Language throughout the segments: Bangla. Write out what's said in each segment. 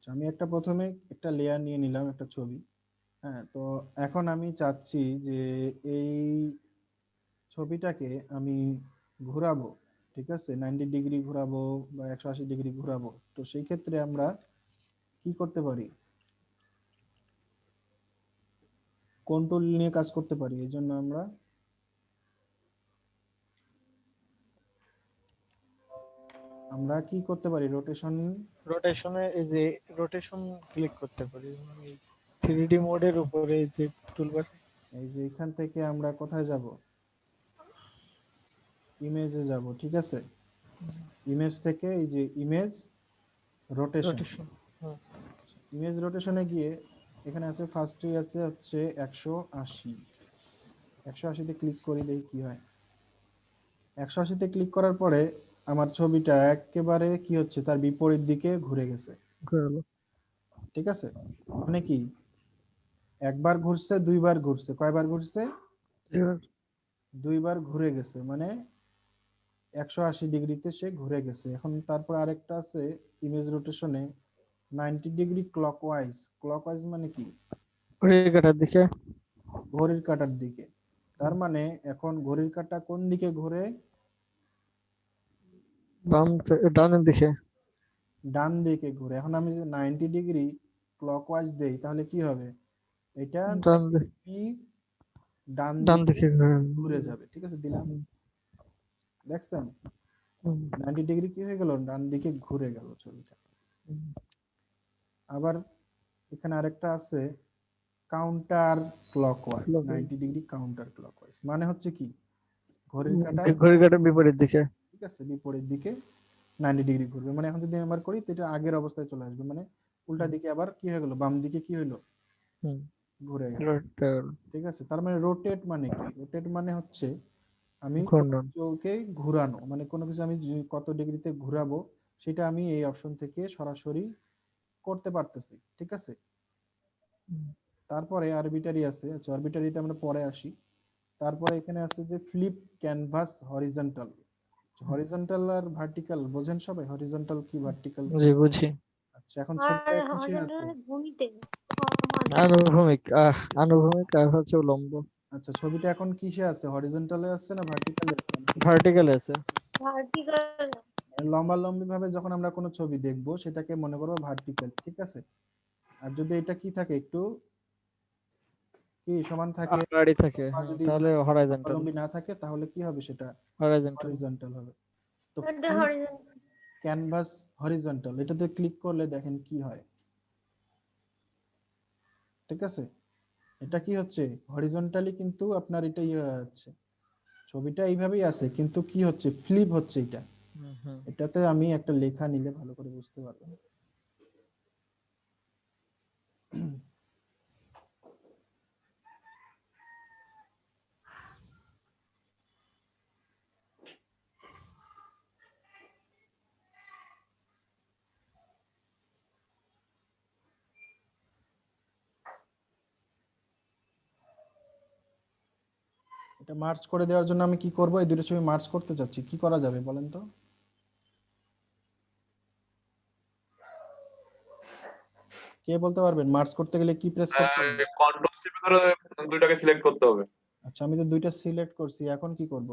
আমি একটা প্রথমে একটা লেয়ার নিয়ে নিলাম, একটা ছবি। হ্যাঁ, তো এখন আমি চাচ্ছি যে এই ছবিটাকে আমি ঘোরাবো। ঠিক আছে, 90 ডিগ্রি ঘোরাবো বা 180 ডিগ্রি ঘোরাবো। তো সেই ক্ষেত্রে আমরা কি করতে পারি? কোন টুল নিয়ে কাজ করতে পারি? এই জন্য আমরা কি করতে পারি? রোটেশন। রোটেশনে এই যে রোটেশন ক্লিক করতে পারি, মানে 3D মোডের উপরে এই যে টুলবার। এই যে এখান থেকে আমরা কোথায় যাব? ইমেজে যাব। ঠিক আছে, ইমেজ থেকে এই যে ইমেজ রোটেশন। রোটেশন। ইমেজ রোটেশনে গিয়ে এখানে আছে, ফার্স্টে আছে হচ্ছে 180। 180তে ক্লিক করি, দেখি কি হয়। 180তে ক্লিক করার পরে আমার ছবিটা একেবারে কি হচ্ছে, তার বিপরীত দিকে ঘুরে গেছে। ঘুরালো। ঠিক আছে, মানে কি, একবার ঘুরছে, দুইবার ঘুরছে, কয়বার ঘুরছে? এবার দুইবার ঘুরে গেছে, মানে 180 ডিগ্রিতে সে ঘুরে গেছে। এখন তারপর আরেকটা আছে ইমেজ রোটেশনে 90 ডিগ্রি ক্লকওয়াইজ। ক্লকওয়াইজ মানে কি? ঘড়ির কাঁটার দিকে। ঘড়ির কাঁটার দিকে। তার মানে এখন ঘড়ির কাঁটা কোন দিকে ঘুরে? ডানের দিকে। ডান দিকে ঘুরে। এখন আমি যদি 90 ডিগ্রি ক্লকওয়াইজ দেই তাহলে কি হবে? এটা ডান 90 ডিগ্রি ডান ডান দিকে দিকে ঘুরে যাবে। ঠিক আছে, দিলাম। হুম, দেখছেন, হুম, 90 ডিগ্রি কি হয়ে গেল, ডান দিকে ঘুরে গেল ছবিটা। হুম। আবার এখানে আরেকটা আছে counter clockwise. 90 degree counter clockwise মানে হচ্ছে কি, ঘড়ির কাঁটার ঘড়ির কাঁটার বিপরীত দিকে। ঠিক আছে বিপরীত দিকে 90 ডিগ্রি ঘুরবে। মানে এখন যদি আমার করি তো এটা আগের অবস্থায় চলে আসবে, মানে উল্টা হুম, দিকে আবার কি হয়ে গেল, বাম দিকে কি হলো, হুম। ঘুরে গেল। রোটেট, ঠিক আছে, তার মানে রোটেট মানে কি? রোটেট মানে হচ্ছে আমি কোনো ঘূর্ণন। কিছুকে ঘুরানো, মানে কোনো কিছু আমি কত ডিগ্রিতে ঘুরাবো সেটা আমি এই অপশন থেকে সরাসরি করতে পারতেছি। ঠিক আছে, হুম, তারপরে আরবিটারি আছে। আচ্ছা, আরবিটারিতে আমরা পরে আসি। তারপরে এখানে আছে যে ফ্লিপ ক্যানভাস হরিজন্টাল। হরিজন্টাল আর ভার্টিক্যাল বোঝেন সবাই? হরিজন্টাল কি, ভার্টিক্যাল কি? জি বুঝি। আচ্ছা, এখন আর ছবিটা কিসে হরিজন্টাল আছে? মানে ভূমিতে। মানে আনুভূমিক, আনুভূমিক আর হচ্ছে উলম্ব। আচ্ছা, ছবিটা এখন কিসে আছে, হরিজন্টালে আছে না ভার্টিক্যালে আছে? ভার্টিক্যাল আছে। ভার্টিক্যাল। লম্বা লম্বি ভাবে যখন আমরা কোনো ছবি দেখবো সেটাকে মনে করবো ভার্টিক্যাল। ঠিক আছে, আর যদি এটা কি থাকে, একটু কি সমান থাকে, আড়াআড়ি থাকে, বা হ্যাঁ, যদি তাহলে হরাইজন্টাল। লম্বি না থাকে তাহলে কি হবে, সেটা হরাইজন্টাল। হরিজন্টাল হবে। তো এটা ফ্লিপ হরিজন্টাল। ক্যানভাস হরিজন্টাল এটাতে ক্লিক করলে দেখেন কি হয়। ঠিক আছে, এটা কি হচ্ছে, হরিজন্টালি কিন্তু আপনার এটা ইয়ে হচ্ছে, ছবিটা এইভাবেই আছে কিন্তু কি হচ্ছে, ফ্লিপ হচ্ছে এটা। হুম, হুম। এটাতে আমি একটা লেখা নিলে ভালো করে বুঝতে পারবেন। এটা মার্চ করে দেওয়ার জন্য আমি কি করব, এই দুটো ছবি মার্চ করতে চাচ্ছি, কি করা যাবে বলেন তো? কে বলতে পারবেন মার্চ করতে গেলে কি প্রেস করতে হবে? কন্ট্রোল চেপে ধরে দুইটাকে সিলেক্ট করতে হবে। আচ্ছা, আমি তো দুইটা সিলেক্ট করছি, এখন কি করব?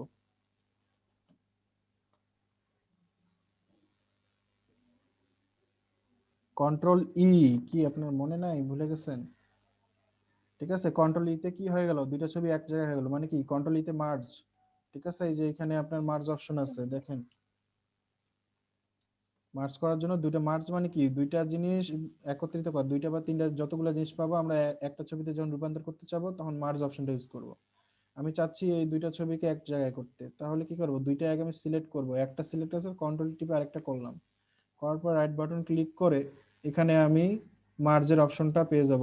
কন্ট্রোল ই, কি আপনার মনে নাই, ভুলে গেছেন? ঠিক আছে, কন্ট্রোল ইতে কি হয়ে গেল, দুইটা ছবি এক জায়গায় হয়ে গেল, মানে কি কন্ট্রোল ইতে মার্জ। ঠিক আছে, এই যে এখানে আপনার মার্জ অপশন আছে, দেখেন মার্জ করার জন্য দুইটা মার্জ মানে কি, দুইটা জিনিস একত্রিত করা, দুইটা বা তিনটা যতগুলো জিনিস পাবো আমরা একটা ছবিতে যখন রূপান্তর করতে চাবো তখন মার্জ অপশনটা ইউজ করব। আমি চাচ্ছি এই দুইটা ছবিকে এক জায়গায় করতে, তাহলে কি করব, দুইটা আগে আমি সিলেক্ট করব, একটা সিলেক্ট আছে, কন্ট্রোল টিপে আরেকটা করলাম, করার পর রাইট বাটন ক্লিক করে এখানে আমি মার্জের অপশনটা পেয়ে যাব।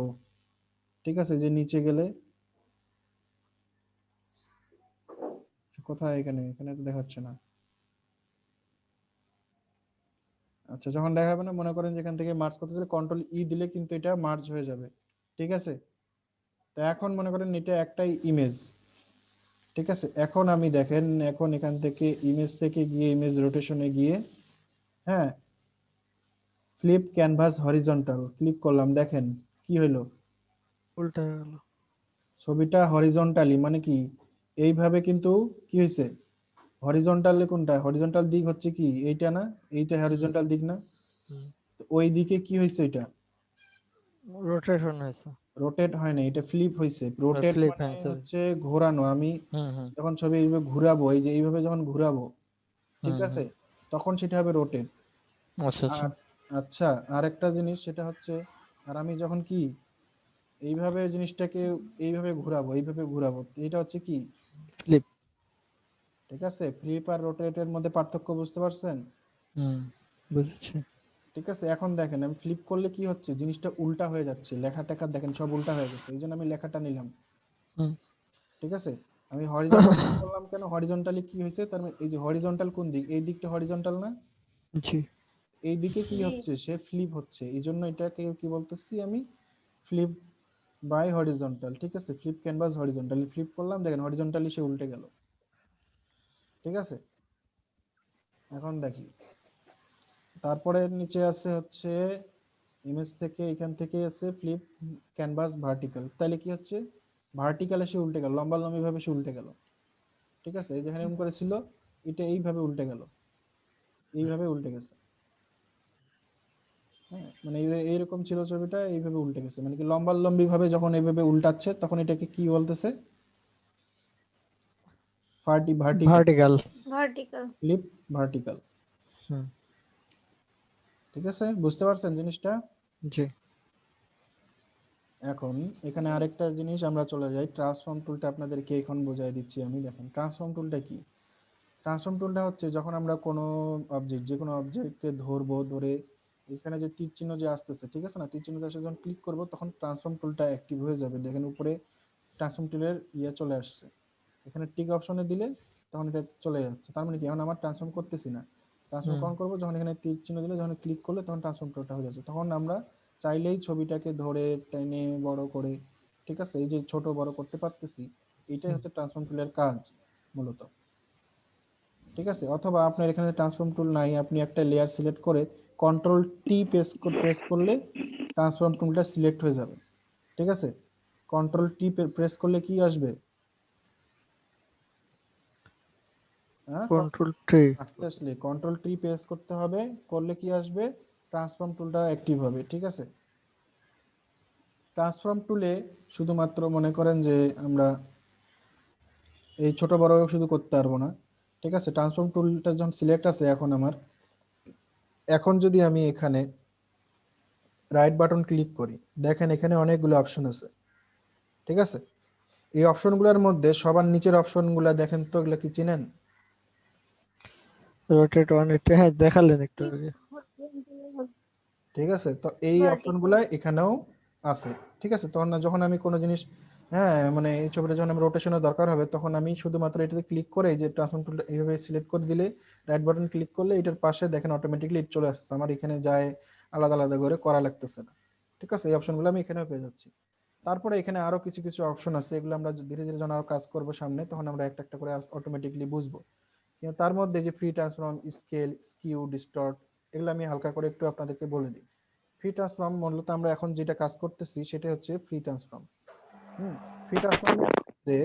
ঠিক আছে, যে নিচে গেলে কোথায়, এখানে এখানে তো দেখাচ্ছে না। আচ্ছা, যখন দেখাবে না মনে করেন যেখান থেকে মার্জ করতে চাইলে কন্ট্রোল ই দিলে কিন্তু এটা মার্জ হয়ে যাবে। ঠিক আছে, তো এখন মনে করেন এটা একটাই ইমেজ। ঠিক আছে, এখন আমি দেখেন, এখন এখান থেকে ইমেজ থেকে গিয়ে ইমেজ রোটেশনে গিয়ে, হ্যাঁ, ফ্লিপ ক্যানভাস হরিজন্টাল ক্লিক করলাম, দেখেন কি হইলো, উল্টা গেল। ছবিটা হরিজন্টালি মানে কি এইভাবে কিন্তু কি হয়েছে, হরিজন্টালি কোনটা, হরিজন্টাল দিক হচ্ছে কি এইটা না, এইটা হরিজন্টাল দিক না, হুম। তো ওই দিকে কি হয়েছে, এটা রোটেশন হয়েছে। রোটেট হয় না, এটা ফ্লিপ হয়েছে। রোটেট ফ্লিপ, মানে হ্যাঁ সরি। হচ্ছে ঘোরানো। আমি হুম। যখন ছবি এইভাবে ঘুরাবো, এই যে এইভাবে যখন ঘুরাবো, ঠিক হুম, আছে, তখন সেটা হবে রোটেট। আচ্ছা আচ্ছা। আর আচ্ছা, আর একটা জিনিস সেটা হচ্ছে, আর আমি যখন কি এইভাবে জিনিসটাকে এইভাবে ঘুরাবো, এইভাবে ঘুরাবো, এটা হচ্ছে কি ফ্লিপ। ঠিক আছে। ফ্লিপ আর রোটেটের মধ্যে পার্থক্য বুঝতে পারছেন? হুম, বুঝেছি। ঠিক আছে, এখন দেখেন আমি ফ্লিপ করলে কি হচ্ছে, জিনিসটা উল্টা হয়ে যাচ্ছে, লেখা টেখা দেখেন সব উল্টা হয়ে গেছে, এই জন্য আমি লেখাটা নিলাম। হুম। ঠিক আছে, আমি হরিজন্টাল করলাম কেন, হরিজন্টালি কি হয়েছে, তার মানে এই যে হরিজন্টাল কোন দিক, এই দিকটা হরিজন্টাল না, জি। এই দিকে কি জি। হচ্ছে, সে ফ্লিপ হচ্ছে, এই জন্য এটাকে কি বলতেছি আমি, ফ্লিপ বাই হরিজন্টাল। ঠিক আছে, ফ্লিপ ক্যানভাস হরিজন্টালি ফ্লিপ করলাম, দেখেন হরিজন্টালি সে উল্টে গেল। ঠিক আছে, এখন দেখি তারপরে নিচে আছে হচ্ছে ইমেজ থেকে, এখান থেকে আছে ফ্লিপ ক্যানভাস ভার্টিক্যাল, তাহলে কি হচ্ছে, ভার্টিক্যাল এসে উল্টে গেল, লম্বা লম্বি ভাবে সে উল্টে গেল। ঠিক আছে, এই যেখানে এরকম করেছিল এটা এইভাবে উল্টে গেল, এইভাবে উল্টে গেছে। হ্যাঁ, মানে এইরকম ছিল ছবিটা, এইভাবে উল্টে গেছে, মানে কি লম্বা লম্বি ভাবে যখন এইভাবে উল্টাচ্ছে তখন এটাকে কি বলতেছে, vertical, vertical. Vertical. Flip vertical. হুম। ঠিক আছে, বুঝতে পারছেন জিনিসটা? জি। এখন এখানে জি। আরেকটা জিনিস আমরা চলে যাই, ট্রান্সফর্ম টুলটা আপনাদেরকে এখন বোঝাই দিচ্ছি আমি। দেখেন ট্রান্সফর্ম টুলটা কি, ট্রান্সফর্ম টুলটা হচ্ছে যখন আমরা কোনো অবজেক্ট, যে কোনো অবজেক্টকে ধরবো, ধরে এখানে যে তীর চিহ্ন যে আসতেছে, ঠিক আছে না, তীর চিহ্ন আসে যখন ক্লিক করব তখন ট্রান্সফর্ম টুলটা অ্যাক্টিভ হয়ে যাবে। দেখেন উপরে ট্রান্সফর্ম টুলের ইয়ে চলে আসছে, এখানে টিক অপশনে দিলে তখন এটা চলে যাচ্ছে, তার মানে কি এখন আমার ট্রান্সফর্ম করতেছি না। ট্রান্সফর্ম হুম। কখন করবো, যখন এখানে তীর চিহ্ন দিলে, যখন ক্লিক করলে তখন ট্রান্সফর্ম টুলটা হয়ে যাচ্ছে, তখন আমরা চাইলেই ছবিটাকে ধরে টেনে বড় করে, ঠিক আছে, এই যে ছোট বড় করতে পারতেছি, এটাই হচ্ছে ট্রান্সফর্ম টুলের কাজ মূলত। ঠিক আছে, অথবা আপনার এখানে ট্রান্সফর্ম টুল নাই, আপনি একটা লেয়ার সিলেক্ট করে কন্ট্রোল টি প্রেস করলে ট্রান্সফর্ম টুলটা সিলেক্ট হয়ে যাবে। ঠিক আছে, কন্ট্রোল টি প্রেস করলে কি আসবে, হ্যাঁ কন্ট্রোল ট্রি। আসলে কন্ট্রোল টি প্রেস করতে হবে, করলে কি আসবে, ট্রান্সফর্ম টুলটা অ্যাক্টিভ হবে। ঠিক আছে, ট্রান্সফর্ম টুলে শুধুমাত্র মনে করেন যে আমরা এই ছোট বড় শুধু করতে পারবো না। ঠিক আছে, ট্রান্সফর্ম টুলটা যখন সিলেক্ট আছে এখন আমার, এখন যদি আমি এখানে রাইট বাটন ক্লিক করি, দেখেন এখানে অনেকগুলো অপশন আছে। ঠিক আছে, এই অপশনগুলোর মধ্যে সবার নিচের অপশনগুলো দেখেন তো, এগুলো কি চিনেন? রোটেট 180, হ্যাঁ দেখালেন একটু আগে। ঠিক আছে, তো এই অপশনগুলো এখানেও আছে। ঠিক আছে, তখন যখন আমি কোনো জিনিস, হ্যাঁ মানে এই ছবিটা যখন আমি রোটেশনের দরকার হবে, তখন আমি শুধুমাত্র এটাতে ক্লিক করে এই যে ট্রান্সফর্ম টুলটা এইভাবে সিলেক্ট করে দিলে, রাইট বাটন ক্লিক করলে এটার পাশে দেখেন অটোমেটিকলি চলে আসছে, আমার এখানে যায় আলাদা আলাদা করে করা লাগতেছে না। ঠিক আছে, এই অপশনগুলো আমি এখানেও পেয়ে যাচ্ছি। তারপরে এখানে আরো কিছু কিছু অপশন আছে, এগুলো আমরা ধীরে ধীরে যখন আরো কাজ করব সামনে, তখন আমরা একটা একটা করে অটোমেটিকলি বুঝবো। কিন্তু তার মধ্যে যে free transform, scale, skew, distort, এগুলো আমি হালকা করে একটু আপনাদেরকে বলে দিই। ফ্রি ট্রান্সফর্ম মূলত আমরা এখন যেটা কাজ করতেছি সেটা হচ্ছে ফ্রি ট্রান্সফর্ম। ফ্রি ট্রান্সফর্মের মধ্যে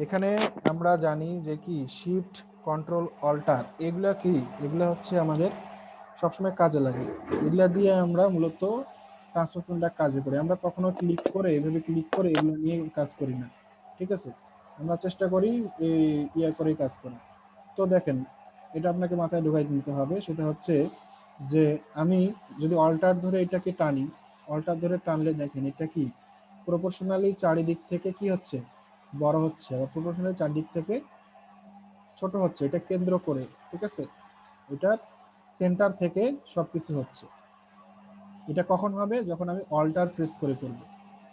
এখানে আমরা জানি যে কি শিফট, কন্ট্রোল, অল্টার, এগুলা কি, এগুলা হচ্ছে আমাদের সবসময় কাজে লাগে, এগুলা দিয়ে আমরা মূলত ট্রান্সফর্ম টুলটা কাজে করি। আমরা কখনো ক্লিক করে এভাবে ক্লিক করে এগুলো নিয়ে কাজ করি না। ঠিক আছে, আমরা চেষ্টা করি এই ইয়া করে কাজ করি। তো দেখেন এটা আপনাকে মাথায় ঢুকাই নিতে হবে, সেটা হচ্ছে যে আমি যদি অল্টার ধরে এটাকে টানি, অল্টার ধরে টানলে দেখেন এটা কি প্রপোর্শনালি চারিদিক থেকে কি হচ্ছে, বড় হচ্ছে, আর প্রপোর্শনালি চারিদিক থেকে ছোট হচ্ছে, এটা কেন্দ্র করে। ঠিক আছে, এটা সেন্টার থেকে সবকিছু হচ্ছে। এটা কখন হবে, যখন আমি অল্টার প্রেস করে করব।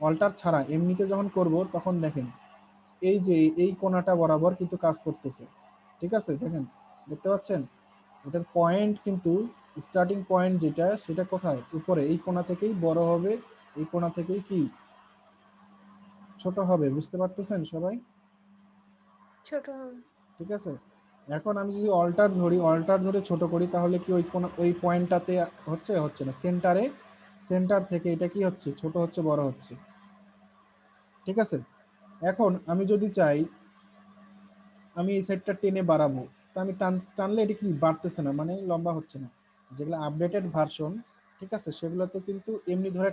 অল্টার ছাড়া এমনিতে যখন করব তখন দেখেন এই যে এই কোণাটা বরাবর কিন্তু কাজ করতেছে। ঠিক আছে, দেখেন দেখতে পাচ্ছেন এটার পয়েন্ট কিন্তু, স্টার্টিং পয়েন্ট যেটা সেটা কোথায়, উপরে, এই কোণা থেকেই বড় হবে, এই কোণা থেকেই কি ছোট হবে, বুঝতে পারতেছেন সবাই? ছোট হবে। ঠিক আছে, এখন আমি যদি অল্টার ধরে ছোট করি তাহলে কি ওই পয়েন্টটাতে হচ্ছে না, সেন্টার থেকে এটা কি হচ্ছে, ছোট হচ্ছে বড় হচ্ছে। ঠিক আছে, এখন আমি যদি চাই আমি এই সাইডটা টেনে বাড়াবো, তা আমি টানলে এটা কি বাড়তেছে না, মানে লম্বা হচ্ছে না। যেগুলো আপডেটেড ভার্সন, ঠিক আছে, সেগুলোতে কিন্তু এমনি ধরে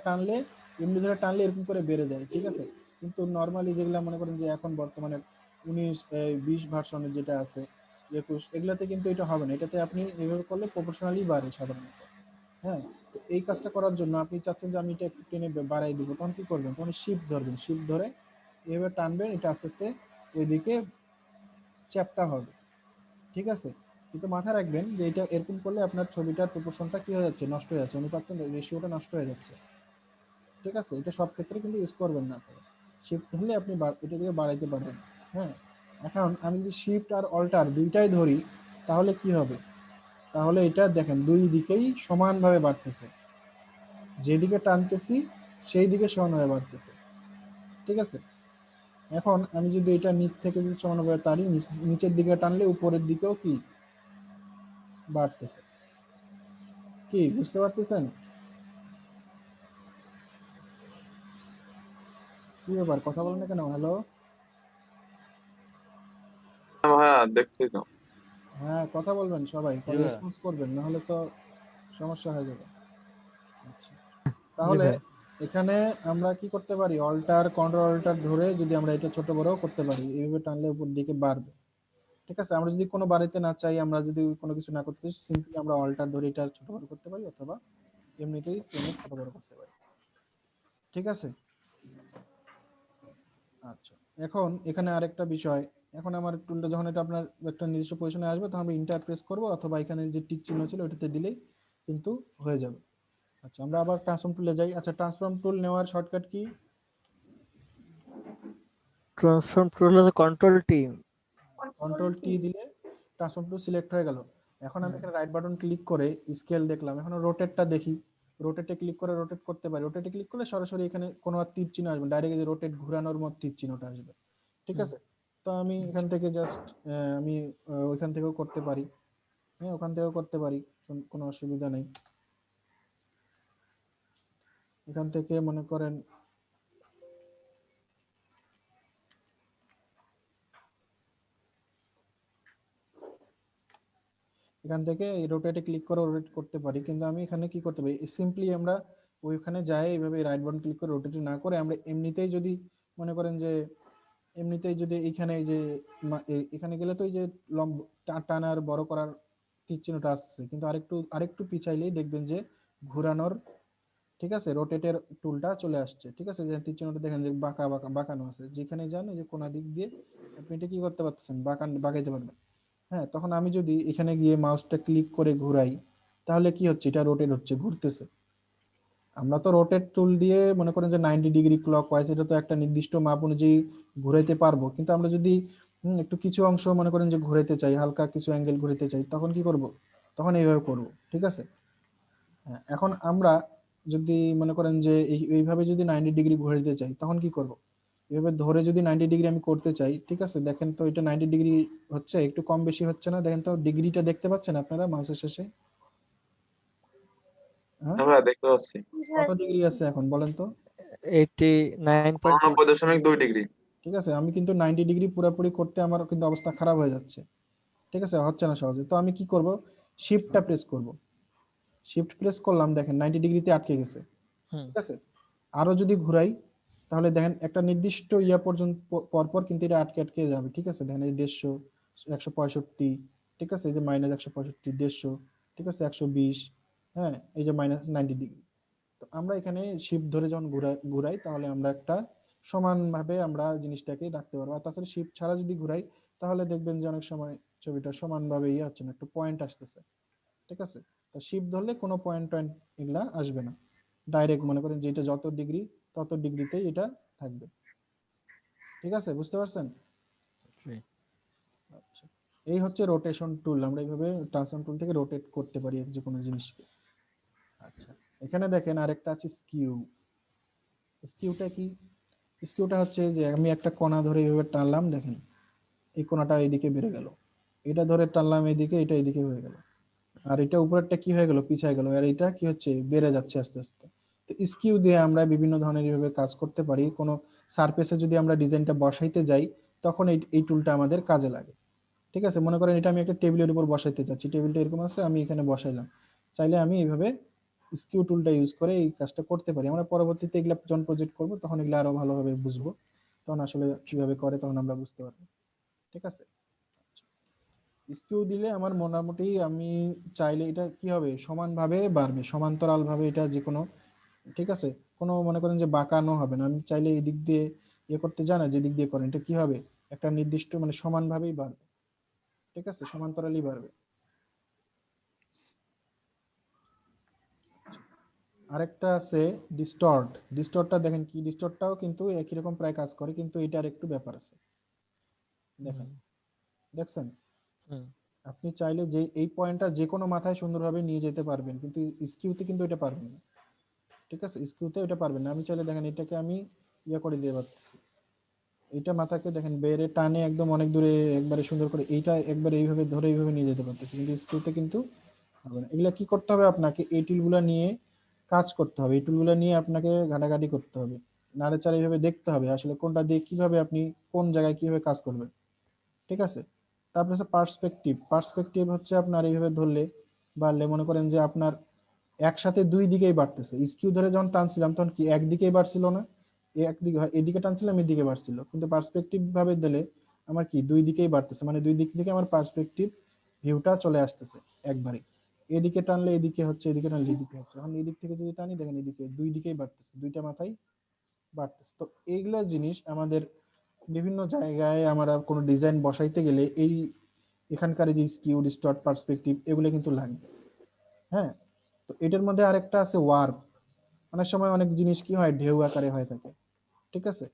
টানলে এরকম করে বেড়ে যায়। ঠিক আছে, কিন্তু নর্মালি যেগুলো মনে করেন যে এখন বর্তমানে 19-20 ভার্সনের যেটা আছে, 21, এগুলাতে কিন্তু এটা হবে না। এটাতে আপনি এভাবে করলে প্রপোর্শনালি বাড়ে সাধারণত। হ্যাঁ, তো এই কাজটা করার জন্য আপনি চাচ্ছেন যে আমি এটা একটু টেনে বাড়াই দিব, তখন কি করবেন, তখন শিফট ধরবেন, শিফট ধরে এভাবে টানবেন, এটা আস্তে আস্তে ওইদিকে চ্যাপ্টা হবে। ঠিক আছে, কিন্তু মাথায় রাখবেন যে এটা এরকম করলে আপনার ছবিটার প্রপোর্শনটা কি হয়ে যাচ্ছে, নষ্ট হয়ে যাচ্ছে, অনুপাতটা রেশিওটা নষ্ট হয়ে যাচ্ছে। ঠিক আছে, এটা সব ক্ষেত্রে কিন্তু ইউজ করবেন না আপনারা। শিফট হলে আপনি এটা দিয়ে বাড়াইতে পারবেন। হ্যাঁ, এখন আমি যদি শিফট আর অল্টার দুইটাই ধরি তাহলে কি হবে, তাহলে এটা দেখেন দুই দিকেই সমানভাবে বাড়তেছে, যেদিকে টানতেছি সেই দিকে সমানভাবে বাড়তেছে। ঠিক আছে, এখন আমি যদি এটা নিচ থেকে যদি সমানভাবে টানি, নিচের দিকে টানলে উপরের দিকেও কি বাড়তেছে। কি বুঝতে পারতেছেন? কি ব্যাপার, কথা বলেন না কেন? হ্যালো, হ্যাঁ দেখছি তো। হ্যাঁ কথা বলবেন সবাই, জি ভাই। রেসপন্স করবেন, না হলে তো সমস্যা হয়ে যাবে। আচ্ছা, জি তাহলে ভাই। এখানে আমরা কি করতে পারি, কন্ট্রোল অল্টার ধরে যদি আমরা এটা ছোট বড় করতে পারি, এইভাবে টানলে উপর দিকে বাড়বে। ঠিক আছে, আমরা যদি কোনো বাড়িতে না চাই, আমরা যদি কোনো কিছু না করতে, সিম্পলি আমরা অল্টার ধরে এটা ছোট বড় করতে পারি, অথবা এমনিতেই টেনে ছোট বড় করতে পারি। ঠিক আছে, আচ্ছা, এখন এখানে আরেকটা বিষয়, এখন আমার টুলটা যখন এটা আপনার একটা নির্দিষ্ট পজিশনে আসবে, তখন আমি ইন্টার প্রেস করবো, অথবা এখানে যে টিক চিহ্ন ছিল ওটাতে দিলেই কিন্তু হয়ে যাবে। আচ্ছা, আমরা আবার ট্রান্সফর্ম টুলে যাই। আচ্ছা, ট্রান্সফর্ম টুল নেওয়ার শর্টকাট কি? ট্রান্সফর্ম টুল হচ্ছে কন্ট্রোল টি। কন্ট্রোল টি দিলে ট্রান্সফর্ম টুল সিলেক্ট হয়ে গেল। এখন আমি এখানে রাইট বাটন ক্লিক করে স্কেল দেখলাম, এখন রোটেটটা দেখি, রোটেটে ক্লিক করে রোটেট করতে পারি। রোটেটে ক্লিক করলে সরাসরি এখানে কোনো আর তীর চিহ্ন আসবে, ডাইরেক্ট রোটেট ঘোরানোর মতো তীর চিহ্নটা আসবে। ঠিক আছে, তো আমি এখান থেকে জাস্ট আমি ওইখান থেকেও করতে পারি। হ্যাঁ, ওখান থেকেও করতে পারি, কোনো অসুবিধা নেই। এখান থেকে মনে করেন এখান থেকে এই রোটেটে ক্লিক করে রোটেট করতে পারি, কিন্তু আমি এখানে কি করতে পারি, সিম্পলি আমরা ওইখানে যাই, এইভাবে রাইট বাটন ক্লিক করে রোটেট না করে আমরা এমনিতেই যদি মনে করেন যে এমনিতেই যদি এইখানে এই যে এখানে গেলে তো এই যে টানার বড় করার তীর চিহ্নটা আসছে, কিন্তু আরেকটু পিছাইলেই দেখবেন যে ঘোরানোর, ঠিক আছে, রোটেটের টুলটা চলে আসছে। ঠিক আছে, যে তীর চিহ্নটা দেখেন যে বাঁকানো আছে, যেখানে যান এই যে কোনা দিক দিয়ে আপনি এটা কি করতে পারতেছেন, বাঁকাইতে পারবেন। হ্যাঁ, তখন আমি যদি এখানে গিয়ে মাউসটা ক্লিক করে ঘুরাই, তাহলে কি হচ্ছে, এটা রোটেট হচ্ছে, ঘুরতেছে। আমরা তো রোটেট টুল দিয়ে মনে করেন যে 90 ডিগ্রি ক্লকওয়াইজ, এটা তো একটা নির্দিষ্ট মাপ অনুযায়ী ঘুরাইতে পারবো, কিন্তু আমরা যদি একটু কিছু অংশ মনে করেন যে ঘুরাইতে চাই, হালকা কিছু অ্যাঙ্গেল ঘুরাইতে চাই, তখন কি করব, তখন এইভাবে করব। ঠিক আছে, হ্যাঁ, এখন আমরা যদি মনে করেন যে এইভাবে যদি 90 ডিগ্রি ঘুরাইতে চাই, তখন কি করব, এভাবে ধরে যদি 90 ডিগ্রি আমি করতে চাই, ঠিক আছে, দেখেন তো এটা 90 ডিগ্রি হচ্ছে, একটু কম বেশি হচ্ছে না, দেখেন তো ডিগ্রিটা দেখতে পাচ্ছেন আপনারা মাউসের শেষে? হ্যাঁ, হ্যাঁ দেখতে পাচ্ছি। কত ডিগ্রি আছে এখন বলেন তো? 89.2। 89.2 ডিগ্রি। ঠিক আছে, আমি কিন্তু 90 ডিগ্রি পুরোপুরি করতে আমার কিন্তু অবস্থা খারাপ হয়ে যাচ্ছে। ঠিক আছে, হচ্ছে না সহজে, তো আমি কি করব, শিফটটা প্রেস করব, শিফট প্রেস করলাম, দেখেন 90 ডিগ্রিতে আটকে গেছে। হুম। ঠিক আছে, আরো যদি ঘুরাই, তাহলে দেখেন একটা নির্দিষ্ট ইয়া পর্যন্ত পরপর কিন্তু এটা আটকে আটকে যাবে। ঠিক আছে, দেখেন এই 150, 165, ঠিক আছে, এই যে -165, 150, ঠিক আছে, 120, হ্যাঁ, এই যে -90 ডিগ্রি। তো আমরা এখানে শিফট ধরে যখন ঘুরাই তাহলে আমরা একটা সমানভাবে আমরা জিনিসটাকে রাখতে পারবো। আর তাছাড়া শিফট ছাড়া যদি ঘুরাই, তাহলে দেখবেন যে অনেক সময় ছবিটা সমানভাবে ইয়ে হচ্ছে না, একটু পয়েন্ট আসতেছে। ঠিক আছে, তো শিফট ধরলে কোনো পয়েন্ট টয়েন্ট এগুলা আসবে না, ডাইরেক্ট মনে করেন যে এটা যত ডিগ্রি তত ডিগ্রিতেই এটা থাকবে। ঠিক আছে, বুঝতে পারছেন? জি। আচ্ছা, এই হচ্ছে রোটেশন টুল, আমরা এইভাবে ট্রান্সফর্ম টুল থেকে রোটেট করতে পারি যে কোনো জিনিসকে। আচ্ছা, এখানে দেখেন আরেকটা আছে স্কিউ। স্কিউটা কি? স্কিউটা হচ্ছে যে আমি একটা কোণা ধরে এইভাবে টানলাম, দেখেন এই কোণাটা এইদিকে বেড়ে গেল, এটা ধরে টানলাম এদিকে, এটা এদিকে হয়ে গেল, আর এটা উপরেরটা কি হয়ে গেল, পিছায় গেল, আর এটা কি হচ্ছে, বেড়ে যাচ্ছে আস্তে আস্তে। তো স্কিউ দিয়ে আমরা বিভিন্ন ধরনের এইভাবে কাজ করতে পারি। কোনো সারফেসে যদি আমরা ডিজাইনটা বসাইতে যাই, তখন এই টুলটা আমাদের কাজে লাগে। ঠিক আছে, মনে করেন এটা আমি একটা টেবিলের উপর বসাইতে চাচ্ছি, টেবিলটা এরকম আছে, আমি এখানে বসাইলাম, চাইলে আমি এইভাবে স্কিউ টুলটা ইউজ করে এই কাজটা করতে পারি। আমরা পরবর্তীতে এগুলা যখন প্রজেক্ট করব তখন এগুলো আরো ভালোভাবে বুঝবো, তখন আসলে কিভাবে করে তখন আমরা বুঝতে পারবো। ঠিক আছে, স্কিউ দিলে আমার মোটামুটি আমি চাইলে এটা কি হবে, সমানভাবে বাড়বে, সমান্তরাল ভাবে এটা যে কোনো, ঠিক আছে, কোনো মনে করেন যে বাঁকানো হবে না। আমি চাইলে এই দিক দিয়ে ইয়ে করতে জানা, যে দিক দিয়ে করেন এটা কি হবে, একটা নির্দিষ্ট মানে সমানভাবেই বাড়বে। ঠিক আছে, সমান্তরালই বাড়বে। আরেকটা আছে ডিস্টর্ট। ডিস্টর্টটা দেখেন কি, ডিস্টর্টটাও কিন্তু একই রকম প্রায় কাজ করে, কিন্তু এটার একটু ব্যাপার আছে। দেখেন, দেখছেন, হুম, আপনি চাইলে যে এই পয়েন্টটা যে কোনো মাথায় সুন্দরভাবে নিয়ে যেতে পারবেন, কিন্তু স্কিউতে কিন্তু এটা পারবেন না। ঠিক আছে, স্কিউতে এটা পারবেন না। আমি চাইলে দেখেন এটাকে আমি ইয়ে করে দিতে পারতেছি, এইটা মাথাকে দেখেন বেড়ে টানে একদম অনেক দূরে একবারে সুন্দর করে, এইটা একবারে এইভাবে ধরে এইভাবে নিয়ে যেতে পারতেছি, কিন্তু স্কিউতে কিন্তু হবে না। এগুলা কি করতে হবে আপনাকে, এই টুলগুলো নিয়ে কাজ করতে হবে, এই টুলগুলো নিয়ে আপনাকে ঘাটাঘাটি করতে হবে, নাড়াচাড়া এইভাবে দেখতে হবে আসলে কোনটা দিয়ে কিভাবে আপনি কোন জায়গায় কিভাবে কাজ করবেন। ঠিক আছে, তারপর হচ্ছে পার্সপেক্টিভ। পার্সপেক্টিভ হচ্ছে আপনার এইভাবে ধরলে বাড়লে মনে করেন যে আপনার একসাথে দুই দিকেই বাড়তেছে। স্কিউ ধরে যখন টানছিলাম তখন কি একদিকেই বাড়ছিল না, একদিকে এদিকে টানছিলাম এদিকে বাড়ছিল, কিন্তু পার্সপেক্টিভ ভাবে দিলে আমার কি দুই দিকেই বাড়তেছে, মানে দুই দিক থেকে আমার পার্সপেক্টিভ ভিউটা চলে আসতেছে একবারে। এদিকে টানলে এদিকে হচ্ছে, এদিকে টানলে এদিকে হচ্ছে। এখন এদিক থেকে যদি টানি দেখেন এদিকে দুই দিকেই বাড়তেছে, দুইটা মাথায় বাড়তেছে। তো এইগুলা জিনিস আমাদের বিভিন্ন জায়গায় আমরা কোনো ডিজাইন বসাইতে গেলে এই এখানকার যে স্কিউ, ডিস্টর্ট, পার্সপেক্টিভ এগুলো কিন্তু লাগবে। হ্যাঁ, তো এটার মধ্যে আরেকটা আছে ওয়ার্প। অনেক সময় অনেক জিনিস কি হয়, ঢেউ আকারে হয়ে থাকে। ঠিক আছে,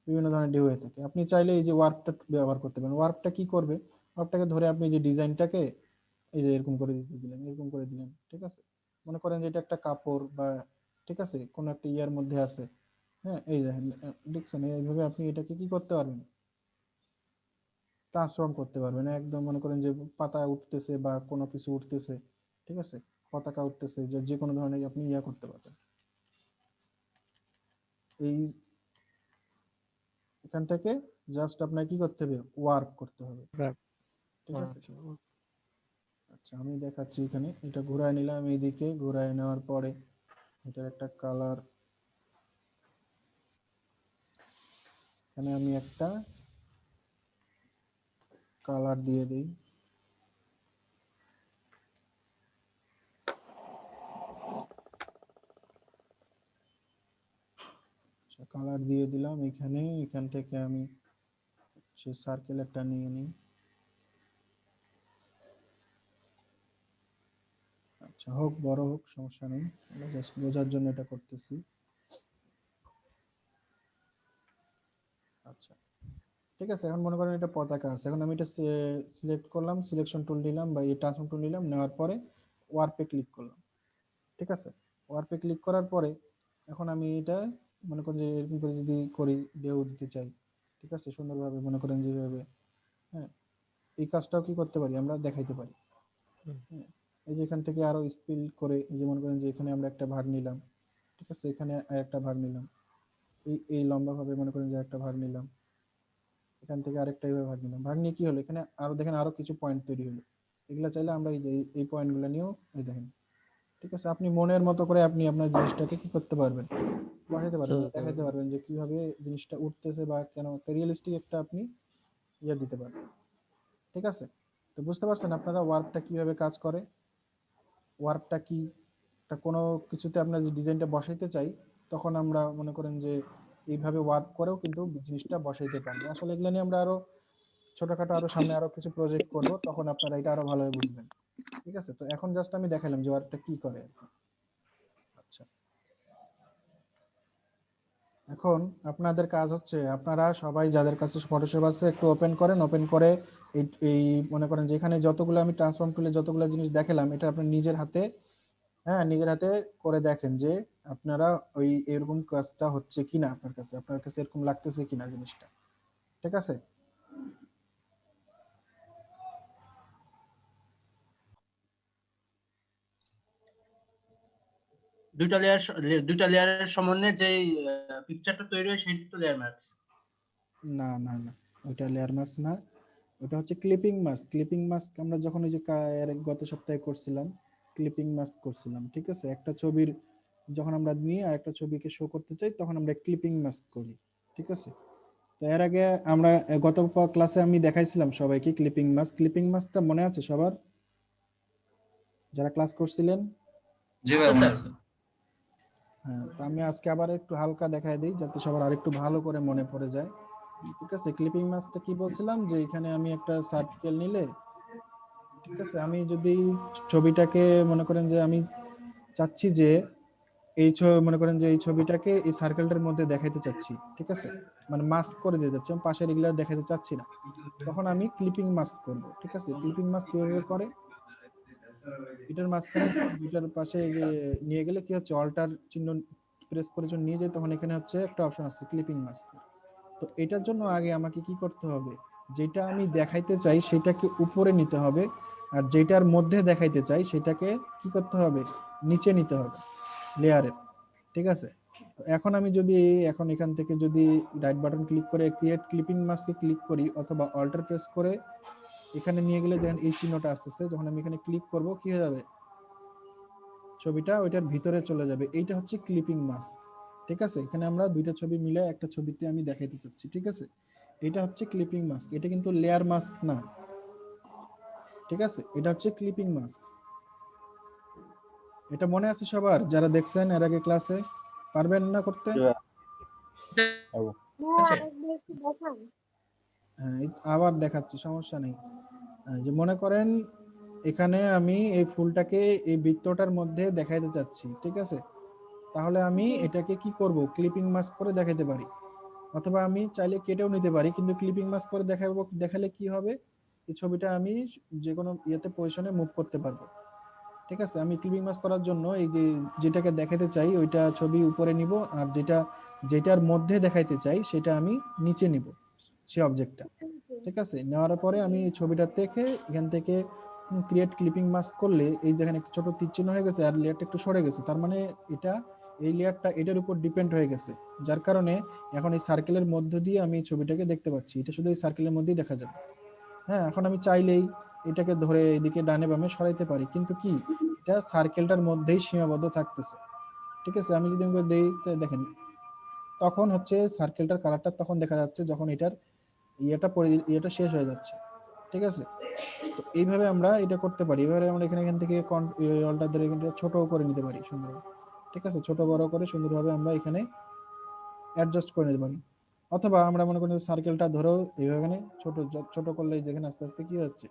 বিভিন্ন ধরনের ঢেউ হয়ে থাকে। আপনি চাইলে এই যে ওয়ার্পটা ব্যবহার করতে পারেন। ওয়ার্পটা কি করবে, ওয়ার্পটাকে ধরে আপনি যে ডিজাইনটাকে এই যে এরকম করে দিলেন, এরকম করে দিলেন। ঠিক আছে, মনে করেন যে এটা একটা কাপড় বা, ঠিক আছে, কোন একটা ইয়ার মধ্যে আছে। হ্যাঁ, এই দেখেন, দেখছেন, এইভাবে আপনি এটাকে কি করতে পারবেন, ট্রান্সফর্ম করতে পারবেন। একদম মনে করেন যে পাতা উঠতেছে বা কোনো কিছু উঠতেছে, ঠিক আছে, পতাকা উঠতেছে, যে যে কোনো ধরনের আপনি ইয়া করতে পারবেন। এই এখান থেকে জাস্ট আপনার কি করতে হবে, ওয়ার্ক করতে হবে। রাইট। ঠিক আছে, আচ্ছা আমি দেখাচ্ছি। এখানে এটা ঘুরায় নিলাম, এইদিকে ঘুরায় নেওয়ার পরে এটার একটা কালার, এখানে আমি একটা কালার দিয়ে দিই। কালার দিয়ে দিলাম এখানে। এখান থেকে আমি সে সার্কেল একটা নিয়ে নিই। আচ্ছা, হোক, বড় হোক, সমস্যা নেই, জাস্ট বোঝার জন্য এটা করতেছি। আচ্ছা, ঠিক আছে, এখন মনে করেন এটা পতাকা আছে। এখন আমি এটা সিলেক্ট করলাম, সিলেকশন টুল নিলাম বা এই ট্রান্সফর্ম টুল নিলাম, নেওয়ার পরে ওয়ার্পে ক্লিক করলাম। ঠিক আছে, ওয়ার্পে ক্লিক করার পরে এখন আমি এটা মনে করেন যে এরকম করে যদি করি, ঢেউ দিতে চাই, ঠিক আছে, সুন্দরভাবে মনে করেন যেভাবে, হ্যাঁ, এই কাজটাও কি করতে পারি, আমরা দেখাইতে পারি। হ্যাঁ, এই যে এখান থেকে আরো স্পিল করে, এই যে মনে করেন যে এখানে আমরা একটা ভাগ নিলাম, ঠিক আছে, এখানে একটা ভাগ নিলাম, এই এই লম্বা ভাবে মনে করেন যে একটা ভাগ নিলাম, এখান থেকে আরেকটা এইভাবে ভাগ নিলাম। ভাগ নিয়ে কি হলো, এখানে আরো দেখেন আরো কিছু পয়েন্ট তৈরি হলো। এগুলা চাইলে আমরা এই যে এই পয়েন্টগুলো নিয়েও এই দেখেন, ঠিক আছে, আপনি মনের মতো করে আপনি আপনার জিনিসটাকে কি করতে পারবেন, বসাইতে পারবেন, দেখাইতে পারবেন যে কিভাবে জিনিসটা উঠতেছে বা কেন, একটা রিয়েলিস্টিক একটা আপনি ইয়ে দিতে পারবেন। ঠিক আছে, তো বুঝতে পারছেন আপনারা ওয়ার্কটা কিভাবে কাজ করে। ওয়ার্কটা কি, একটা কোনো কিছুতে আমরা যে ডিজাইনটা বসাইতে চাই, তখন আমরা মনে করেন যে এইভাবে ওয়ার্ক করেও কিন্তু জিনিসটা বসাইতে পারবো। আসলে এগুলো নিয়ে আমরা আরো ছোটখাটো আরো সামনে আরো কিছু প্রজেক্ট করব, তখন আপনারা এটা আরো ভালোভাবে বুঝবেন। ঠিক আছে, তো এখন জাস্ট আমি দেখালাম যে ওয়ার্কটা কি করে আর কি। আচ্ছা, এখন আপনাদের কাজ হচ্ছে, আপনারা সবাই যাদের কাছে ফটোশপ আছে একটু ওপেন করেন, ওপেন করে এই এই মনে করেন যেখানে যতগুলো আমি ট্রান্সফর্ম টুলে যতগুলো জিনিস দেখালাম, এটা আপনি নিজের হাতে, হ্যাঁ, নিজের হাতে করে দেখেন যে আপনারা ওই এরকম কাজটা হচ্ছে কিনা, আপনার কাছে এরকম লাগতেছে কিনা জিনিসটা। ঠিক আছে, দুইটা লেয়ারের সমন্বয়ে যে পিকচারটা তৈরি হয় সেটা তো লেয়ার মাস্ক। না না না, ওইটা লেয়ার মাস্ক না, ওটা হচ্ছে ক্লিপিং মাস্ক। ক্লিপিং মাস্ক আমরা যখন ওই যে গত সপ্তাহে করছিলাম, ক্লিপিং মাস্ক করছিলাম, ঠিক আছে। একটা ছবির যখন আমরা নিয়ে আর একটা ছবিকে শো করতে চাই তখন আমরা ক্লিপিং মাস্ক করি, ঠিক আছে। তো এর আগে আমরা গত ক্লাসে আমি দেখাইছিলাম সবাইকে ক্লিপিং মাস্ক। ক্লিপিং মাস্কটা মনে আছে সবার, যারা ক্লাস করছিলেন? জি ভাই, মনে আছে। হ্যাঁ, তো আমি আজকে আবার একটু হালকা দেখাই দিই যাতে সবার আরেকটু ভালো করে মনে পড়ে যায়, ঠিক আছে। ক্লিপিং মাস্কটা কি বলছিলাম, যে এখানে আমি একটা সার্কেল নিলে, ঠিক আছে, আমি যদি ছবিটাকে মনে করেন যে আমি চাচ্ছি যে মনে করেন যে এই ছবিটাকে এই সার্কেলটার মধ্যে দেখাইতে চাচ্ছি, ঠিক আছে, মানে মাস্ক করে দিতে চাচ্ছি, আমি পাশের এগুলা দেখাইতে চাচ্ছি না, তখন আমি ক্লিপিং মাস্ক করব, ঠিক আছে। ক্লিপিং মাস্ক কিভাবে করে, এটার মাঝখানে দুইটার পাশে যে নিয়ে গেলে কি হচ্ছে, অল্টার চিহ্ন প্রেস করে যখন নিয়ে যায় তখন এখানে হচ্ছে একটা অপশন আছে ক্লিপিং মাস্ক। তো এটার জন্য আগে আমাকে কি করতে হবে, যেটা আমি দেখাইতে চাই সেটাকে উপরে নিতে হবে, আর যেটার মধ্যে দেখাইতে চাই সেটাকে কি করতে হবে, নিচে নিতে হবে লেয়ারের, ঠিক আছে। তো এখন আমি যদি এখন এখান থেকে যদি রাইট বাটন ক্লিক করে ক্রিয়েট ক্লিপিং মাস্কে ক্লিক করি অথবা অল্টার প্রেস করে এখানে নিয়ে গেলে দেখেন এই চিহ্নটা আসতেছে, যখন আমি এখানে ক্লিক করব কি হয়ে যাবে, ছবিটা ওইটার ভিতরে চলে যাবে। এইটা হচ্ছে ক্লিপিং মাস্ক, ঠিক আছে। এখানে আমরা দুইটা ছবি মিলে একটা ছবিতে আমি দেখাইতে চাচ্ছি, ঠিক আছে। এটা হচ্ছে ক্লিপিং মাস্ক, এটা কিন্তু লেয়ার মাস্ক না, ঠিক আছে। এটা হচ্ছে ক্লিপিং মাস্ক। এটা মনে আছে সবার, যারা দেখছেন এর আগে ক্লাসে? পারবেন না করতে? হ্যাঁ, আচ্ছা। আরেকবার একটু দেখান। হ্যাঁ, আবার দেখাচ্ছি, সমস্যা নেই। যে মনে করেন এখানে আমি এই ফুলটাকে এই বৃত্তটার মধ্যে দেখাইতে চাচ্ছি, ঠিক আছে। তাহলে আমি জি। এটাকে কি করব, ক্লিপিং মাস্ক করে দেখাইতে পারি, অথবা আমি চাইলে কেটেও নিতে পারি, কিন্তু ক্লিপিং মাস্ক করে দেখালে কি হবে, এই ছবিটা আমি যে কোনো ইয়েতে পজিশনে মুভ করতে পারবো, ঠিক আছে। আমি ক্লিপিং মাস্ক করার জন্য এই যে যেটাকে দেখাতে চাই ওইটা ছবি উপরে নিব, আর যেটার মধ্যে দেখাইতে চাই সেটা আমি নিচে নিব, সেই অবজেক্টটা, ঠিক আছে। নেওয়ার পরে আমি এই ছবিটা দেখে এখান থেকে ক্রিয়েট ক্লিপিং মাস্ক করলে এই দেখেন একটা ছোট তীর চিহ্ন হয়ে গেছে আর লেয়ারটা একটু সরে গেছে, তার মানে এটা এই লেয়ারটা এটার উপর ডিপেন্ড হয়ে গেছে, যার কারণে এখন এই সার্কেলের মধ্য দিয়ে আমি এই ছবিটাকে দেখতে পাচ্ছি, এটা শুধু এই সার্কেলের মধ্যেই দেখা যাবে। হ্যাঁ, এখন আমি চাইলেই এটাকে ধরে এদিকে ডানে বামে সরাইতে পারি, কিন্তু কি এটা সার্কেলটার মধ্যেই সীমাবদ্ধ থাকতেছে, ঠিক আছে। আমি যদি দেই দেখেন তখন হচ্ছে সার্কেলটার কালারটা তখন দেখা যাচ্ছে যখন এটার ইয়েটা শেষ হয়ে যাচ্ছে, ঠিক আছে। তো এইভাবে আমরা এটা করতে পারি, এবারে আমরা এখান থেকে অল্টার ধরে এখানটা ছোট করে নিতে পারি সুন্দর, ঠিক আছে। ছোট বড় করে সুন্দরভাবে আমরা এখানে অ্যাডজাস্ট করে নিতে পারি, অথবা আমরা মনে করি সার্কেলটা ধরেও এইভাবে ছোট ছোট করলে দেখেন আস্তে আস্তে কি হচ্ছে,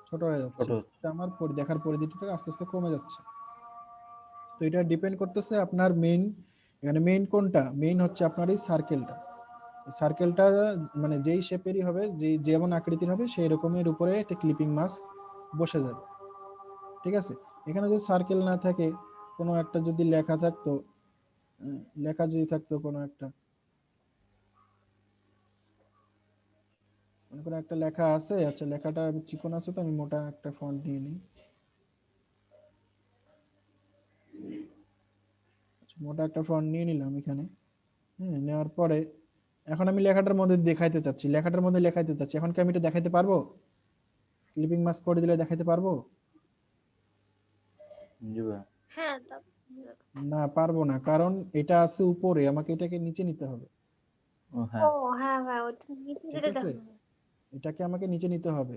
ছোট হয়ে যাচ্ছে, এটা আমার দেখার পরিধিটা আস্তে আস্তে কমে যাচ্ছে। তো এটা ডিপেন্ড করতেছে আপনার মেইন, এখানে মেইন কোনটা, মেইন হচ্ছে আপনার এই সার্কেলটা। সার্কেলটা মানে যেই শেপেরই হবে, যেমন আকৃতির হবে সেই রকমের উপরে একটা ক্লিপিং মাস্ক বসে যাবে, ঠিক আছে। এখানে যদি সার্কেল না থাকে, কোনো একটা যদি লেখা থাকতো, লেখা যদি থাকতো কোনো একটা, মনে করেন একটা লেখা আছে, আচ্ছা লেখাটা চিকন আছে তো আমি মোটা একটা ফন্ট নিয়ে নিই, মোটা একটা ফন্ট নিয়ে নিলাম এখানে। হ্যাঁ, নেওয়ার পরে এখন আমি লেখাটার মধ্যে দেখাইতে চাচ্ছি, এখন কি আমি এটা দেখাইতে পারবো, ক্লিপিং মাস্ক করে দিলে দেখাইতে পারবো? হ্যাঁ, না, পারবো না, কারণ এটা আছে উপরে, আমাকে এটাকে নিচে নিতে হবে, ও হ্যাঁ ভাই, ওটা নিচে ঠিক দিলে আছে। দেখানো যাবে। এটাকে আমাকে নিচে নিতে হবে,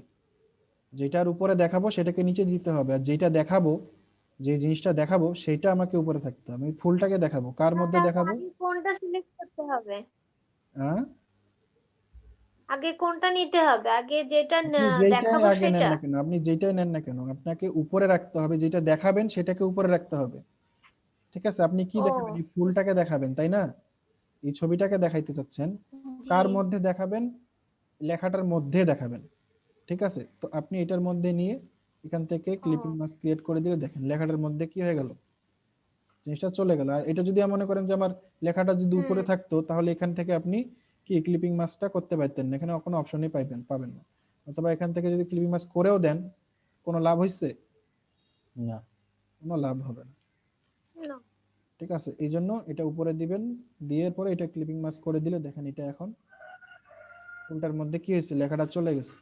যেটার উপরে দেখাবো সেটাকে নিচে দিতে হবে, আর যেটা দেখাবো, যে জিনিসটা দেখাবো সেটা আমাকে উপরে থাকতে হবে। আমি ফুলটাকে দেখাবো, কার মধ্যে তাহলে দেখাবো? আগে কোনটা সিলেক্ট করতে হবে? হ্যাঁ, আগে কোনটা নিতে হবে? আগে যেটা আপনি যেইটাই দেখাবো আগে নেন সেটা? না কেন, আপনি যেটাই নেন না কেন আপনাকে উপরে রাখতে হবে, যেটা দেখাবেন সেটাকে উপরে রাখতে হবে, ঠিক আছে। আপনি কি ও দেখাবেন, এই ফুলটাকে দেখাবেন তাই না, এই ছবিটাকে দেখাইতে চাচ্ছেন, জি। কার মধ্যে দেখাবেন, লেখাটার মধ্যে দেখাবেন, ঠিক আছে। তো আপনি এটার মধ্যে নিয়ে এখান থেকে ও ক্লিপিং মাস্ক ক্রিয়েট করে দিলে দেখেন লেখাটার মধ্যে কি হয়ে গেল, জিনিসটা চলে গেল। আর এটা যদি মনে করেন যে আমার লেখাটা যদি উপরে হুম। থাকতো তাহলে এখান থেকে আপনি কি ক্লিপিং মাস্কটা করতে পারতেন না, এখানে কোনো অপশনই পাবেন না। অথবা এখান থেকে যদি ক্লিপিং মাস্ক করেও দেন, কোনো লাভ হইছে? না। কোনো লাভ হবে না, না ঠিক আছে, এই জন্য এটা উপরে দিবেন, দিয়ে পরে এটা ক্লিপিং মাস্ক করে দিলে দেখেন এটা এখন কোনটার মধ্যে কি হয়েছে, লেখাটা চলে গেছে।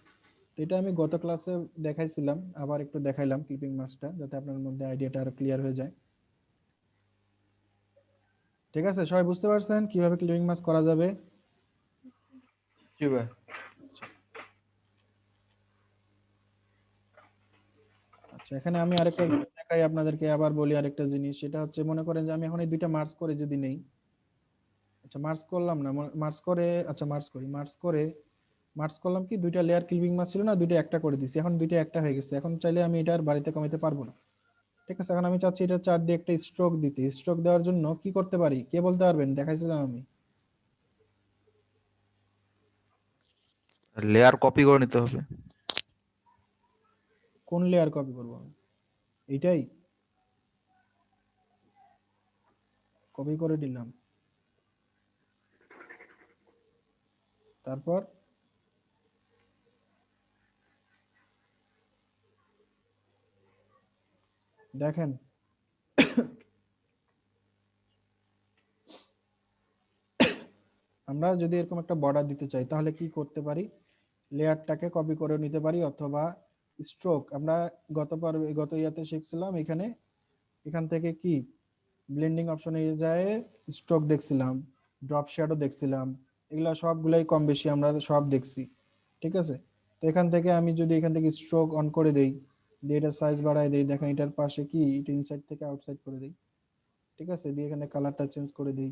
তো এটা আমি গত ক্লাসে দেখাইছিলাম, আবার একটু দেখাইলাম ক্লিপিং মাস্কটা, যাতে আপনার মধ্যে আইডিয়াটা আরো ক্লিয়ার হয়ে যায়। ঠিক আছে, সবাই বুঝতে পারছেন কিভাবে ক্লিপিং মাস্ক করা যাবে? জি ভাই। আচ্ছা, এখানে আমি আরেকটা জিনিস দেখাই আপনাদেরকে, আবার বলি আরেকটা জিনিস, সেটা হচ্ছে মনে করেন যে আমি এখন এই দুইটা মার্জ করে যদি নেই, আচ্ছা মার্জ করলাম না, মার্জ করে, আচ্ছা মার্জ করলাম কি, দুইটা লেয়ার ক্লিপিং মাস্ক ছিল না, দুইটা একটা করে দিছি, এখন দুইটা একটা হয়ে গেছে। এখন চাইলে আমি এটা আর বাড়িতে কমাইতে পারবো না। ঠিক আছে, এখন আমি চাচ্ছি এটা চার দিয়ে একটা স্ট্রোক দিতে। স্ট্রোক দেওয়ার জন্য কি করতে পারি, কে বলতে পারবেন? দেখাইছিলাম আমি। লেয়ার কপি করে নিতে হবে। কোন লেয়ার কপি করবো আমি? এইটাই কপি করে দিলাম, তারপর দেখেন আমরা যদি এরকম একটা বর্ডার দিতে চাই তাহলে কি করতে পারি, লেয়ারটাকে কপি করে নিতে পারি, অথবা স্ট্রোক, আমরা গত ইয়াতে শিখছিলাম, এখান থেকে কি ব্লেন্ডিং অপশনে যায় স্ট্রোক দেখছিলাম, ড্রপ শ্যাডো দেখছিলাম, এগুলা সবগুলাই কম বেশি আমরা সব দেখছি। ঠিক আছে, তো এখান থেকে আমি যদি এখান থেকে স্ট্রোক অন করে দেই, দিয়ে এটা সাইজ বাড়ায় দেই, দেখেন এটার পাশে কি এটা ইনসাইড থেকে আউটসাইড করে দেই। ঠিক আছে, দিয়ে এখানে কালারটা চেঞ্জ করে দেই,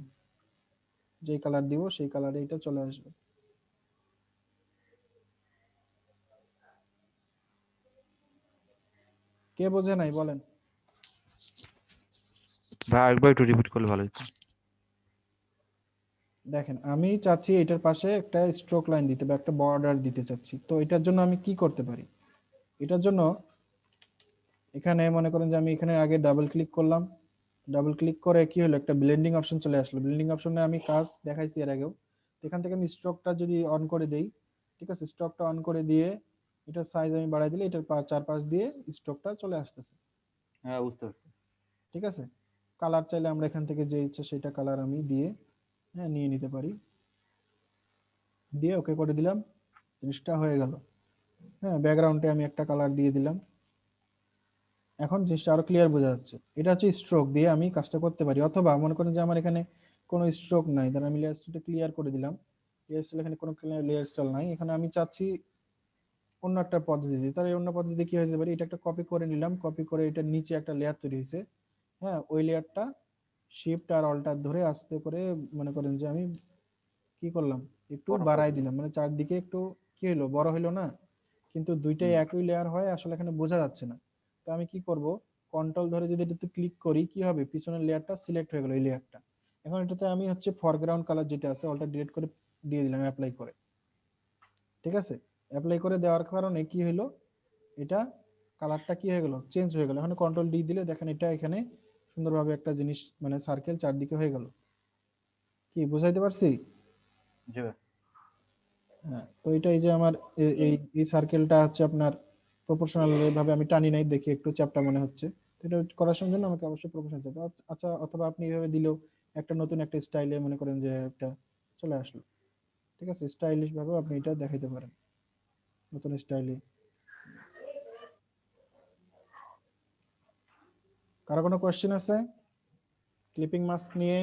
যেই কালার দিব সেই কালারে এটা চলে আসবে। কে বোঝে নাই বলেন? ভাই একবার একটু রিপিট করলে ভালো হতো। দেখেন আমি চাচ্ছি এটার পাশে একটা স্ট্রোক লাইন দিতে বা একটা বর্ডার দিতে চাচ্ছি, তো এটার জন্য আমি কি করতে পারি? এটার জন্য এখানে মনে করেন যে আমি এখানে আগে ডাবল ক্লিক করলাম, ডাবল ক্লিক করে কি হলো, একটা ব্লেন্ডিং অপশন চলে আসলো। ব্লেন্ডিং অপশনে আমি কাজ দেখাইছি এর আগেও। এখান থেকে আমি স্ট্রোকটা যদি অন করে দেই, ঠিক আছে, স্ট্রোকটা অন করে দিয়ে এটার সাইজ আমি বাড়াই দিলে এটার চারপাশ দিয়ে স্ট্রোকটা চলে আসতেছে। হ্যাঁ বুঝতে পারছি। ঠিক আছে, কালার চাইলে আমরা এখান থেকে যে ইচ্ছা সেটা কালার আমি দিয়ে নিয়ে নিতে পারি, দিয়ে ওকে করে দিলাম, জিনিসটা হয়ে গেল। হ্যাঁ, ব্যাকগ্রাউন্ডে আমি একটা কালার দিয়ে দিলাম, এখন জিনিসটা আরো ক্লিয়ার বোঝা যাচ্ছে। এটা হচ্ছে স্ট্রোক দিয়ে আমি কাজটা করতে পারি। অথবা মনে করেন যে আমার এখানে কোনো স্ট্রোক নাই, ধর আমি লেয়ার স্টাইলটা ক্লিয়ার করে দিলাম, লেয়ার স্টাইল এখানে কোনো লেয়ার স্টাইল নাই, এখানে আমি চাচ্ছি অন্য একটা পদ্ধতি, তাহলে অন্য পদ্ধতি কি হতে পারে, এটা একটা কপি করে নিলাম, কপি করে এটার নিচে একটা লেয়ার তৈরি হয়েছে, হ্যাঁ, ওই লেয়ারটা শিফট আর অল্টার ধরে আস্তে করে মনে করেন যে আমি কি করলাম, একটু বাড়াই দিলাম, মানে চারদিকে একটু কি হলো, বড় হলো না, কিন্তু দুইটাই একই লেয়ার হয় আসলে এখানে বোঝা যাচ্ছে না। তো আমি কি করব, কন্ট্রোল ধরে যদি এটাতে ক্লিক করি কি হবে, পিছনের লেয়ারটা সিলেক্ট হয়ে গেল, এই লেয়ারটা। এখন এটাতে আমি হচ্ছে ফরগ্রাউন্ড কালার যেটা আছে অল্টার ডিলিট করে দিয়ে দিলাম, অ্যাপ্লাই করে। ঠিক আছে, অ্যাপ্লাই করে দেওয়ার কারণে কি হলো, এটা কালারটা কি হয়ে গেল, চেঞ্জ হয়ে গেল। এখন কন্ট্রোল ডি দিলে দেখেন এটা এখানে সুন্দরভাবে একটা জিনিস মানে সার্কেল চারদিকে হয়ে গেল। কি বুঝাইতে পারছি? জি ভাই। হ্যাঁ, তো এটাই যে আমার এই এই সার্কেলটা হচ্ছে আপনার প্রপোর্শনাল ভাবে আমি টানি নাই, দেখি একটু চ্যাপ্টা মনে হচ্ছে। তো এটা করার জন্য আমাকে অবশ্যই প্রপোর্শনাল দিতে হবে। আচ্ছা, অথবা আপনি এইভাবে দিলেও একটা নতুন একটা স্টাইলে মনে করেন যে একটা চলে আসলো। ঠিক আছে, স্টাইলিশ ভাবে আপনি এটা দেখাইতে পারেন নতুন স্টাইলে। কারো কোনো কোশ্চেন আছে ক্লিপিং মাস্ক নিয়ে,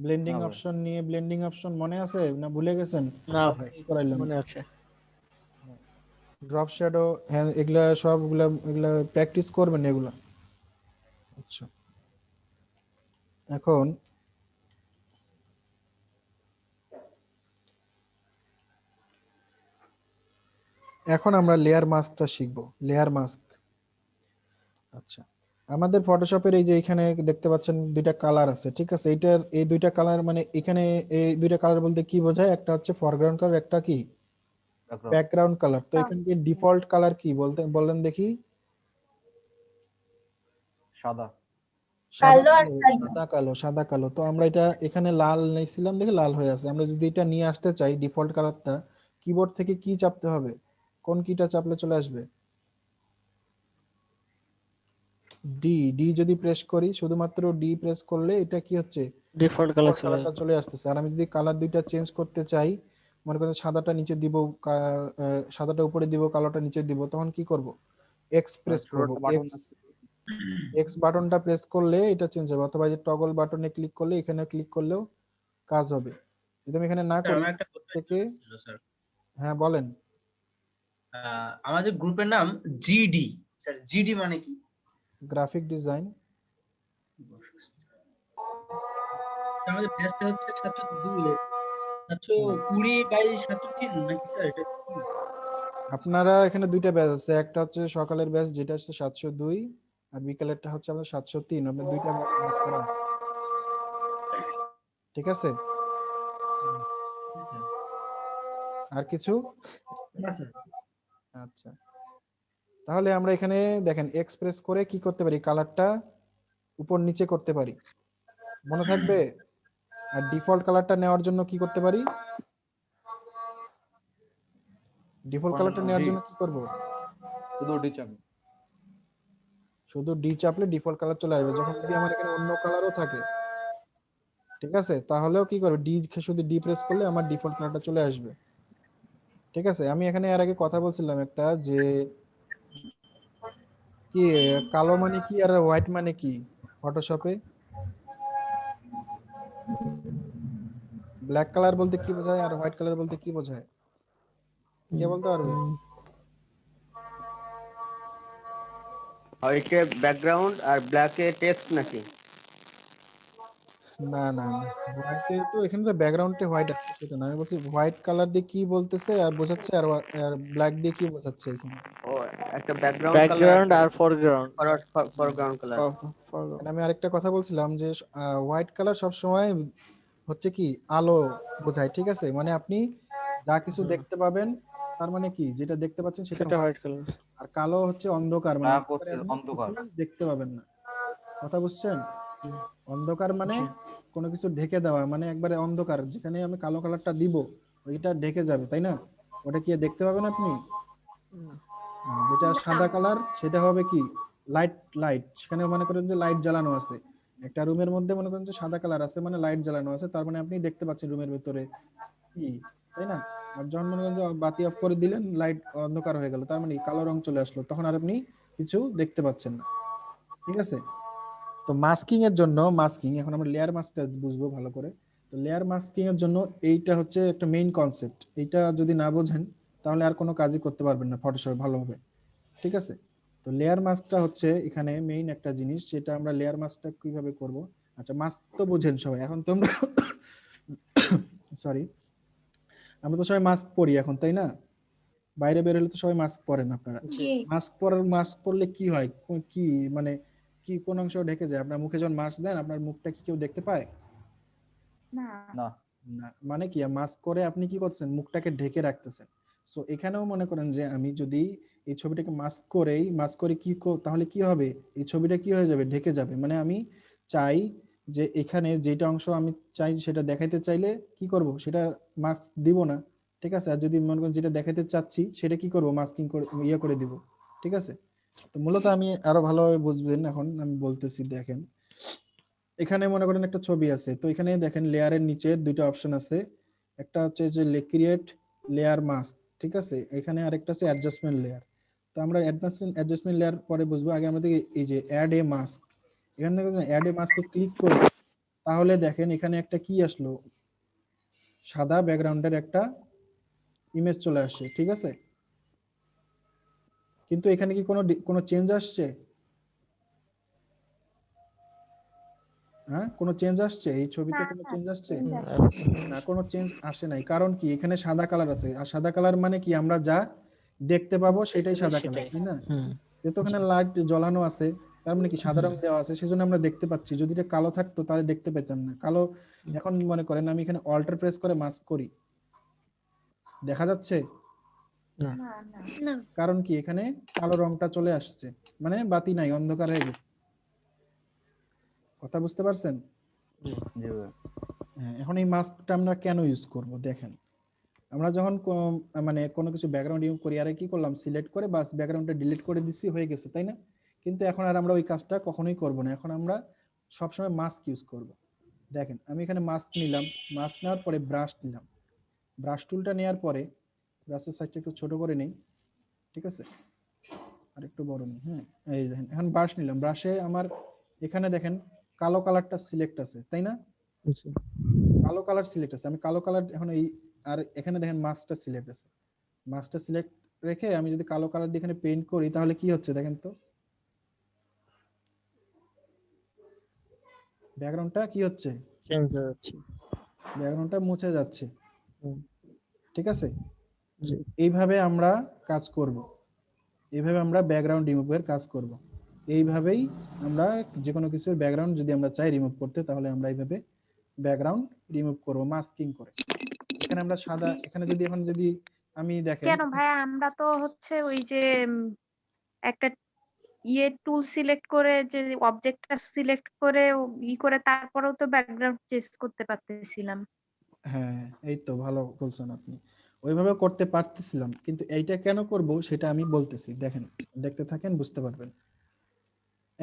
ব্লেন্ডিং না ভাই। অপশন নিয়ে? ব্লেন্ডিং অপশন মনে আছে না ভুলে গেছেন? না ভাই, কি করাইলাম, মনে আছে। ড্রপ শ্যাডো, হ্যাঁ, এগুলা সবগুলা এগুলা প্র্যাকটিস করবেন এগুলা। আচ্ছা, এখন আমরা লেয়ার মাস্কটা শিখবো, লেয়ার মাস্ক। আচ্ছা, আমাদের ফটোশপের এই যে এখানে দেখতে পাচ্ছেন দুইটা কালার আছে, ঠিক আছে, এইটার এই দুইটা কালার মানে এখানে এই দুইটা কালার বলতে কি বোঝায়, একটা হচ্ছে ফরগ্রাউন্ড কালার, একটা কি ব্যাকগ্রাউন্ড কালার। তো এখানে কি ডিফল্ট কালার কি বলেন দেখি? সাদা। কালো আর সাদা কালো, সাদা কালো। তো আমরা এটা এখানে লাল নিয়েছিলাম দেখে লাল হয়ে আছে। আমরা যদি এটা নিয়ে আসতে চাই ডিফল্ট কালারটা, কিবোর্ড থেকে কি চাপতে হবে, কোন কিটা চাপলে চলে আসবে? ডি যদি প্রেস করি, শুধুমাত্র ডি প্রেস করলে এটা কি হচ্ছে, ডিফল্ট কালার চলে কালারটা চলে আসতেছে। আর আমি যদি কালার দুইটা চেঞ্জ করতে চাই, মনে করেন সাদাটা নিচে দিব, সাদাটা উপরে দিব, কালোটা নিচে দিব, তখন কি করব, এক্স প্রেস করব। ছোট বাটন এক্স বাটনটা প্রেস করলে এটা চেঞ্জ হবে, অথবা এই যে টগল বাটনে ক্লিক করলে, এখানে ক্লিক করলেও কাজ হবে। যদি আমি এখানে না স্যার করি আমার একটা কোশ্চেন থেকে, ছিল স্যার। হ্যাঁ বলেন। আমাদের গ্রুপের নাম জিডি, স্যার জিডি মানে কি? Graphic design. আমাদের ব্যাচটা হচ্ছে 702 720/703 নাকি স্যার এটা কি? আপনারা এখানে দুইটা ব্যাচ আছে, একটা হচ্ছে সকালের ব্যাচ যেটা হচ্ছে 702, আর বিকালেরটা হচ্ছে আপনার 703। আপনার দুইটা ভাগ করা আছে, ঠিক আছে? আর কিছু? না স্যার। আচ্ছা, তাহলে আমরা এখানে দেখেন এক্সপ্রেস করে কি করতে পারি, কালারটা উপর নিচে করতে পারি, মনে থাকবে? আর ডিফল্ট কালারটা নেওয়ার জন্য কি করতে পারি, ডিফল্ট কালারটা নেওয়ার জন্য কি করব, শুধু ডি চাপ। শুধু ডি চাপলে ডিফল্ট কালার চলে আসবে। যখন যদি আমার এখানে অন্য কালারও থাকে, ঠিক আছে, তাহলেও কি করবে, শুধু ডি প্রেস করলে আমার ডিফল্ট কালারটা চলে আসবে, ঠিক আছে? আমি এখানে এর আগে কথা বলছিলাম একটা, যে কি কালো মানে কি আর হোয়াইট মানে কি ফটোশপে, ব্ল্যাক কালার বলতে কি বোঝায় আর হোয়াইট কালার বলতে কি বোঝায়, কে বলতে পারবে? হোয়াইটে ব্যাকগ্রাউন্ড আর ব্ল্যাকে টেক্সট নাকি? না না না, হোয়াইটে তো এখানে তো ব্যাকগ্রাউন্ডে হোয়াইট আছে, সেটা না, আমি বলছি হোয়াইট কালার দিয়ে কি বলতেছে আর বোঝাচ্ছে, আর ব্ল্যাক দিয়ে কি বোঝাচ্ছে এখানে। ও একটা ব্যাকগ্রাউন্ড কালার, ব্যাকগ্রাউন্ড আর ফরগ্রাউন্ড। Foreground colour. আর আমি আরেকটা কথা বলছিলাম যে হোয়াইট কালার সব সময় হচ্ছে কি আলো বোঝায়, ঠিক আছে? মানে আপনি যা কিছু দেখতে পাবেন, তার মানে কি যেটা দেখতে পাচ্ছেন সেটা সেটা white। White colour. আর কালো হচ্ছে অন্ধকার, মানে না একেবারে করতে আপনি অন্ধকার। কিছুই দেখতে পাবেন না, কথা বুঝছেন? অন্ধকার মানে কোনো কিছু ঢেকে দেওয়া, মানে একবারে অন্ধকার, যেখানে আমি কালো কালারটা দিব ওইটা ঢেকে যাবে, তাই না? ওটা কি দেখতে পাবেন আপনি? যেটা সাদা কালার সেটা হবে কি লাইট, লাইট, সেখানে মনে করেন যে লাইট জ্বালানো আছে, একটা রুমের মধ্যে মনে করেন যে সাদা কালার আছে, মানে লাইট জ্বালানো আছে, তার মানে আপনি দেখতে পাচ্ছেন রুমের ভিতরে কি, তাই না? আর যখন মনে করেন যে বাতি অফ করে দিলেন, লাইট অন্ধকার হয়ে গেল, তার মানে কালো রং চলে আসলো, তখন আর আপনি কিছু দেখতে পাচ্ছেন না, ঠিক আছে? তো মাস্কিং এর জন্য, মাস্কিং এখন আমরা লেয়ার মাস্কটা বুঝবো ভালো করে। তো লেয়ার মাস্কিং এর জন্য এইটা হচ্ছে একটা মেইন কনসেপ্ট, এইটা যদি না বোঝেন তাহলে আর কোনো কাজই করতে পারবেন না ফটোশপে ভালোভাবে, ঠিক আছে? তো লেয়ার মাস্কটা হচ্ছে এখানে মেইন একটা জিনিস, যেটা আমরা লেয়ার মাস্কটা কিভাবে করব। আচ্ছা, মাস্ক তো বুঝেন সবাই, এখন তোমরা সরি, আমরা তো সবাই মাস্ক পরি এখন, তাই না? বাইরে বের হলে তো সবাই মাস্ক পরেন আপনারা। জি। মাস্ক পরলে কি হয়, কি মানে কি কোন অংশ ঢেকে যায়? আপনার মুখে যখন মাস্ক দেন, আপনার মুখটা কি কেউ দেখতে পায়? না না, মানে কি মাস্ক করে আপনি কি করছেন, মুখটাকে ঢেকে রাখতেছেন। সো এখানেও মনে করেন যে আমি যদি এই ছবিটাকে মাস্ক করে কি তাহলে কি হবে, এই ছবিটা কি হয়ে যাবে, ঢেকে যাবে। মানে আমি চাই যে এখানে যেটা অংশ আমি চাই সেটা দেখাইতে চাইলে কি করব, সেটা মাস্ক দিব না, ঠিক আছে? আর যদি মনে করেন যেটা দেখাইতে চাচ্ছি সেটা কি করব, মাস্কিং করে করে দিব, ঠিক আছে? তো মূলত আমি আরো ভালোভাবে বুঝবেন, এখন আমি বলতেছি, দেখেন এখানে মনে করেন একটা ছবি আছে, তো এখানে দেখেন লেয়ারের নিচে দুইটা অপশন আছে, একটা হচ্ছে যে ক্রিয়েট লেয়ার মাস্ক, ঠিক আছে? এখানে আরেকটা আছে অ্যাডজাস্টমেন্ট লেয়ার। তো আমরা অ্যাডজাস্টমেন্ট লেয়ার পরে বুঝবো, আগে আমাদের এই যে অ্যাড এ মাস্ক, এখানে অ্যাড এ মাস্কে ক্লিক করে, তাহলে দেখেন এখানে একটা কি আসলো, সাদা ব্যাকগ্রাউন্ডের একটা ইমেজ চলে আসছে, ঠিক আছে? কিন্তু এখানে কি কোনো চেঞ্জ আসছে? হ্যাঁ, কোনো চেঞ্জ আসছে এই ছবিতে, কোনো চেঞ্জ আসছে? না, কোনো চেঞ্জ আসে নাই, কারণ কি এখানে সাদা কালার আছে, আর সাদা কালার মানে কি আমরা যা দেখতে পাবো সেটাই সাদা কালার, তাই না? যেহেতু ওখানে লাইট জ্বলানো আছে, তার মানে কি সাদা রং দেওয়া আছে, সেজন্য আমরা দেখতে পাচ্ছি। যদি এটা কালো থাকতো তাহলে দেখতে পেতাম না কালো। এখন মনে করেন আমি এখানে অল্টার প্রেস করে মাস্ক করি, দেখা যাচ্ছে? না। কারণ কি এখানে কালো রংটা চলে আসছে, মানে বাতি নাই, অন্ধকার হয়ে গেছে, কথা বুঝতে পারছেন? জি ভাই। হ্যাঁ, এখন এই মাস্কটা আমরা কেন ইউজ করব, দেখেন আমরা যখন মানে কোনো কিছু ব্যাকগ্রাউন্ড ইউজ করি, আর কি করলাম, সিলেক্ট করে বাস ব্যাকগ্রাউন্ডটা ডিলিট করে দিছি, হয়ে গেছে, তাই না? কিন্তু এখন আর আমরা ওই কাজটা কখনোই করব না, এখন আমরা সবসময় মাস্ক ইউজ করব। দেখেন আমি এখানে মাস্ক নিলাম, মাস্ক নেওয়ার পরে ব্রাশ নিলাম, ব্রাশ টুলটা নেওয়ার পরে ব্রাশের সাইজটা একটু ছোট করে নেই, ঠিক আছে, আর একটু বড় নেই। হ্যাঁ, এই দেখেন এখন ব্রাশ নিলাম, ব্রাশে আমার এখানে দেখেন কালো কালারটা সিলেক্ট আছে, তাই না? কালো কালার সিলেক্ট আছে, আমি কালো কালার এখন এই, আর এখানে দেখেন মাস্কটা সিলেক্ট আছে, মাস্কটা সিলেক্ট রেখে আমি যদি কালো কালার দিয়ে এখানে পেইন্ট করি তাহলে কি হচ্ছে দেখেন তো, ব্যাকগ্রাউন্ডটা কি হচ্ছে, চেঞ্জ হয়ে যাচ্ছে। ব্যাকগ্রাউন্ডটা মুছে যাচ্ছে, হুম, ঠিক আছে। জি। এইভাবে আমরা কাজ করব, এইভাবে আমরা ব্যাকগ্রাউন্ড রিমুভের কাজ করব। এইভাবেই আমরা যে কোনো কিছুর ব্যাকগ্রাউন্ড যদি আমরা চাই রিমুভ করতে, তাহলে আমরা এইভাবে ব্যাকগ্রাউন্ড রিমুভ করব মাস্কিং করে। এখানে আমরা সাদা, এখানে যদি এখন যদি আমি দেখেন কেন ভাইয়া, আমরা তো হচ্ছে ওই যে একটা টুল সিলেক্ট করে যে অবজেক্টটা সিলেক্ট করে করে তারপরেও তো ব্যাকগ্রাউন্ড চেঞ্জ করতে পারতেছিলাম। হ্যাঁ এই তো ভালো বলছেন আপনি, ওইভাবে করতে পারতেছিলাম, কিন্তু এইটা কেন করব সেটা আমি বলতেছি, দেখেন দেখতে থাকেন বুঝতে পারবেন।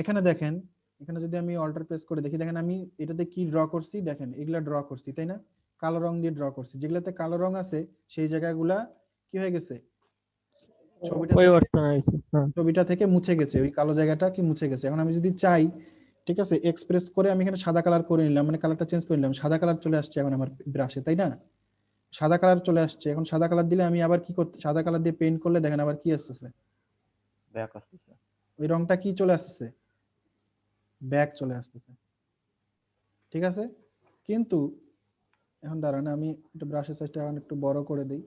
এখানে দেখেন, এখানে যদি আমি অল্টার প্রেস করে দেখি, দেখেন আমি এটাতে কি ড্র করছি, দেখেন এগুলা ড্র করছি তাই না, কালো রং দিয়ে ড্র করছি, যেগুলাতে কালো রং আছে সেই জায়গাগুলা কি হয়ে গেছে, ছবিটা থেকে, পরিবর্তন হয়েছে। হ্যাঁ, ছবিটা থেকে মুছে গেছে, ওই কালো জায়গাটা কি মুছে গেছে। এখন আমি যদি চাই, ঠিক আছে, এক্সপ্রেস করে আমি এখানে সাদা কালার করে নিলাম, মানে কালারটা চেঞ্জ করে নিলাম, সাদা কালার চলে আসছে এখন আমার ব্রাশে, তাই না, সাদা কালার চলে আসছে। এখন সাদা কালার দিলে আমি আবার কি করতে, সাদা কালার দিয়ে পেইন্ট করলে দেখেন আবার কি আসতেছে, ব্যাক আসতেছে। ওই রংটা কি চলে আসছে, ব্যাক চলে আসতেছে, ঠিক আছে। কিন্তু এখন দাঁড়ান আমি একটু ব্রাশের সাইজটা এখন একটু বড় করে দিই,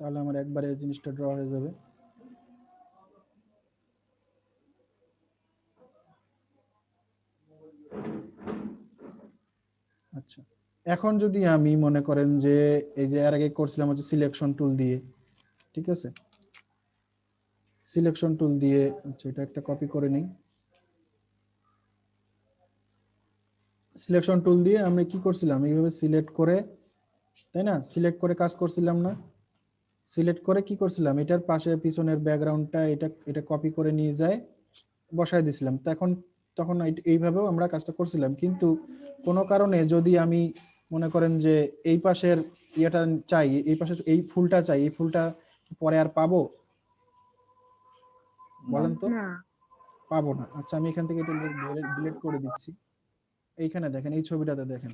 তাহলে আমার একবারে এই জিনিসটা ড্র হয়ে যাবে। আচ্ছা, এখন যদি আমি মনে করেন যে এই যে এর আগে করছিলাম হচ্ছে সিলেকশন টুল দিয়ে, ঠিক আছে, সিলেকশন টুল দিয়ে, আচ্ছা এটা একটা কপি করে নেই, সিলেকশন টুল দিয়ে আমি কি করছিলাম এইভাবে সিলেক্ট করে, তাই না, সিলেক্ট করে কাজ করছিলাম না, সিলেক্ট করে কি করছিলাম এটার পাশে পিছনের ব্যাকগ্রাউন্ডটা এটা এটা কপি করে নিয়ে যায় বসায় দিছিলাম। তখন তখন এইভাবেও আমরা কাজটা করছিলাম, কিন্তু কোনো কারণে যদি আমি মনে করেন যে এই পাশের ইয়েটা চাই, এই পাশের এই ফুলটা চাই, এই ফুলটা কি পরে আর পাবো, বলেন তো, না, পাবো না। আচ্ছা আমি এখান থেকে এটা ডিলিট করে দিচ্ছি। এইখানে দেখেন এই ছবিটাতে দেখেন,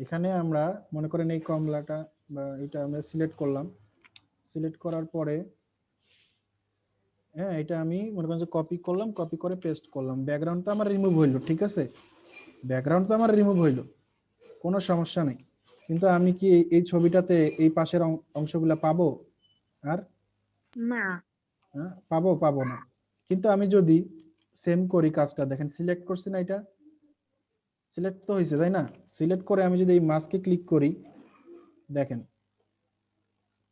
এখানে আমরা মনে করেন এই কমলাটা বা এটা আমরা সিলেক্ট করলাম, সিলেক্ট করার পরে হ্যাঁ এটা আমি মনে করেন যে কপি করলাম, কপি করে পেস্ট করলাম, ব্যাকগ্রাউন্ড তো আমার রিমুভ হইলো, ঠিক আছে, ব্যাকগ্রাউন্ড তো আমার রিমুভ হইলো, কোনো সমস্যা নেই। কিন্তু আমি কি এই ছবিটাতে এই পাশের অংশগুলা পাবো আর, না, হ্যাঁ পাবো, পাবো না। কিন্তু আমি যদি সেম করি কাজটা, দেখেন সিলেক্ট করছি না, এটা সিলেক্ট তো হয়েছে তাই না, সিলেক্ট করে আমি যদি এই মাস্কে ক্লিক করি, দেখেন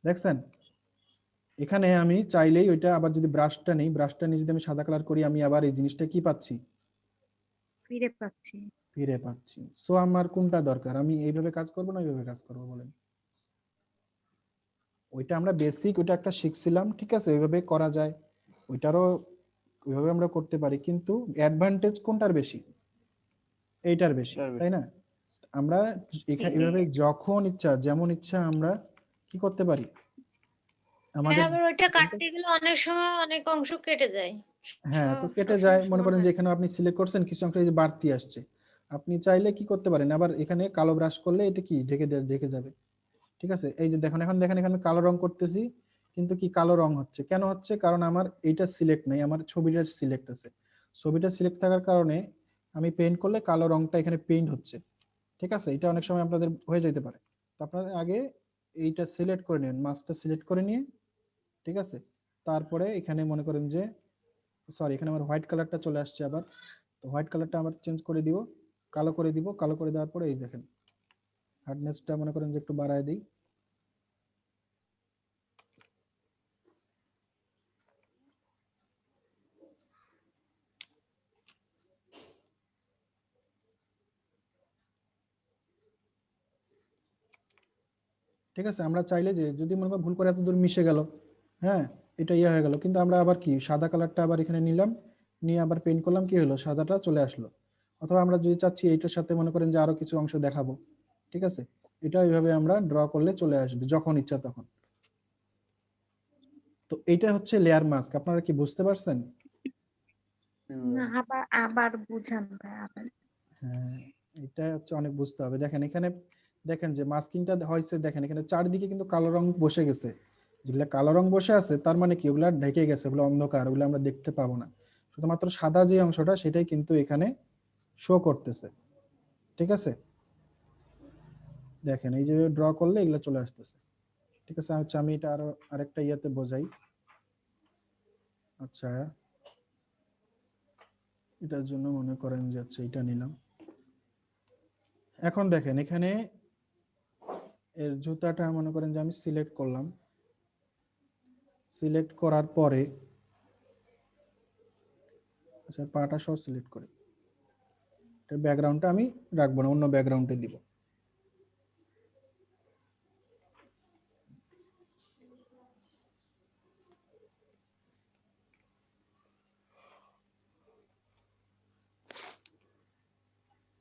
দেখছেন, এখানে আমি চাইলেই ওইটা আবার যদি ব্রাশটা নেই, ব্রাশটা নিয়ে যদি আমি সাদা কালার করি, আমি আবার এই জিনিসটা কি পাচ্ছি, ফিরে পাচ্ছি। ফিরে পাচ্ছি। সো আমার কোনটা দরকার, আমি এইভাবে কাজ করব না এইভাবে কাজ করব বলেন? ওইটা আমরা বেসিক ওইটা একটা শিখছিলাম, ঠিক আছে, ওইভাবে করা যায়, ওইটারও ওইভাবে আমরা করতে পারি, কিন্তু অ্যাডভান্টেজ কোনটার বেশি, এইটার বেশি, তাই না। আমরা এইভাবে যখন ইচ্ছা যেমন ইচ্ছা আমরা কি করতে পারি, আমাদের হ্যাঁ, আবার ওইটা কাটতে গেলে অনেক সময় অনেক অংশ কেটে যায়। হ্যাঁ তো কেটে সবসময় যায়, মনে সমান করেন হয় যে না। এখানে আপনি সিলেক্ট করছেন কিছু অংশ এই যে বাড়তি আসছে, আপনি চাইলে কি করতে পারেন, আবার এখানে কালো ব্রাশ করলে এটা কি ঢেকে যাবে, ঠিক আছে। এই যে দেখুন, এখন দেখেন এখানে কালো রং করতেছি, কিন্তু কি কালো রং হচ্ছে, কেন হচ্ছে, কারণ আমার এইটা সিলেক্ট নাই, আমার ছবিটার সিলেক্ট আছে, ছবিটা সিলেক্ট থাকার কারণে আমি পেইন্ট করলে কালো রংটা এখানে পেইন্ট হচ্ছে, ঠিক আছে। এটা অনেক সময় আপনাদের হয়ে যেতে পারে, তো আপনার আগে এইটা সিলেক্ট করে নেবেন, মাস্কটা সিলেক্ট করে নিয়ে, ঠিক আছে, তারপরে এখানে মনে করেন যে সরি এখানে আমার হোয়াইট কালারটা চলে আসছে আবার, তো হোয়াইট কালারটা আবার চেঞ্জ করে দিব, কালো করে দিব, কালো করে দেওয়ার পরে এই দেখেন হার্ডনেসটা মনে করেন যে একটু বাড়ায় দিই, ঠিক আছে। আমরা চাইলে যে যদি মনে করেন ভুল করে এত দূর মিশে গেল, হ্যাঁ এটা ইয়ে হয়ে গেল, কিন্তু আমরা আবার কি সাদা কালারটা আবার এখানে নিলাম, নিয়ে আবার পেইন্ট করলাম, কি হলো সাদাটা চলে আসলো। অথবা আমরা যদি চাচ্ছি এইটার সাথে মনে করেন যে আরো কিছু অংশ দেখাবো, ঠিক আছে, এটা এইভাবে আমরা ড্র করলে চলে আসবে যখন ইচ্ছা তখন। তো এইটা হচ্ছে লেয়ার মাস্ক, আপনারা কি বুঝতে পারছেন? না, আবার আবার বুঝান ভাই আবার। হ্যাঁ, এটা হচ্ছে অনেক বুঝতে হবে। দেখেন এখানে, দেখেন যে মাস্কিংটা হয়েছে, দেখেন এখানে চারদিকে কিন্তু কালো রং বসে গেছে। যেগুলা কালো রং বসে আছে তার মানে কি ওগুলা ঢেকে গেছে, ওগুলো অন্ধকার, ওগুলো আমরা দেখতে পাবো না। শুধুমাত্র সাদা যে অংশটা সেটাই কিন্তু এখানে শো করতেছে, ঠিক আছে। দেখেন এই যে ড্র করলে এগুলো চলে আসতেছে, ঠিক আছে। আচ্ছা আমি এটা আরো আরেকটা ইয়াতে বোঝাই। আচ্ছা, এটার জন্য মনে করেন যে আচ্ছা এটা নিলাম। এখন দেখেন এখানে এর জুতাটা মনে করেন যে আমি সিলেক্ট করলাম, সিলেক্ট করার পরে আচ্ছা পাটা সহ সিলেক্ট করি, এর ব্যাকগ্রাউন্ডটা আমি রাখবো না, অন্য ব্যাকগ্রাউন্ডে দিব।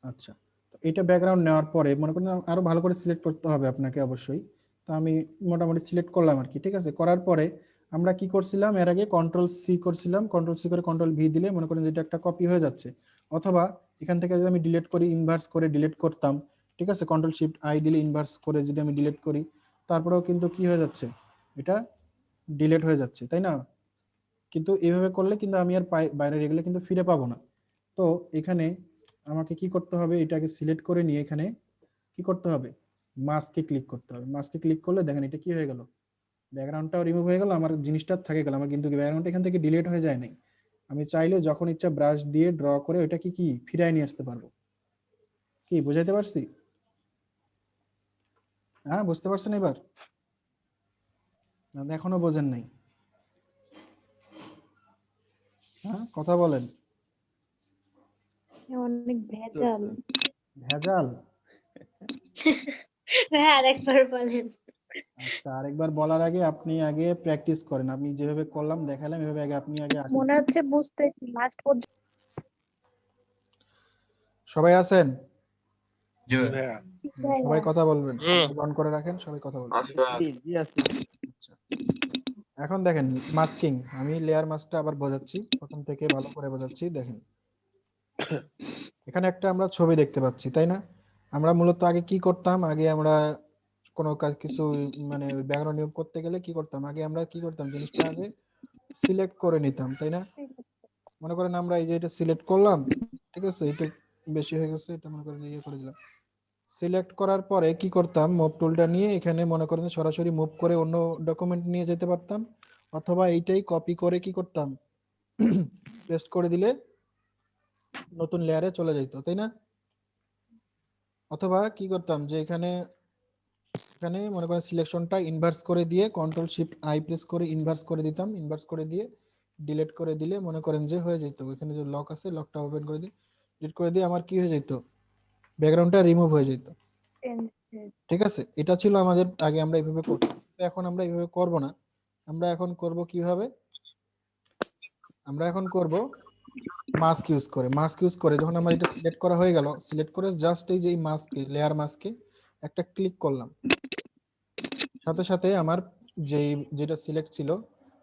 আচ্ছা, তো এটা ব্যাকগ্রাউন্ড নেওয়ার পরে মনে করেন আরো ভালো করে সিলেক্ট করতে হবে আপনাকে অবশ্যই। তো আমি মোটামুটি সিলেক্ট করলাম আর কি, ঠিক আছে। করার পরে আমরা কি করছিলাম, এর আগে কন্ট্রোল সি করছিলাম, কন্ট্রোল সি করে কন্ট্রোল ভি দিলে মনে করেন যেটা একটা কপি হয়ে যাচ্ছে। অথবা এখান থেকে যদি আমি ডিলিট করি, ইনভার্স করে ডিলিট করতাম, ঠিক আছে, কন্ট্রোল শিফট আই দিলে ইনভার্স করে যদি আমি ডিলিট করি, তারপরেও কিন্তু কি হয়ে যাচ্ছে, এটা ডিলিট হয়ে যাচ্ছে, তাই না? কিন্তু এইভাবে করলে কিন্তু আমি আর বাইরের এগুলো কিন্তু ফিরে পাবো না। তো এখানে আমাকে কি করতে হবে, এটাকে সিলেক্ট করে নিয়ে এখানে কি করতে হবে, মাস্কে ক্লিক করতে হবে। মাস্কে ক্লিক করলে দেখেন এটা কি হয়ে গেল, ব্যাকগ্রাউন্ডটাও রিমুভ হয়ে গেল, আমার জিনিসটা থেকে গেল, আমার কিন্তু ব্যাকগ্রাউন্ডটা এখান থেকে ডিলিট হয়ে যায় নাই। আমি চাইলে যখন ইচ্ছা ব্রাশ দিয়ে ড্র করে ওটা কি ফিরায় নিয়ে আসতে পারবো। কি বুঝাইতে পারছি? হ্যাঁ, বুঝতে পারছেন এবার? না এখনো বোঝেন নাই? হ্যাঁ, কথা বলেন। অনেক ভেজাল। ভেজাল? ভাই আরেকবার বলেন। আচ্ছা, আরেকবার বলার আগে আপনি আগে প্র্যাকটিস করেন। আমি যেভাবে করলাম দেখালাম এভাবে আগে আপনি আগে আসেন। মনে হচ্ছে বুঝতেছি লাস্ট পর্যন্ত। সবাই আছেন? ভাইয়া। সবাই কথা বলবেন, অন করে রাখেন, সবাই কথা বলবেন। আসলে জি আছি। আচ্ছা, এখন দেখেন মাস্কিং, আমি লেয়ার মাস্কটা আবার বোঝাচ্ছি, প্রথম থেকে ভালো করে বোঝাচ্ছি। দেখেন এখানে একটা আমরা ছবি দেখতে পাচ্ছি, তাই না? আমরা মূলত আগে কি করতাম, আগে আমরা কোনো কাজ কিছু মানে ব্যাকগ্রাউন্ড নিয়োগ করতে গেলে কি করতাম, আগে আমরা কি করতাম, জিনিসটা আগে সিলেক্ট করে নিতাম, তাই না? মনে করেন আমরা এই যে এটা সিলেক্ট করলাম, ঠিক আছে, এটা বেশি হয়ে গেছে, এটা মনে করেন ইয়ে করে দিলাম। সিলেক্ট করার পরে কি করতাম, মুভ টুলটা নিয়ে এখানে মনে করেন সরাসরি মুভ করে অন্য ডকুমেন্ট নিয়ে যেতে পারতাম, অথবা এইটাই কপি করে কি করতাম, পেস্ট করে দিলে নতুন লেয়ারে চলে যেত, তাই না? অথবা কি করতাম যে এখানে এখানে মনে করেন সিলেকশনটা ইনভার্স করে দিয়ে কন্ট্রোল শিফট আই প্রেস করে ইনভার্স করে দিতাম, ইনভার্স করে দিয়ে ডিলিট করে দিলে মনে করেন যে হয়ে যেত, এখানে যে লক আছে লকটা ওপেন করে দিই, ডিলিট করে দিয়ে আমার কি হয়ে যেত, ব্যাকগ্রাউন্ডটা রিমুভ হয়ে যেত, ঠিক আছে। এটা ছিল আমাদের আগে, আমরা এইভাবে করতাম। এখন আমরা এইভাবে করব না, আমরা এখন করব কিভাবে, আমরা এখন করব মাস্ক ইউজ করে। মাস্ক ইউজ করে যখন আমার এটা সিলেক্ট করা হয়ে গেল, সিলেক্ট করে জাস্ট এই যে মাস্কে লেয়ার মাস্কে একটা ক্লিক করলাম, সাথে সাথে আমার যেটা সিলেক্ট ছিল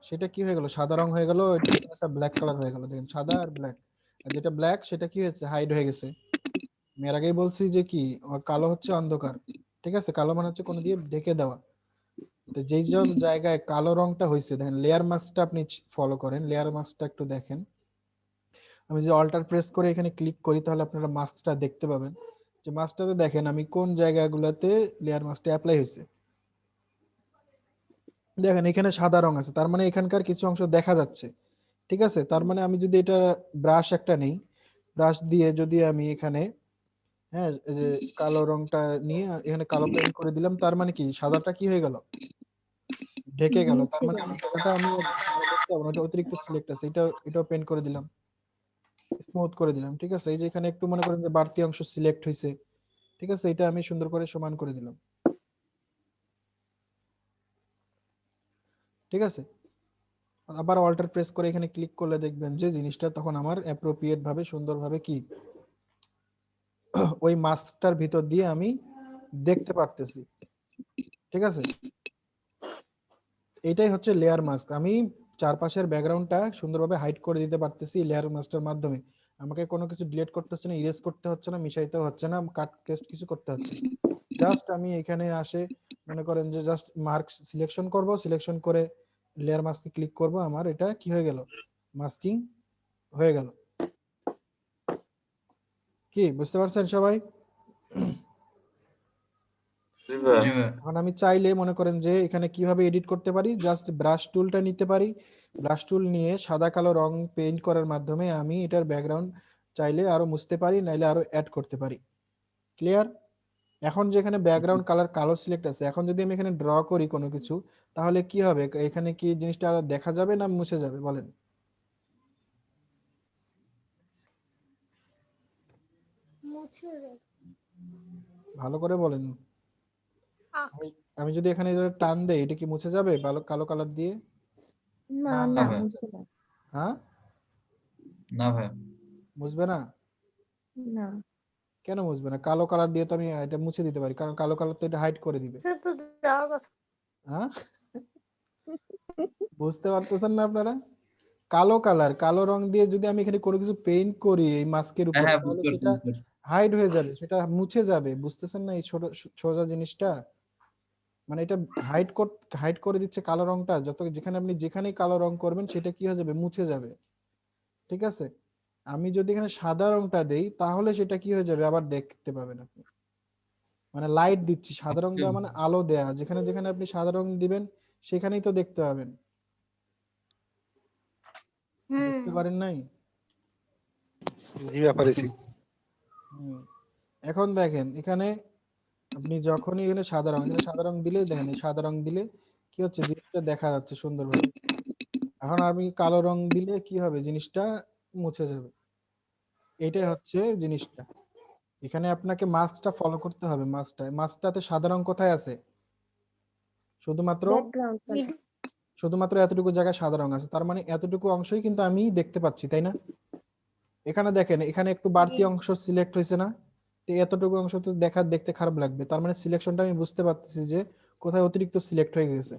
সেটা কি হয়ে গেল, সাদা রং হয়ে গেল, এটা একটা ব্ল্যাক কালার হয়ে গেল। দেখেন সাদা আর ব্ল্যাক, আর যেটা ব্ল্যাক সেটা কি হয়েছে, হাইড হয়ে গেছে। আমি এর আগেই বলছি যে কি কালো হচ্ছে অন্ধকার, ঠিক আছে, কালো মানে হচ্ছে কোনো দিয়ে ঢেকে দেওয়া। তো যেই সব জায়গায় কালো রংটা হয়েছে, দেখেন লেয়ার মাস্কটা আপনি ফলো করেন, লেয়ার মাস্কটা একটু দেখেন। আমি যে অল্টার প্রেস করে এখানে ক্লিক করি তাহলে আপনারা মাস্কটা দেখতে পাবেন, যে মাস্কটাতে দেখেন আমি কোন জায়গাগুলোতে লেয়ার মাস্কটা অ্যাপ্লাই হয়েছে। দেখেন এখানে সাদা রং আছে, তার মানে এখানকার কিছু অংশ দেখা যাচ্ছে, ঠিক আছে। তার মানে আমি যদি এটা ব্রাশ একটা নেই, ব্রাশ দিয়ে যদি আমি এখানে হ্যাঁ এই যে কালো রংটা নিয়ে এখানে কালো পেইন্ট করে দিলাম, তার মানে কি সাদাটা কি হয়ে গেল, ঢেকে গেল। তার মানে আমি জায়গাটা আমি দেখতে পাবো না, এটা অতিরিক্ত সিলেক্ট আছে, এটাও পেইন্ট করে দিলাম, স্মুথ করে দিলাম, ঠিক আছে। এই যে এখানে একটু মনে করেন যে বাড়তি অংশ সিলেক্ট হয়েছে, ঠিক আছে, এটা আমি সুন্দর করে সমান করে দিলাম, ঠিক আছে। আবার অল্টার প্রেস করে এখানে ক্লিক করলে দেখবেন যে জিনিসটা তখন আমার অ্যাপ্রোপ্রিয়েট ভাবে সুন্দরভাবে কি ওই মাস্কটার ভিতর দিয়ে আমি দেখতে পারতেছি। ঠিক আছে, এটাই হচ্ছে লেয়ার মাস্ক। আমি চারপাশের ব্যাকগ্রাউন্ডটা সুন্দরভাবে হাইড করে দিতে পারতেছি লেয়ার মাস্কের মাধ্যমে। আমাকে কোনো কিছু ডিলিট করতে হচ্ছে না, ইরেজ করতে হচ্ছে না, মিশাইতে হচ্ছে না, কাট পেস্ট কিছু করতে হচ্ছে না। জাস্ট আমি এখানে আসে মনে করেন যে জাস্ট মার্ক সিলেকশন করব, সিলেকশন করে লেয়ার মাস্কে ক্লিক করব, আমার এটা কি হয়ে গেল, মাস্কিং হয়ে গেল। কি বুঝতে পারছেন সবাই? জি ভাইয়া। এখন আমি চাইলে মনে করেন যে এখানে কিভাবে এডিট করতে পারি, জাস্ট ব্রাশ টুলটা নিতে পারি, ব্রাশ টুল নিয়ে সাদা কালো রং পেইন্ট করার মাধ্যমে আমি এটার ব্যাকগ্রাউন্ড চাইলে আরো মুছতে পারি, নাইলে আরো অ্যাড করতে পারি। ক্লিয়ার? এখন যেখানে ব্যাকগ্রাউন্ড কালার কালো সিলেক্ট আছে, এখন যদি আমি এখানে ড্র করি কোনো কিছু, তাহলে কি হবে, এখানে কি জিনিসটা আরো দেখা যাবে না মুছে যাবে বলেন? ভালো করে বলেন। আমি যদি এখানে এটা টান দেই, এটা কি মুছে যাবে ভালো কালো কালার দিয়ে? না না, না মুছবে না। হ্যাঁ, না ভাই, মুছবে না? না কেন মুছবে না? কালো কালার দিয়ে তো আমি এটা মুছে দিতে পারি, কারণ কালো কালার তো এটা হাইড করে দিবে। সে তো যাওয়ার কথা। হ্যাঁ, বুঝতে পারতেছেন না আপনারা? কালো কালার, কালো রং দিয়ে যদি আমি এখানে কোনো কিছু পেইন্ট করি এই মাস্কের উপরে, হ্যাঁ তাহলে বুঝতে পারছি সেটা বুঝতে পারছি। হাইড হয়ে যাবে, সেটা মুছে যাবে। বুঝতেছেন না এই ছোট সোজা জিনিসটা? মানে এটা হাইড করে দিচ্ছে কালো রংটা। যত যেখানে আপনি যেখানেই কালো রং করবেন সেটা কি হয়ে যাবে, মুছে যাবে। ঠিক আছে, আমি যদি এখানে সাদা রংটা দেই, তাহলে সেটা কি হয়ে যাবে, আবার দেখতে পাবেন আপনি। মানে লাইট দিচ্ছি, সাদা রং দেওয়া মানে আলো দেয়া, যেখানে যেখানে আপনি সাদা রং দিবেন সেখানেই তো দেখতে পাবেন। বুঝতে পারেন নাই? জি ব্যাপারেছি। হুম। এখন দেখেন এখানে আপনি যখনই এখানে সাদা রং দিলে দেখেন, এই সাদা রং দিলে কি হচ্ছে, জিনিসটা দেখা যাচ্ছে সুন্দরভাবে। এখন আমি কালো রং দিলে কি হবে, জিনিসটা মুছে যাবে। এটাই হচ্ছে জিনিসটা। এখানে আপনাকে মাস্কটা ফলো করতে হবে। মাস্কটাতে সাদা রং কোথায় আছে? শুধুমাত্র ব্যাকগ্রাউন্ড শুধুমাত্র এতটুকু জায়গায় সাদা রং আছে, তার মানে এতটুকু অংশই কিন্তু আমি দেখতে পাচ্ছি, তাই না? এখানে দেখেন, এখানে একটু বাড়তি অংশ সিলেক্ট হয়েছে না? তো এতটুকু অংশ তো দেখতে খারাপ লাগবে, তার মানে সিলেকশনটা আমি বুঝতে পারতেছি যে কোথায় অতিরিক্ত সিলেক্ট হয়ে গেছে।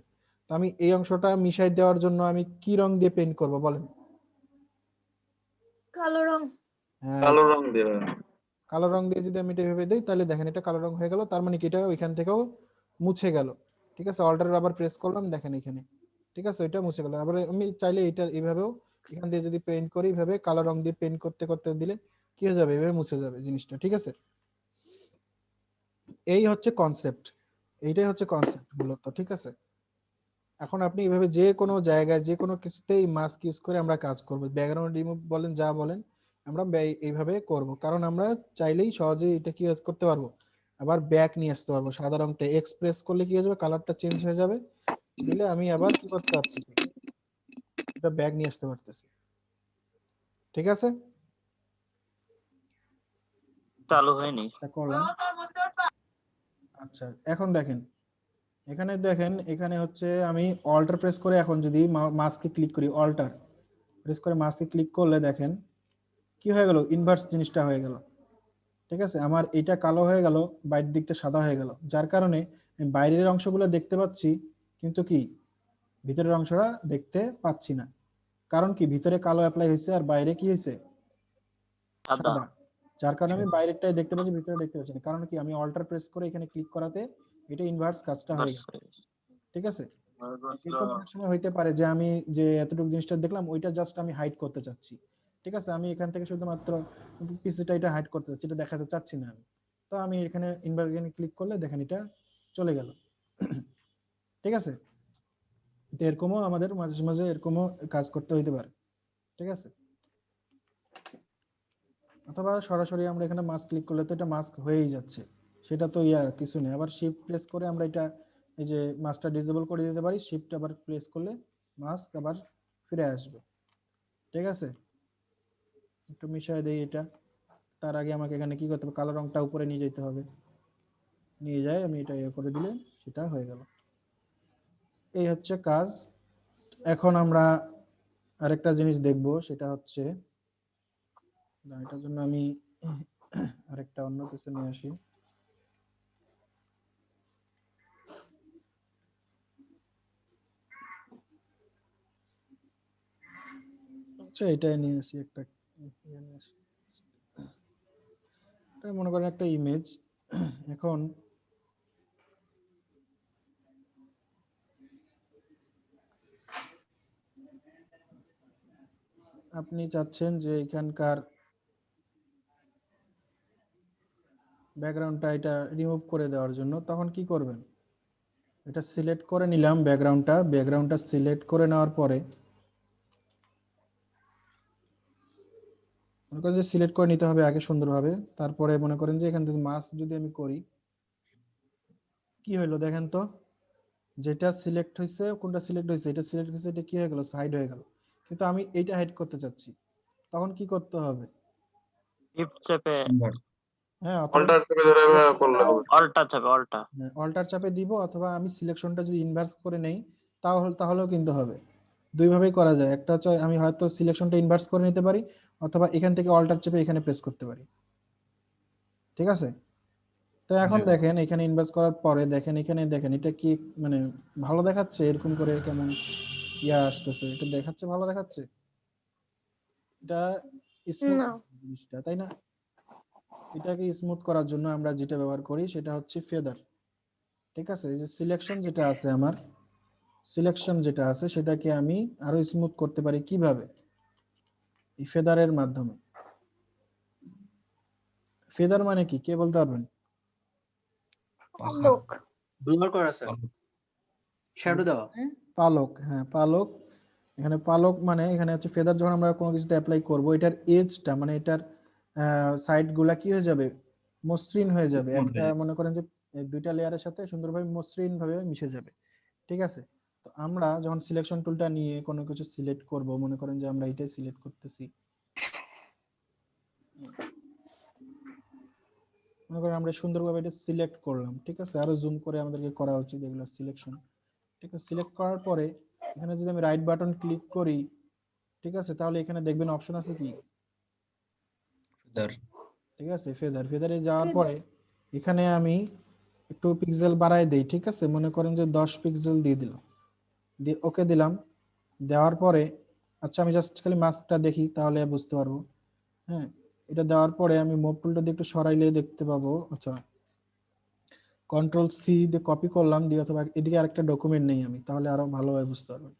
তো আমি এই অংশটা মিশাই দেওয়ার জন্য আমি কি রং দিয়ে পেইন্ট করব বলেন? কালো রং। হ্যাঁ, কালো রং দিয়ে ভাইয়া। কালো রং দিয়ে যদি আমি এটা ভেবে দিই, তাহলে দেখেন এটা কালো রং হয়ে গেল, তার মানে কি এটা ওইখান থেকেও মুছে গেল। ঠিক আছে, অল্টার আবার প্রেস করলাম, দেখেন এখানে, ঠিক আছে, এটা মুছে গেল। আবার আমি চাইলে এটা এইভাবেও এখান দিয়ে যদি পেইন্ট করি, এইভাবে কালো রং দিয়ে পেইন্ট করতে করতে দিলে কি হয়ে যাবে, এইভাবে মুছে যাবে জিনিসটা। ঠিক আছে, এই হচ্ছে কনসেপ্ট, এইটাই হচ্ছে কনসেপ্ট মূলত। ঠিক আছে, এখন আপনি এইভাবে যে কোনো জায়গায় যে কোনো কিছুতেই মাস্ক ইউজ করে আমরা কাজ করব। ব্যাকগ্রাউন্ড রিমুভ বলেন, যা বলেন, আমরা এইভাবে করব, কারণ আমরা চাইলেই সহজেই এটা কি করতে পারবো, আবার ব্যাক নিয়ে আসতে পারবো। সাদা রংটা এক্সপ্রেস করলে কি হয়ে যাবে, কালারটা চেঞ্জ হয়ে যাবে, দিলে আমি আবার কি করতে পারতেছি, এটা ব্যাক নিয়ে আসতে পারতেছি। ঠিক আছে, চালু হয়নি। এটা করলাম। আচ্ছা, এখন দেখেন এখানে, দেখেন এখানে হচ্ছে আমি অল্টার প্রেস করে এখন যদি মাস্কে ক্লিক করি, অল্টার প্রেস করে মাস্কে ক্লিক করলে দেখেন কি হয়ে গেল, ইনভার্স জিনিসটা হয়ে গেল। ঠিক আছে, আমার এটা কালো হয়ে গেল, বাইরের দিকটা সাদা হয়ে গেল, যার কারণে আমি বাইরের অংশগুলো দেখতে পাচ্ছি, কিন্তু কি ভিতরের অংশটা দেখতে পাচ্ছি না। কারণ কি, ভিতরে কালো অ্যাপ্লাই হয়েছে আর বাইরে কি হয়েছে, সাদা। সাদা। যার কারণে আমি বাইরেরটাই দেখতে পাচ্ছি, ভিতরে দেখতে পাচ্ছি না। কারণ কি, আমি অল্টার প্রেস করে এখানে ক্লিক করাতে এটা ইনভার্স কাজটা হয়ে গেল। ঠিক আছে, এরকম অনেক সময় হইতে পারে যে আমি যে এতটুকু জিনিসটা দেখলাম ওইটা জাস্ট আমি হাইড করতে চাচ্ছি। ঠিক আছে, আমি এখান থেকে শুধুমাত্র পিসিটা এটা হাইড করতে চাচ্ছি, এটা দেখাতে চাচ্ছি না আমি। তো আমি এখানে ইনভার্সনে ক্লিক করলে দেখেন এটা চলে গেল। ঠিক আছে, তো এরকমও আমাদের মাঝে মাঝে এরকমও কাজ করতে হইতে পারে। ঠিক আছে, অথবা সরাসরি আমরা এখানে মাস্ক ক্লিক করলে তো এটা মাস্ক হয়েই যাচ্ছে, সেটা তো ইয়ার কিছু নেই। আবার শিফট প্রেস করে আমরা এটা এই যে মাস্কটা ডিসেবল করে দিতে পারি, শিফট আবার প্রেস করলে মাস্ক আবার ফিরে আসবে। ঠিক আছে, একটু মিশিয়ে দেই এটা। তার আগে আমাকে এখানে কি করতে হবে, কালো রংটা উপরে নিয়ে যেতে হবে, নিয়ে যাই আমি এটা ইয়ে করে দিলে সেটা হয়ে গেল। এই হচ্ছে কাজ। এখন আমরা আরেকটা জিনিস দেখবো, সেটা হচ্ছে এটার জন্য আমি আরেকটা অন্য কিছু নিয়ে আসি। আচ্ছা, এটাই নিয়ে আসি একটা। এটা মনে করেন একটা ইমেজ। এখন আপনি চাচ্ছেন যে এখানকার ব্যাকগ্রাউন্ডটা এটা রিমুভ করে দেওয়ার জন্য, তখন কি করবেন? এটা সিলেক্ট করে নিলাম, ব্যাকগ্রাউন্ডটা সিলেক্ট করে নেওয়ার পরে মনে করেন যে সিলেক্ট করে নিতে হবে আগে সুন্দরভাবে। তারপরে মনে করেন যে এখান থেকে মাস্ক যদি আমি করি, কি হলো দেখেন তো, যেটা সিলেক্ট হয়েছে, কোনটা সিলেক্ট হয়েছে, এটা সিলেক্ট হয়েছে, এটা কি হয়ে গেল, সাইড হয়ে গেল। কিন্তু আমি এইটা হাইড করতে চাচ্ছি, তখন কি করতে হবে? শিফট চেপে হ্যাঁ, অল্টার চেপে ধরে করলে হবে। অল্টা চেপে অল্টা। অল্টার চাপে দিব, অথবা আমি সিলেকশনটা যদি ইনভার্স করে নেই তাহলেও কিন্তু হবে। দুই ভাবেই করা যায়। একটা হচ্ছে আমি হয়তো সিলেকশনটা ইনভার্স করে নিতে পারি, অথবা এখান থেকে অল্টার চেপে এখানে প্রেস করতে পারি। ঠিক আছে? তো এখন দেখেন এখানে ইনভার্স করার পরে দেখেন, এখানে দেখেন এটা কি মানে ভালো দেখাচ্ছে? এরকম করে কেমন ইয়া আসতেছে, এটা দেখাচ্ছে, ভালো দেখাচ্ছে? এটা স্মুথ না। জিনিসটা, তাই না? এটাকে স্মুথ করার জন্য আমরা যেটা ব্যবহার করি সেটা হচ্ছে ফেদার। ঠিক আছে? এই যে সিলেকশন যেটা আছে আমার, সিলেকশন যেটা আছে সেটাকে আমি আরো স্মুথ করতে পারি কিভাবে? এই ফেদারের মাধ্যমে। ফেদার মানে কি, কে বলতে পারবেন? লোক। ব্লুর করা স্যার, শ্যাডো দেওয়া। পালক, হ্যাঁ পালক। এখানে পালক মানে এখানে হচ্ছে ফেদার। যখন আমরা কোনো কিছুতে অ্যাপ্লাই করব, এটার এজটা মানে এটার সাইড গুলা কি হয়ে যাবে, মসৃণ হয়ে যাবে। একটা মনে করেন যে এই দুইটা লেয়ারের সাথে সুন্দরভাবে মসৃণ ভাবে মিশে যাবে। ঠিক আছে? তো আমরা যখন সিলেকশন টুলটা নিয়ে কোনো কিছু সিলেক্ট করব, মনে করেন যে আমরা এটাই সিলেক্ট করতেছি, মনে করেন আমরা সুন্দরভাবে এটা সিলেক্ট করলাম। ঠিক আছে? আরো জুম করে আমাদেরকে করা উচিত এগুলো সিলেকশন। ঠিক আছে? সিলেক্ট করার পরে এখানে যদি আমি রাইট বাটন ক্লিক করি, ঠিক আছে, তাহলে এখানে দেখবেন অপশন আছে কি, ঠিক আছে, ফেদারে যাওয়ার পরে এখানে আমি একটু পিক্সেল বাড়ায় দেই। ঠিক আছে? মনে করেন যে 10 পিক্সেল দিয়ে দিলাম, দিয়ে ওকে দিলাম। দেওয়ার পরে আচ্ছা আমি জাস্ট খালি মাস্কটা দেখি, তাহলে বুঝতে পারবো। হ্যাঁ, এটা দেওয়ার পরে আমি মুভ টুলটা দিয়ে একটু সরাইলে দেখতে পাবো। আচ্ছা, কন্ট্রোল সি দিয়ে কপি করলাম, দিয়ে অথবা এদিকে আরেকটা ডকুমেন্ট নেই আমি, তাহলে আরো ভালোভাবে বুঝতে পারবেন।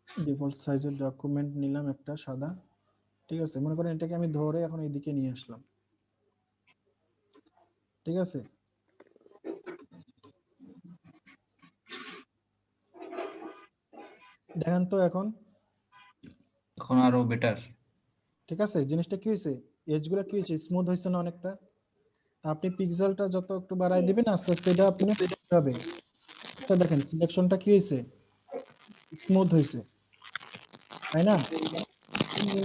ডিফল্ট সাইজের ডকুমেন্ট নিলাম একটা সাদা। ঠিক আছে? মনে করেন এটাকে আমি ধরে এখন এইদিকে নিয়ে আসলাম। ঠিক আছে? দেখেন তো এখন আরো বেটার। ঠিক আছে? জিনিসটা কি হয়েছে, এজগুলো কি হয়েছে, স্মুথ হয়েছে না অনেকটা? আপনি পিক্সেলটা যত একটু বাড়ায় দিবেন আস্তে আস্তে এটা আপনি হবে। এটা দেখেন সিলেকশনটা কি হয়েছে, স্মুথ হয়েছে, তাই না?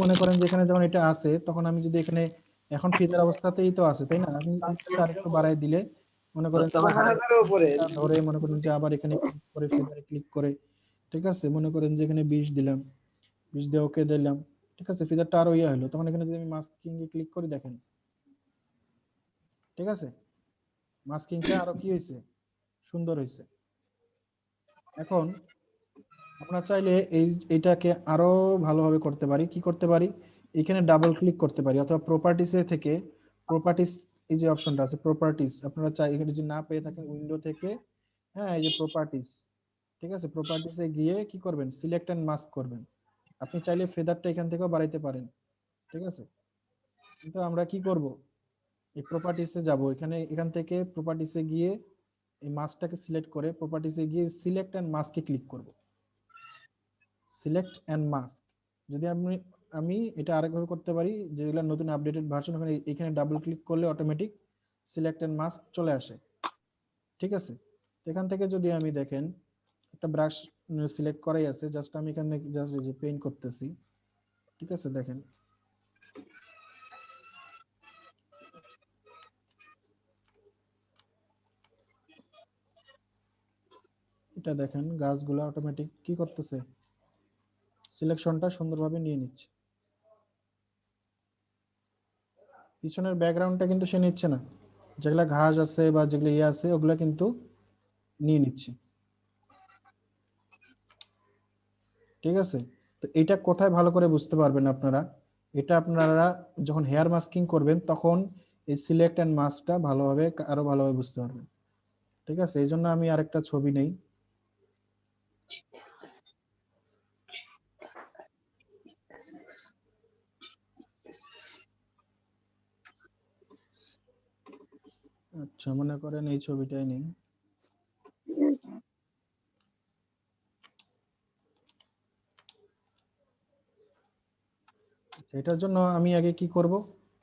মনে করেন যে এখানে যখন এটা আছে, তখন আমি যদি এখানে এখন ফিদার অবস্থাতেই তো আছে, তাই না? আমি এটা আরেকটু বাড়ায় দিলে মনে করেন ধরে মনে করেন যে আবার এখানে ক্লিক করে ফিদারে ক্লিক করে, ঠিক আছে, মনে করেন যে এখানে 20 দিলাম, 20 দিয়ে ওকে দিলাম। ঠিক আছে? ফিদারটা আরো ইয়া হলো। তখন এখানে যদি আমি মাস্কিং এ ক্লিক করি, দেখেন, ঠিক আছে, মাস্কিংটা আরো কি হয়েছে, সুন্দর হয়েছে। এখন আমরা চাইলে এইটাকে আরো ভালোভাবে করতে পারি। কি করতে পারি, এখানে ডাবল ক্লিক করতে পারি, অথবা প্রপার্টিসে থেকে প্রপার্টিস, এই যে অপশনটা আছে প্রপার্টিস, আপনারা চাই এখানে যদি না পেয়ে থাকেন উইন্ডো থেকে, হ্যাঁ এই যে প্রপার্টিস, ঠিক আছে, প্রপার্টিসে গিয়ে কি করবেন, সিলেক্ট এন্ড মাস্ক করবেন। আপনি চাইলে ফেদারটা এখান থেকেও বাড়াইতে পারেন। ঠিক আছে? কিন্তু আমরা কি করব, এই প্রপার্টিসে যাব, এখান থেকে প্রপার্টিসে গিয়ে এই মাস্কটাকে সিলেক্ট করে প্রপার্টিসে গিয়ে সিলেক্ট এন্ড মাস্কে ক্লিক করব। Select and mask. যদি আমি এটা আরেকভাবে করতে পারি, যেগুলো নতুন আপডেটেড ভার্সন, ওখানে এখানে ডাবল ক্লিক করলে অটোমেটিক সিলেক্ট এন্ড মাস্ক চলে আসে। ঠিক আছে? এখান থেকে যদি আমি দেখেন একটা ব্রাশ সিলেক্ট করাই আছে, জাস্ট আমি এখানে জাস্ট এই যে পেইন্ট করতেছি। ঠিক আছে? দেখেন এটা দেখেন গাছগুলো অটোমেটিক কি করতেছে, সিলেকশনটা সুন্দরভাবে নিয়ে নিচ্ছে। পিছনের ব্যাকগ্রাউন্ডটা কিন্তু সে নিচ্ছে না, যেগুলা ঘাস আছে বা যেগুলো ইয়ে আছে ওগুলা কিন্তু নিয়ে নিচ্ছে। ঠিক আছে, তো এটা কোথায় ভালো করে বুঝতে পারবেন আপনারা, এটা আপনারা যখন হেয়ার মাস্কিং করবেন তখন এই সিলেক্ট অ্যান্ড মাস্কটা ভালোভাবে আরো ভালোভাবে বুঝতে পারবেন। ঠিক আছে, এই জন্য আমি আরেকটা ছবি নেই। আচ্ছা, মনে করেন এই ছবিটাই নেই। এটার জন্য আমি আগে কি করব,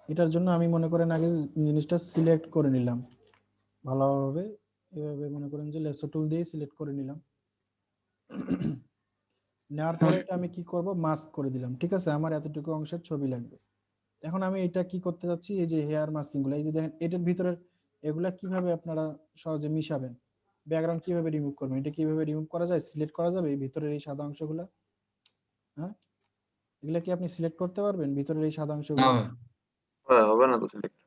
এটার জন্য আমি মনে করেন আগে জিনিসটা সিলেক্ট করে নিলাম ভালোভাবে, এভাবে মনে করেন যে লেসো টুল দিয়ে সিলেক্ট করে নিলাম। নেওয়ার পরে এটা আমি কি করব, মাস্ক করে দিলাম। ঠিক আছে, আমার এতটুকু অংশের ছবি লাগবে। এখন আমি এটা কি করতে যাচ্ছি, এই যে হেয়ার মাস্কিং গুলো, এই যে দেখেন এটার ভিতরে এগুলা কিভাবে আপনারা সহজে মিশাবেন, ব্যাকগ্রাউন্ড কিভাবে রিমুভ করবেন, এটা কিভাবে রিমুভ করা যায়, সিলেক্ট করা যাবে এই ভিতরের এই সাদা অংশগুলো? হ্যাঁ, এগুলা কি আপনি সিলেক্ট করতে পারবেন ভিতরের এই সাদা না অংশগুলো? ভাই, হ্যাঁ, হবে না তো সিলেক্ট।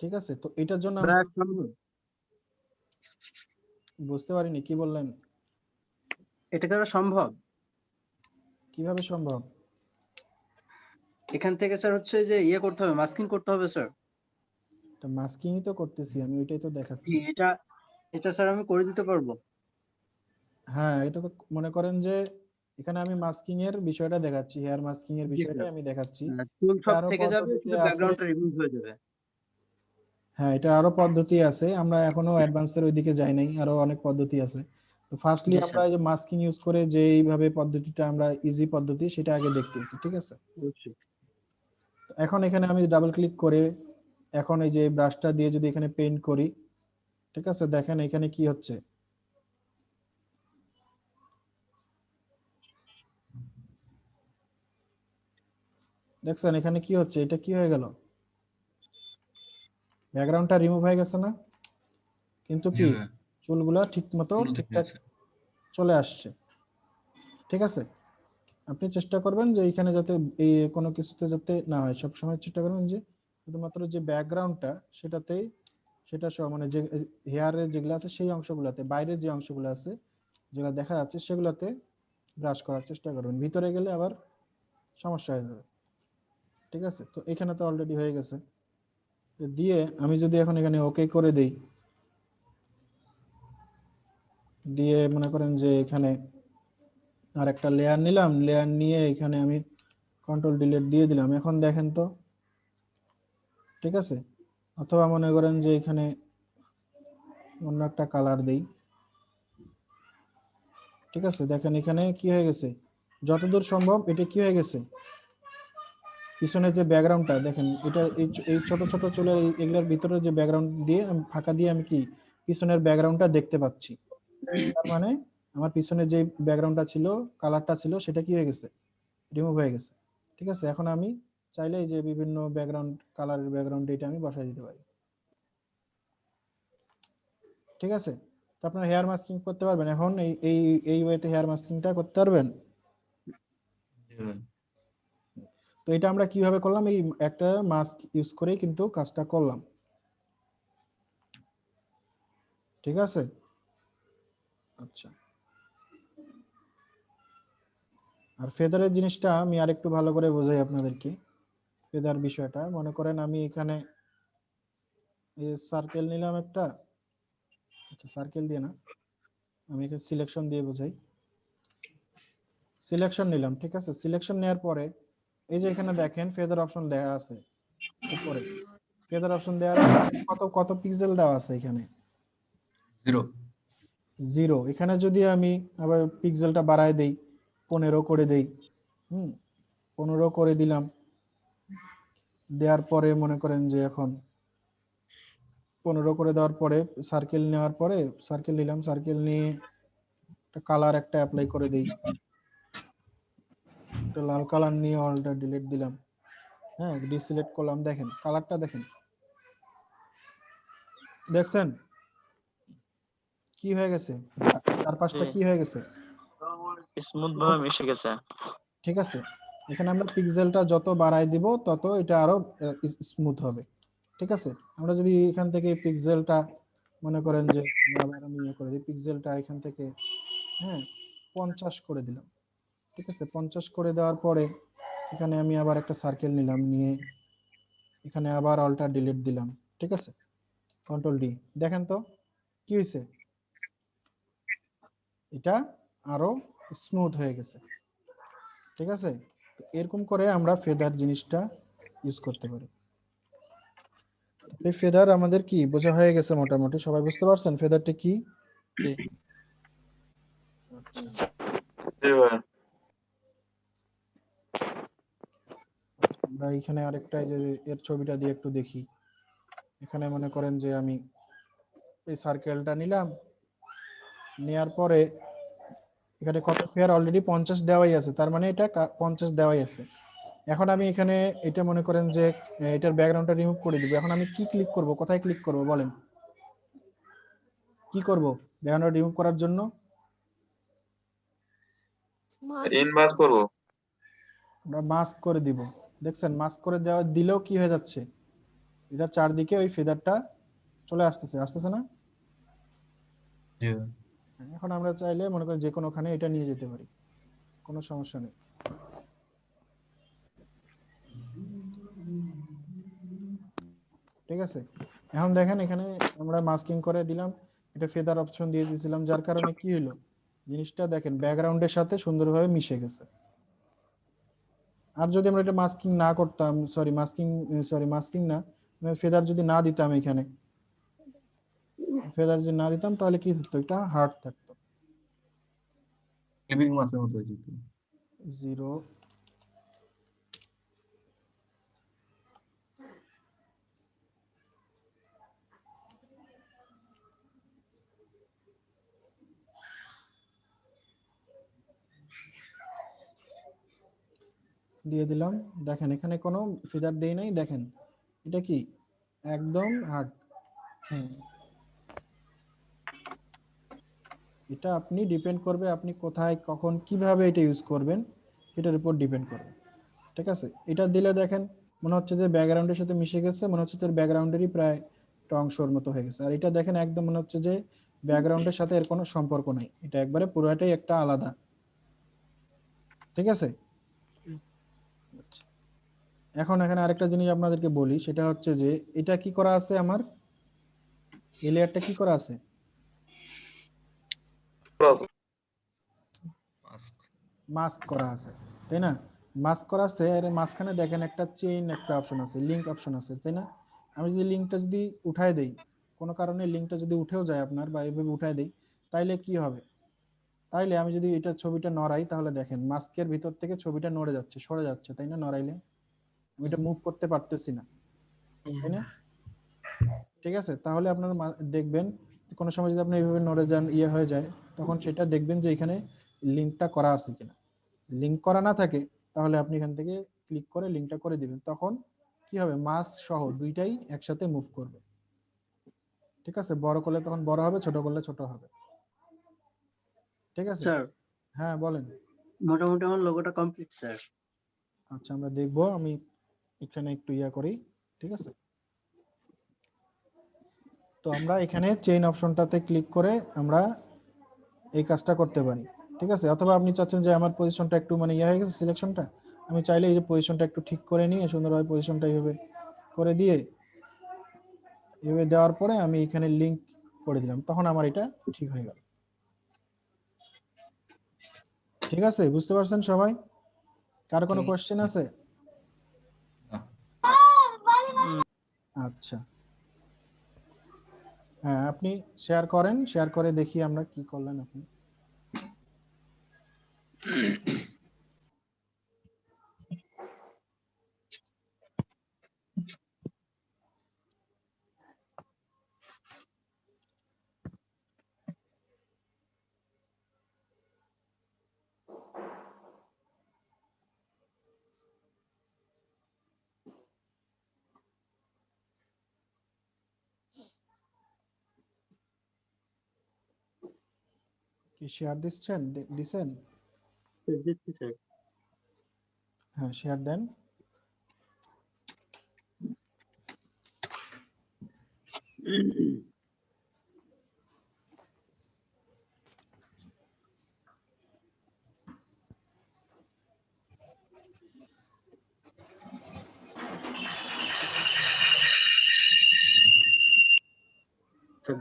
ঠিক আছে, তো এটার জন্য ভাই, আমরা বুঝতে পারিনি, কি বললেন? এটা করা সম্ভব? কিভাবে সম্ভব? এখান থেকে স্যার হচ্ছে যে ইয়ে করতে হবে, মাস্কিং করতে হবে স্যার। এটা মাস্কিংই তো করতেছি আমি, ওইটাই তো দেখাচ্ছি। এটা এটা স্যার আমি করে দিতে পারবো। হ্যাঁ, এটা তো মনে করেন যে এখানে আমি মাস্কিং এর বিষয়টা দেখাচ্ছি, হেয়ার মাস্কিং এর জি বিষয়টা স্যার, আমি দেখাচ্ছি। টুল সব আরো থেকে যাবে, পদ্ধতি শুধু আছে, ব্যাকগ্রাউন্ডটা রিমুভ হয়ে যাবে। হ্যাঁ এটা আরো পদ্ধতি আছে, আমরা এখনো অ্যাডভান্সের ওইদিকে যাই নাই, আরো অনেক পদ্ধতি আছে। তো ফার্স্টলি জি আমরা স্যার, এই যে মাস্কিং ইউজ করে যে এইভাবে পদ্ধতিটা আমরা ইজি পদ্ধতি সেটা আগে দেখতেছি। ঠিক আছে, অবশ্যই। তো এখন এখানে আমি ডাবল ক্লিক করে এখন এই যে ব্রাশটা দিয়ে যদি এখানে পেইন্ট করি, ঠিক আছে, দেখেন এখানে কি হচ্ছে। দেখছেন এখানে কি হচ্ছে, এটা কি হয়ে গেল, ব্যাকগ্রাউন্ডটা রিমুভ হয়ে গেছে না, কিন্তু জি কি ভাই, চুলগুলা ঠিক মতো চুলও দেখা ঠিকঠাক যাচ্ছে। চলে আসছে। ঠিক আছে, আপনি চেষ্টা করবেন যে এখানে যাতে এই কোনো কিছুতে যাতে না হয়, সব সময় চেষ্টা করবেন যে শুধুমাত্র যে ব্যাকগ্রাউন্ডটা সেটাতেই, সেটা সহ মানে যে হেয়ারের যেগুলো আছে সেই অংশগুলোতে, বাইরের যে অংশগুলো আছে যেগুলো দেখা যাচ্ছে সেগুলোতে ব্রাশ করার চেষ্টা করবেন, ভিতরে গেলে আবার সমস্যা হয়ে যাবে। ঠিক আছে, তো এখানে তো অলরেডি হয়ে গেছে। তো দিয়ে আমি যদি এখন এখানে ওকে করে দেই, দিয়ে মনে করেন যে এখানে আর একটা লেয়ার নিলাম, লেয়ার নিয়ে এখানে আমি কন্ট্রোল ডিলিট দিয়ে দিলাম। এখন দেখেন তো, ঠিক আছে, অথবা মনে করেন যে এখানে অন্য একটা কালার দেই। ঠিক আছে, দেখেন এখানে কি হয়ে গেছে, যতদূর সম্ভব এটা কি হয়ে গেছে, পিছনের যে ব্যাকগ্রাউন্ডটা দেখেন, এটা এই ছোট ছোট চুলের এগুলোর ভিতরে যে ব্যাকগ্রাউন্ড দিয়ে আমি ফাঁকা দিয়ে আমি কি পিছনের ব্যাকগ্রাউন্ডটা দেখতে পাচ্ছি। তার মানে আমার পিছনে যে ব্যাকগ্রাউন্ডটা ছিল, কালারটা ছিল, সেটা কি হয়ে গেছে, রিমুভ হয়ে গেছে। ঠিক আছে, এখন আমি চাইলে এই যে বিভিন্ন ব্যাকগ্রাউন্ড কালারের ব্যাকগ্রাউন্ড এটা আমি বসাই দিতে পারি। ঠিক আছে, তো আপনারা হেয়ার মাস্কিং করতে পারবেন এখন, এই এই এই ওয়েতে হেয়ার মাস্কিংটা করতে পারবেন। জি ভাই, তো এটা আমরা কিভাবে করলাম, এই একটা মাস্ক ইউজ করেই কিন্তু কাজটা করলাম। ঠিক আছে, আচ্ছা, আর ফেদারের জিনিসটা আমি আরেকটু ভালো করে বোঝাই আপনাদেরকে। ফেদার বিষয়টা মনে করেন আমি এখানে এই সার্কেল নিলাম একটা, আচ্ছা সার্কেল দিয়ে না, আমি এখানে সিলেকশন দিয়ে বোঝাই। সিলেকশন নিলাম, ঠিক আছে, সিলেকশন নেওয়ার পরে এই যে এখানে দেখেন ফেদার অপশন দেওয়া আছে উপরে, ফেদার অপশন দেওয়ার কত কত পিক্সেল দেওয়া আছে এখানে, 0। 0। এখানে যদি আমি আবার পিক্সেলটা বাড়ায় দেই, 15 করে দেই, 15 করে দিলাম, দেওয়ার পরে মনে করেন যে এখন 15 করে দেওয়ার পরে সার্কেল নেওয়ার পরে সার্কেল নিলাম, সার্কেল নিয়ে একটা কালার একটা অ্যাপ্লাই করে দেই, একটা লাল কালার নিয়ে অলটা ডিলিট দিলাম, হ্যাঁ ডিসিলেক্ট করলাম, দেখেন কালারটা দেখেন, দেখছেন কি হয়ে গেছে? চারপাশটা জি। কি হয়ে গেছে? স্মুথ ভাবে মিশে গেছে। ঠিক আছে, এখানে আমরা পিক্সেলটা যত বাড়াই দিব তত এটা আরো স্মুথ হবে। ঠিক আছে, আমরা যদি এখান থেকে পিক্সেলটা মনে করেন যে আবার আমি ইয়ে করে দিই, পিক্সেলটা এখান থেকে হ্যাঁ 50 করে দিলাম। ঠিক আছে, 50 করে দেওয়ার পরে এখানে আমি আবার একটা সার্কেল নিলাম, নিয়ে এখানে আবার অল্টার ডিলিট দিলাম। ঠিক আছে, কন্ট্রোল ডি, দেখেন তো কি হয়েছে, এটা আরো স্মুথ হয়ে গেছে। ঠিক আছে, তো এরকম করে আমরা ফেদার জিনিসটা ইউজ করতে পারি। এই ফেদার আমাদের কি বোঝা হয়ে গেছে মোটামুটি, সবাই বুঝতে পারছেন ফেদারটা কি? জি। জি ভাই। আমরা এখানে আরেকটা এই যে এর ছবিটা দিয়ে একটু দেখি। এখানে মনে করেন যে আমি এই সার্কেলটা নিলাম, নেয়ার পরে এখানে কত ফেয়ার অলরেডি 50 দেওয়াই আছে, তার মানে এটা 50 দেওয়াই আছে। এখন আমি এখানে এটা মনে করেন যে এটার ব্যাকগ্রাউন্ডটা রিমুভ করে দিব। এখন আমি কি ক্লিক করব, কোথায় ক্লিক করব বলেন, কি করব ব্যাকগ্রাউন্ড রিমুভ করার জন্য? ইনভার্ট করবো। আমরা মাস্ক করে দিব। দেখছেন মাস্ক করে দেওয়া দিলেও কি হয়ে যাচ্ছে, এটা চারদিকে ওই ফেদারটা চলে আসতেছে, আসতেছে না? জি ভাই। এখন আমরা চাইলে মনে করেন যে কোনোখানে এটা নিয়ে যেতে পারি, কোনো সমস্যা নেই। ঠিক আছে, এখন দেখেন এখানে আমরা মাস্কিং করে দিলাম, এটা ফেদার অপশন দিয়ে দিয়েছিলাম, যার কারণে কি হলো জিনিসটা দেখেন ব্যাকগ্রাউন্ডের সাথে সুন্দরভাবে মিশে গেছে। আর যদি আমরা এটা মাস্কিং না করতাম, মাস্কিং না, ফেদার যদি না দিতাম, এখানে ফেদার যদি না দিতাম তাহলে কি হতো, এটা হার্ড থাকতো। ক্লিপিং মাসের মতো হয়ে যেত। 0 দিয়ে দিলাম। দেখেন এখানে কোনো ফিদার দেই নাই, দেখেন এটা কি একদম হার্ড। এটা আপনি ডিপেন্ড করবে আপনি কোথায় কখন কিভাবে এটা ইউজ করবেন, এটার উপর ডিপেন্ড করবে। ঠিক আছে, এটা দিলে দেখেন মনে হচ্ছে যে ব্যাকগ্রাউন্ডের সাথে মিশে গেছে, মনে হচ্ছে তোর ব্যাকগ্রাউন্ডেরই প্রায় একটা অংশের মতো হয়ে গেছে। আর এটা দেখেন একদম মনে হচ্ছে যে ব্যাকগ্রাউন্ডের সাথে এর কোনো সম্পর্ক নাই, এটা একবারে পুরোটাই একটা আলাদা। ঠিক আছে, এখন এখানে আরেকটা জিনিস আপনাদেরকে বলি, সেটা হচ্ছে যে এটা কি করা আছে, আমার এই লেয়ারটা কি করা আছে, মাস্ক। মাস্ক করা আছে, তাই না? মাস্ক করা আছে, এর মাঝখানে দেখেন একটা চেইন একটা অপশন আছে, লিংক অপশন আছে, তাই না? আমি যদি লিংকটা যদি উঠায় দেই, কোনো কারণে লিংকটা যদি উঠেও যায় আপনার, বা এইভাবে উঠায় দেই, তাইলে কি হবে, তাইলে আমি যদি এটা ছবিটা নড়াই, তাহলে দেখেন মাস্কের ভিতর থেকে ছবিটা নড়ে যাচ্ছে, সরে যাচ্ছে, তাই না? নড়াইলে আমি এটা মুভ করতে পারতেছি না, তাই না? ঠিক আছে, তাহলে আপনার দেখবেন কোনো সময় যদি আপনি এইভাবে নড়ে যান, ইয়ে হয়ে যায়, তখন সেটা দেখবেন যে এখানে লিংকটা করা আছে কিনা। লিংক করা না থাকে তাহলে আপনি এখান থেকে ক্লিক করে লিংকটা করে দিবেন, তখন কি হবে, মাস সহ দুইটাই একসাথে মুভ করবে। ঠিক আছে, বড় করলে তখন বড় হবে, ছোট করলে ছোট হবে। ঠিক আছে, স্যার হ্যাঁ বলেন। মোটামুটি আমার লোগোটা কমপ্লিট স্যার। আচ্ছা, আমরা দেখবো, আমি এখানে একটু ইয়া করি। ঠিক আছে, তো আমরা এখানে চেইন অপশনটাতে ক্লিক করে আমরা এই কাজটা করতে পারি। ঠিক আছে, অথবা আপনি চাচ্ছেন যে আমার পজিশনটা একটু মানে ইয়ে হয়ে গেছে সিলেকশনটা, আমি চাইলে এই যে পজিশনটা একটু ঠিক করে নিয়ে সুন্দরভাবে পজিশনটা এইভাবে করে দিয়ে, এভাবে দেওয়ার পরে আমি এখানে লিংক করে দিলাম, তখন আমার এটা ঠিক হয়ে গেল। ঠিক আছে, বুঝতে পারছেন সবাই? কার কোনো কোশ্চেন আছে? আচ্ছা, হ্যাঁ আপনি শেয়ার করেন, শেয়ার করে দেখি আমরা কি করলেন আপনি। কি শেয়ার দিচ্ছেন দিছেন? দিচ্ছি স্যার। হ্যাঁ শেয়ার দেন।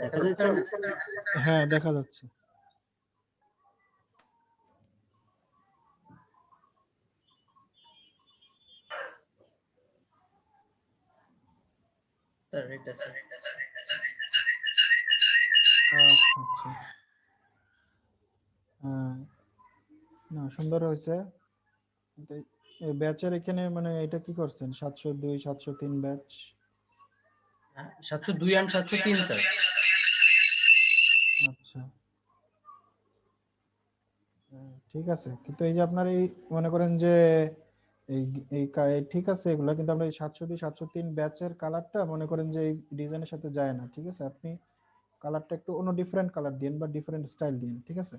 দেখা যায় স্যার? হ্যাঁ দেখা যাচ্ছে। স্যার এটা স্যার আচ্ছা আচ্ছা। হ্যাঁ না সুন্দর হয়েছে। ব্যাচের এখানে মানে এটা কি করছেন 702 703 ব্যাচ? 702 and 703 sir. আচ্ছা ঠিক আছে, কিন্তু এই যে আপনার এই মনে করেন যে এই ঠিক আছে এগুলা, কিন্তু আমরা এই 702 703 ব্যাচের কালারটা মনে করেন যে এই ডিজাইনের সাথে যায় না। ঠিক আছে, আপনি কালারটা একটু অন্য ডিফারেন্ট কালার দিন বা ডিফারেন্ট স্টাইল দিন। ঠিক আছে,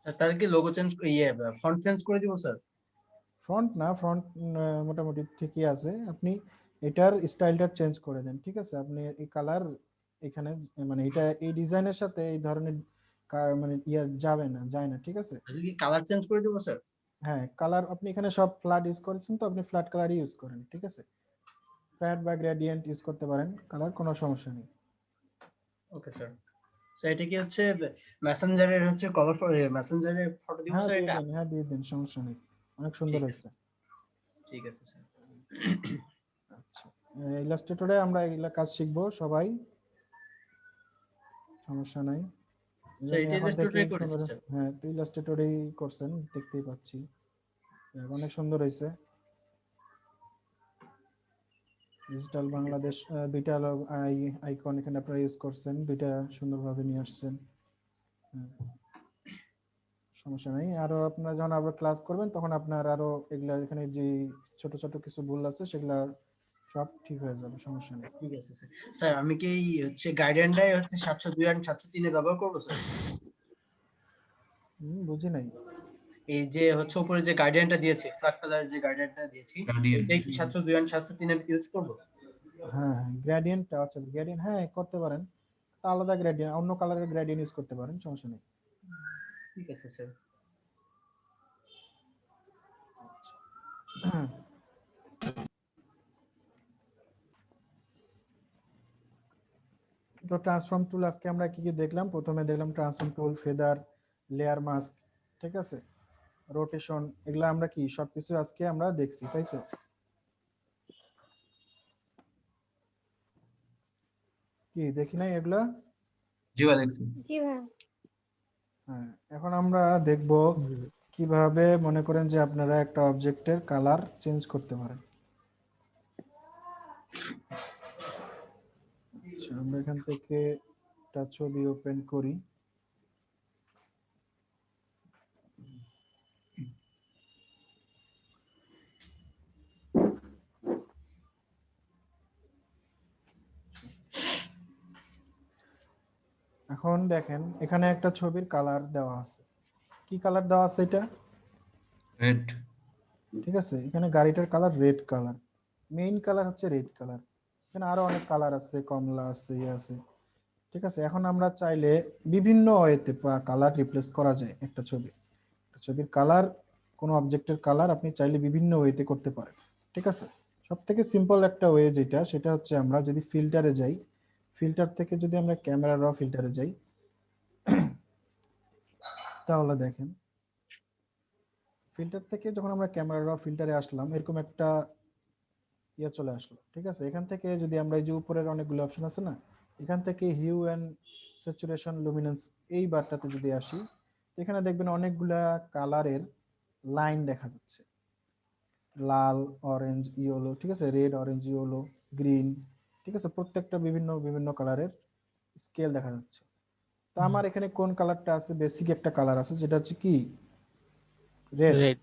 স্যার তার কি লোগো চেঞ্জ ফন্ট চেঞ্জ করে দিব স্যার? ফ্রন্ট না, ফ্রন্ট মোটামুটি ঠিকই আছে, আপনি এটার স্টাইলটা চেঞ্জ করে দেন। ঠিক আছে, আপনি এই কালার এখানে মানে এটা এই ডিজাইনের সাথে এই ধরনের মানে ইয়া যাবে না, যায় না। ঠিক আছে, আচ্ছা কি কালার চেঞ্জ করে দিব স্যার? হ্যাঁ কালার আপনি এখানে সব ফ্ল্যাট ইউজ করেছেন তো আপনি ফ্ল্যাট কালারই ইউজ করেন। ঠিক আছে, ফ্ল্যাট বা গ্রেডিয়েন্ট ইউজ করতে পারেন, কালার কোনো সমস্যা নেই। Okay sir. স্যার এটা কি হচ্ছে মেসেঞ্জারের হচ্ছে কভার মেসেঞ্জারের ফটো দিব হ্যাঁ স্যার দিয়ে এটা? দেন, হ্যাঁ দিয়ে দেন, সমস্যা নেই, অনেক সুন্দর হয়েছে। ঠিক আছে স্যার। আচ্ছা, ইলাস্ট্রেটরে আমরা এগুলা কাজ শিখবো সবাই, সমস্যা নাই। স্যার এটা এখন ইলাস্ট্রেটরে দেখি করেছে সুন্দর, স্যার। হ্যাঁ তো ইলাস্ট্রেটরেই করছেন দেখতেই পাচ্ছি, অনেক সুন্দর হয়েছে। ডিজিটাল বাংলাদেশ দুইটা আইকন এখানে আপনারা ইউজ করছেন, দুইটা সুন্দরভাবে নিয়ে আসছেন। সমস্যা নাই, আরো আপনারা যখন আবার ক্লাস করবেন তখন আপনার আরো এগুলা এখানে যে ছোট ছোট কিছু ভুল আছে সেগুলা সব ঠিক হয়ে যাবে, সমস্যা নেই। ঠিক আছে স্যার। স্যার আমি কি এই হচ্ছে গাইডলাইনটাই হচ্ছে 702 and 703 এ ব্যবহার করব স্যার? বুঝি নাই। এই যে হচ্ছে উপরে যে গাইডলাইনটা দিয়েছি, ফ্ল্যাট কালার যে গাইডলাইনটা দিয়েছি, এটাই কি 702 and 703 এ ইউজ করব? হ্যাঁ হ্যাঁ গ্রেডিয়েন্ট, আচ্ছা গ্রেডিয়েন্ট হ্যাঁ করতে পারেন, তা আলাদা গ্রেডিয়েন্ট অন্য কালারের গ্রেডিয়েন্ট ইউজ করতে পারেন, সমস্যা নেই। ঠিক আছে স্যার। তো ট্রান্সফর্ম টুল আজকে আমরা কি কি দেখলাম? প্রথমে দেখলাম ট্রান্সফর্ম টুল, ফেদার, লেয়ার মাস্ক, ঠিক আছে, রোটেশন, এগুলা আমরা কি সবকিছু আজকে আমরা দেখছি, তাই তো? কি দেখি নাই এগুলা? জি ভাই দেখছি। জি ভাই। হ্যাঁ, এখন আমরা দেখব কিভাবে মনে করেন যে আপনারা একটা অবজেক্টের কালার চেঞ্জ করতে পারেন। আচ্ছা, আমরা এখান থেকে একটা ছবি ওপেন করি। এখন দেখেন এখানে একটা ছবির কালার দেওয়া আছে, কি কালার দেওয়া আছে এটা? রেড। ঠিক আছে, এখানে গাড়িটার colour red colour, main colour হচ্ছে রেড কালার। এখানে আরো অনেক কালার আছে, কমলা আছে, ইয়ে আছে। ঠিক আছে, এখন আমরা চাইলে বিভিন্ন ওয়েতে কালার রিপ্লেস করা যায় একটা ছবির কালার, কোনো অবজেক্টের কালার আপনি চাইলে বিভিন্ন ওয়েতে করতে পারেন। ঠিক আছে, সব থেকে সিম্পল একটা ওয়ে যেটা, সেটা হচ্ছে আমরা যদি ফিল্টারে যাই, ফিল্টার থেকে যদি আমরা ক্যামেরা র ফিল্টারে যাই, তাহলে দেখেন ফিল্টার থেকে যখন আমরা ক্যামেরা র ফিল্টারে আসলাম, এরকম একটা ইয়ে চলে আসলো। ঠিক আছে, এখান থেকে যদি আমরা এই যে উপরের অনেকগুলো অপশন আছে না, এখান থেকে হিউ এন্ড স্যাচুরেশন, লুমিনেন্স, এই বারটাতে যদি আসি, এখানে দেখবেন অনেকগুলা কালারের লাইন দেখা যাচ্ছে, লাল, অরেঞ্জ, ইয়েলো, ঠিক আছে, রেড, অরেঞ্জ, ইয়েলো, গ্রিন, ঠিক আছে, প্রত্যেকটা বিভিন্ন বিভিন্ন কালারের স্কেল দেখা যাচ্ছে। তো আমার এখানে কোন কালারটা আছে? বেসিক একটা কালার আছে যেটা হচ্ছে কি রেড। রেড।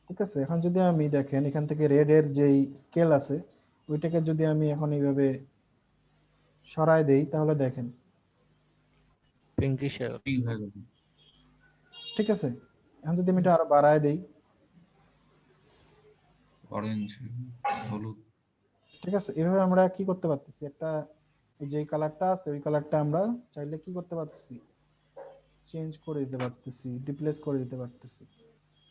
ঠিক আছে, এখন যদি আমি দেখেন এখান থেকে রেড এর যেই স্কেল আছে ওইটাকে যদি আমি এখন এইভাবে সরায় দেই, তাহলে দেখেন পিঙ্কিশ। পিঙ্ক হয়ে গেছে। ঠিক আছে। এখন যদি আমি এটা আরো বাড়ায় দেই, অরেঞ্জ, হলুদ। ঠিক আছে, এভাবে আমরা কি করতে পারতেছি, একটা যে কালারটা আছে ওই কালারটা আমরা চাইলে কি করতে পারতেছি, চেঞ্জ করে দিতে পারতেছি, রিপ্লেস করে দিতে পারতেছি।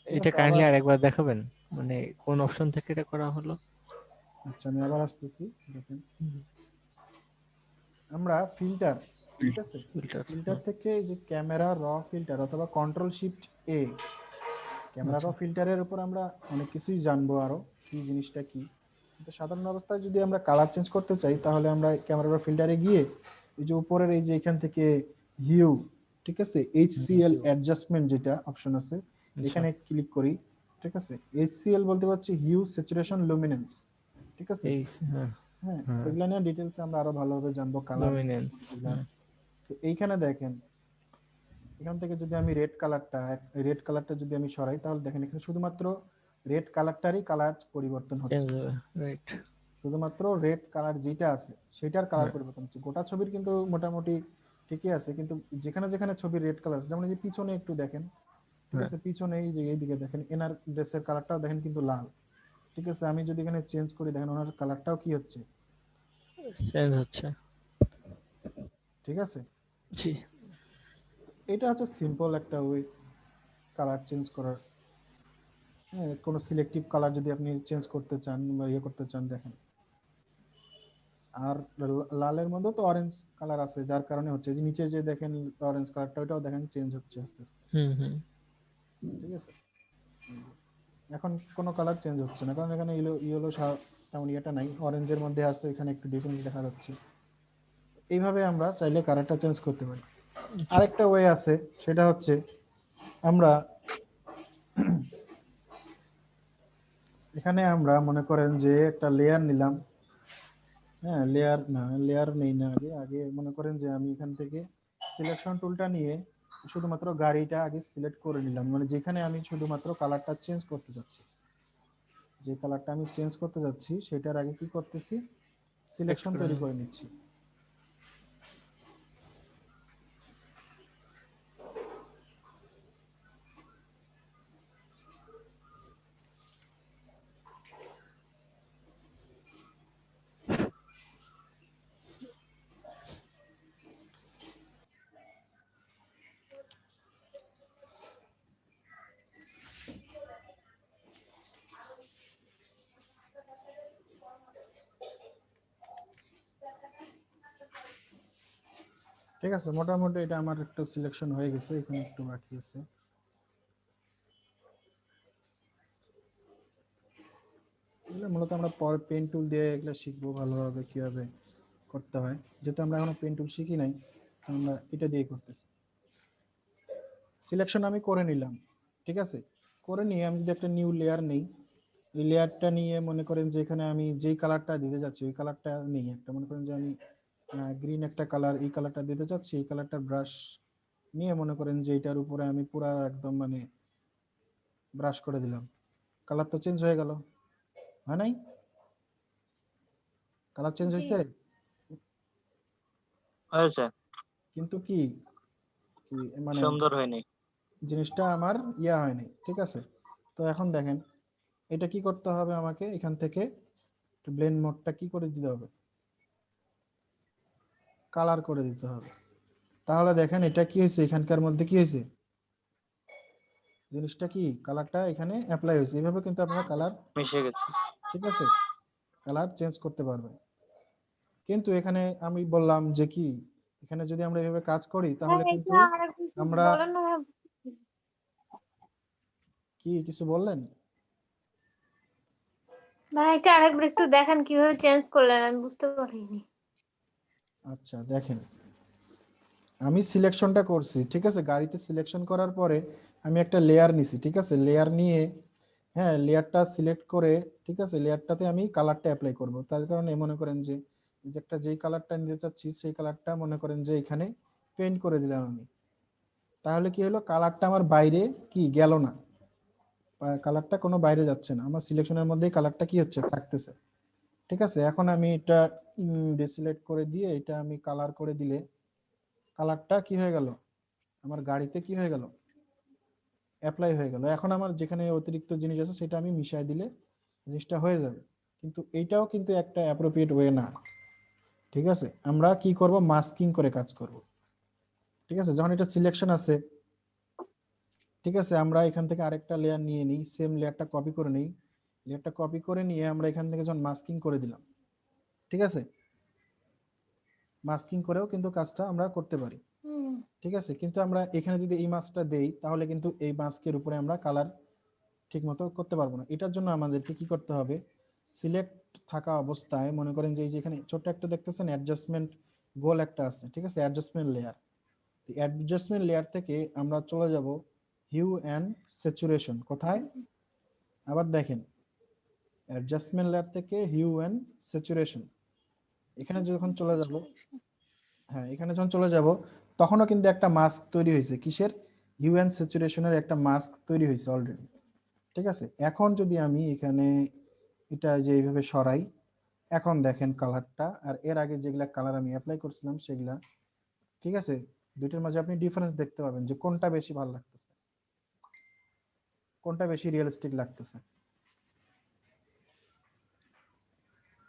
ঠিক এটা আছে, কাইন্ডলি আবার আরেকবার দেখাবেন, মানে কোন অপশন থেকে এটা করা হলো? আচ্ছা আমি আবার আসতেছি, দেখেন আমরা ফিল্টার, ঠিক আছে, ফিল্টার। ফিল্টার থেকে এই যে ক্যামেরা র ফিল্টার অথবা কন্ট্রোল শিফট এ, ক্যামেরা র ফিল্টারের উপর আমরা অনেক কিছুই জানবো, আরো কি জিনিসটা কি। কিন্তু সাধারণ অবস্থায় যদি আমরা কালার চেঞ্জ করতে চাই তাহলে আমরা ক্যামেরা র ফিল্টারে গিয়ে এই যে উপরের এই যে এখান থেকে হিউ, ঠিক আছে, HCL অ্যাডজাস্টমেন্ট যেটা অপশন আছে এখানে ক্লিক করি। ঠিক আছে, HCL বলতে পারছি হিউ স্যাচুরেশন লুমিনেন্স। ঠিক আছে, এই হ্যাঁ হ্যাঁ এগুলা নিয়ে ডিটেইলস আমরা আরো ভালোভাবে জানবো, কালার। লুমিনেন্স। তো এইখানে দেখেন, এখান থেকে যদি আমি রেড কালারটা যদি আমি সরাই তাহলে দেখেন এখানে শুধুমাত্র রেড কালারটারই কালার পরিবর্তন চেঞ্জ হচ্ছে, হবে, রাইট। শুধুমাত্র রেড কালার যেটা আছে সেটার কালার পরিবর্তন হচ্ছে। গোটা ছবির কিন্তু মোটামুটি ঠিকই আছে, কিন্তু যেখানে যেখানে ছবির রেড কালার আছে, যেমন এই যে পিছনে একটু দেখেন, ঠিক আছে, পিছনে এই যে এইদিকে দেখেন এনার ড্রেসের কালারটাও দেখেন কিন্তু লাল। ঠিক আছে, আমি যদি এখানে চেঞ্জ করি দেখেন ওনার কালারটাও কি হচ্ছে, চেঞ্জ হচ্ছে। ঠিক আছে। জি, এটা হচ্ছে সিম্পল একটা ওয়ে কালার চেঞ্জ করার। হ্যাঁ, কোনো সিলেক্টিভ কালার যদি আপনি চেঞ্জ করতে চান বা ইয়ে করতে চান, দেখেন। আর লালের মধ্যে তো অরেঞ্জ কালার আছে, যার কারণে হচ্ছে যে নিচে যে দেখেন অরেঞ্জ কালারটা, ওটাও দেখেন চেঞ্জ হচ্ছে আস্তে আস্তে। ঠিক আছে, এখন কোনো কালার চেঞ্জ হচ্ছে না, কারণ এখানে ইয়েলো তেমন ইয়েটা নাই, অরেঞ্জের মধ্যে আছে, এখানে একটু ডিফারেন্স দেখা যাচ্ছে। এইভাবে আমরা চাইলে কালারটা চেঞ্জ করতে পারি। আরেকটা ওয়ে আছে, সেটা হচ্ছে আমরা এখানে আমরা মনে করেন যে একটা লেয়ার নিলাম, হ্যাঁ লেয়ার নেই না, আগে আগে মনে করেন যে আমি এখান থেকে সিলেকশন টুলটা নিয়ে শুধুমাত্র গাড়িটা আগে সিলেক্ট করে নিলাম, মানে যেখানে আমি শুধুমাত্র কালারটা চেঞ্জ করতে যাচ্ছি, যে কালারটা আমি চেঞ্জ করতে যাচ্ছি সেটার আগে কি করতেছি, সিলেকশন তৈরি করে নিচ্ছি। ঠিক আছে, মোটামুটি এটা আমার একটু সিলেকশন হয়ে গেছে, এখানে একটু বাকি আছে। এগুলো মূলত আমরা পরে পেন টুল দিয়ে এগুলো শিখবো ভালোভাবে কিভাবে করতে হয়, যেহেতু আমরা এখনো পেন টুল শিখি নাই, আমরা এটা দিয়ে করতেছি। সিলেকশন আমি করে নিলাম, ঠিক আছে, করে নিয়ে আমি যদি একটা নিউ লেয়ার নেই, এই লেয়ারটা নিয়ে মনে করেন যে এখানে আমি যেই কালারটা দিতে যাচ্ছি ওই কালারটা নেই, একটা মনে করেন যে আমি গ্রিন একটা কালার, এই কালারটা দিতে চাচ্ছি, এই কালারটা ব্রাশ নিয়ে মনে করেন যে এটার উপরে আমি পুরা একদম মানে ব্রাশ করে দিলাম, কালার তো চেঞ্জ হয়ে গেল, হয় নাই? কালার চেঞ্জ হয়েছে, হয়েছে, কিন্তু কি কি মানে সুন্দর হয়নি। জিনিসটা আমার ইয়া হয়নি। ঠিক আছে, তো এখন দেখেন এটা কি করতে হবে, আমাকে এখান থেকে ব্লেন্ড মোডটা কি করে দিতে হবে, কালার করে দিতে হবে। তাহলে দেখেন এটা কি হয়েছে, এখানকার মধ্যে কি হয়েছে, জিনিসটা কি কালারটা এখানে অ্যাপ্লাই হয়েছে। এইভাবে কিন্তু আপনারা কালার মিশে গেছে। ঠিক আছে কালার চেঞ্জ করতে পারবেন। কিন্তু এখানে আমি বললাম যে কি, এখানে যদি আমরা এইভাবে কাজ করি তাহলে কিন্তু আমরা কি কিছু বললেন? ভাই এটা আরেকবার একটু দেখান কিভাবে চেঞ্জ করলেন, আমি বুঝতে পারিনি। আচ্ছা দেখেন, আমি সিলেকশনটা করছি, ঠিক আছে, গাড়িতে সিলেকশন করার পরে আমি একটা লেয়ার নিছি, ঠিক আছে, লেয়ার নিয়ে হ্যাঁ লেয়ারটা সিলেক্ট করে, ঠিক আছে, লেয়ারটাতে আমি কালারটা অ্যাপ্লাই করব। তার কারণে মনে করেন যে একটা যেই কালারটা নিতে চাচ্ছি সেই কালারটা মনে করেন যে এখানে পেইন্ট করে দিলাম আমি। তাহলে কি হলো, কালারটা আমার বাইরে কি গেল না, কালারটা কোনো বাইরে যাচ্ছে না, আমার সিলেকশনের মধ্যেই কালারটা কি হচ্ছে থাকতেছে। ঠিক আছে, এখন আমি এটা ডিসিলেক্ট করে দিয়ে এটা আমি কালার করে দিলে কালারটা কি হয়ে গেল, আমার গাড়িতে কি হয়ে গেল, অ্যাপ্লাই হয়ে গেল। এখন আমার যেখানে অতিরিক্ত জিনিস আছে সেটা আমি মিশাই দিলে জিনিসটা হয়ে যাবে। কিন্তু এইটাও কিন্তু একটা অ্যাপ্রোপ্রিয়েট ওয়ে না। ঠিক আছে, আমরা কি করব, মাস্কিং করে কাজ করব। ঠিক আছে, যখন এটা সিলেকশন আছে, ঠিক আছে, আমরা এখান থেকে আরেকটা লেয়ার নিয়ে নিই, সেম লেয়ারটা কপি করে নিই, লেয়ারটা কপি করে নিয়ে আমরা এখান থেকে যখন মাস্কিং করে দিলাম, ঠিক আছে, মাস্কিং করেও কিন্তু কাজটা আমরা করতে পারি। ঠিক আছে, কিন্তু আমরা এখানে যদি এই মাস্কটা দেই তাহলে কিন্তু এই মাস্কের উপরে আমরা কালার ঠিক মতো করতে পারবো না। এটার জন্য আমাদেরকে কি করতে হবে, সিলেক্ট থাকা অবস্থায় মনে করেন যে এই যে এখানে ছোট্ট একটা দেখতেছেন অ্যাডজাস্টমেন্ট গোল একটা আছে, ঠিক আছে, অ্যাডজাস্টমেন্ট লেয়ার। অ্যাডজাস্টমেন্ট লেয়ার থেকে আমরা চলে যাব হিউ অ্যান্ড স্যাচুরেশন। কোথায়, আবার দেখেন অ্যাডজাস্টমেন্ট লেয়ার থেকে হিউ অ্যান্ড স্যাচুরেশন, এখানে যখন চলে যাব, হ্যাঁ এখানে যখন চলে যাব তখনও কিন্তু একটা মাস্ক তৈরি হয়েছে। কিসের, হিউ অ্যান্ড স্যাচুরেশনের একটা মাস্ক তৈরি হয়েছে অলরেডি। ঠিক আছে, এখন যদি আমি এখানে এটা যে এইভাবে সরাই, এখন দেখেন কালারটা আর এর আগে যেগুলা কালার আমি অ্যাপ্লাই করছিলাম সেগুলা, ঠিক আছে, দুইটার মাঝে আপনি ডিফারেন্স দেখতে পাবেন যে কোনটা বেশি ভালো লাগতেছে, কোনটা বেশি রিয়েলিস্টিক লাগতেছে,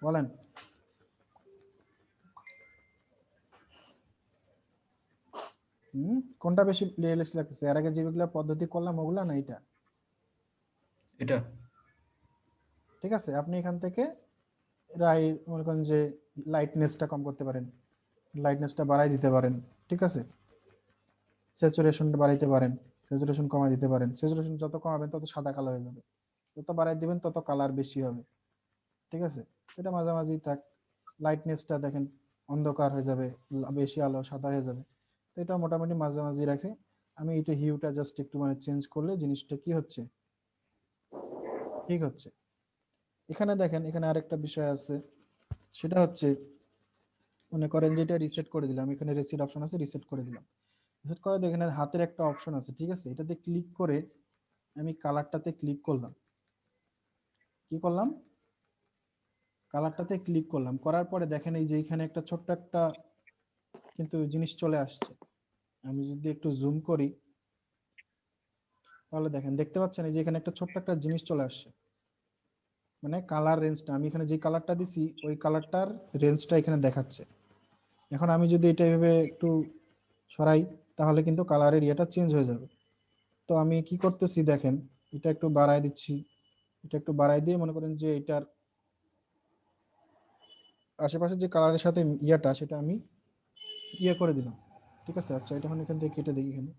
বলেন। কোনটা বেশি রিয়েলিস্টিক লাগতেছে, এর আগে যেগুলা পদ্ধতি করলাম ওগুলা না এটা? এটা ঠিক আছে, আপনি এখান থেকে মনে করেন যে লাইটনেসটা কম করতে পারেন, লাইটনেসটা বাড়াই দিতে পারেন, ঠিক আছে, স্যাচুরেশনটা বাড়াইতে পারেন, স্যাচুরেশন কমাই দিতে পারেন। স্যাচুরেশন যত কমাবেন তত সাদা কালো হয়ে যাবে, যত বাড়াই দিবেন তত কালার বেশি হবে। ঠিক আছে, এটা মাঝামাঝি থাক। লাইটনেসটা দেখেন অন্ধকার হয়ে যাবে, বেশি আলো সাদা হয়ে যাবে, তো এটা মোটামুটি মাঝামাঝি রাখে। আমি এটা হিউটা জাস্ট একটু মানে চেঞ্জ করলে জিনিসটা কি হচ্ছে, ঠিক হচ্ছে। এখানে দেখেন এখানে আরেকটা বিষয় আছে, সেটা হচ্ছে মনে করেন যে এটা রিসেট করে দিলাম, এখানে রিসেট অপশন আছে, রিসেট করে দিলাম। রিসেট করে দেখেন হাতের একটা অপশন আছে, ঠিক আছে, এটাতে ক্লিক করে আমি কালারটাতে ক্লিক করলাম, কি করলাম, কালারটাতে ক্লিক করলাম, করার পরে দেখেন এই যে এখানে একটা ছোট্ট একটা কিন্তু জিনিস চলে আসছে। আমি যদি একটু জুম করি তাহলে দেখেন, দেখতে পাচ্ছেন এই যে এখানে একটা ছোট্ট একটা জিনিস চলে আসছে, মানে কালার রেঞ্জটা আমি এখানে যে কালারটা দিছি ওই কালারটার রেঞ্জটা এখানে দেখাচ্ছে। এখন আমি যদি এটা এভাবে একটু সরাই তাহলে কিন্তু কালারের ইয়েটা চেঞ্জ হয়ে যাবে। তো আমি কি করতেছি দেখেন, এটা একটু বাড়ায় দিচ্ছি, এটা একটু বাড়ায় দিয়ে মনে করেন যে এটার আশেপাশে যে কালারের সাথে ইয়েটা সেটা আমি ইয়ে করে দিলাম। ঠিক আছে, আচ্ছা এটা এখন এখান থেকে কেটে দিই এখানে।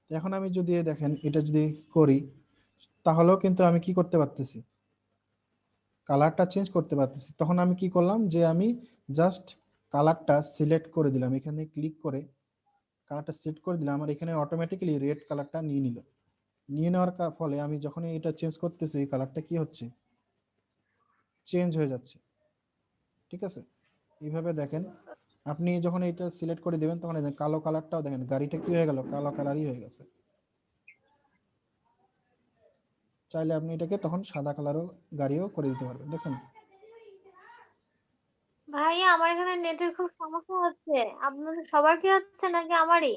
এখন আমি যদি দেখেন এটা যদি করি তাহলেও কিন্তু আমি কি করতে পারতেছি, কালারটা চেঞ্জ করতে পারতেছি। তখন আমি কি করলাম যে আমি জাস্ট কালারটা সিলেক্ট করে দিলাম, এখানে ক্লিক করে কালারটা সিলেক্ট করে দিলাম, আর এখানে অটোমেটিক্যালি রেড কালারটা নিয়ে নিল। নিয়ে নেওয়ার ফলে আমি যখন এটা চেঞ্জ করতেছি এই কালারটা কি হচ্ছে, চেঞ্জ হয়ে যাচ্ছে। ঠিক আছে, এইভাবে দেখেন আপনি যখন এটা সিলেক্ট করে দিবেন তখন এই যে কালো কালারটাও দেখেন গাড়িটা কি হয়ে গেল, কালো কালারই হয়ে গেছে। চাইলে আপনি এটাকে তখন সাদা কালারও গাড়িও করে দিতে পারবেন, দেখছেন। ভাইয়া আমার এখানে নেটের খুব সমস্যা হচ্ছে, আপনাদের সবার কি হচ্ছে নাকি আমারই?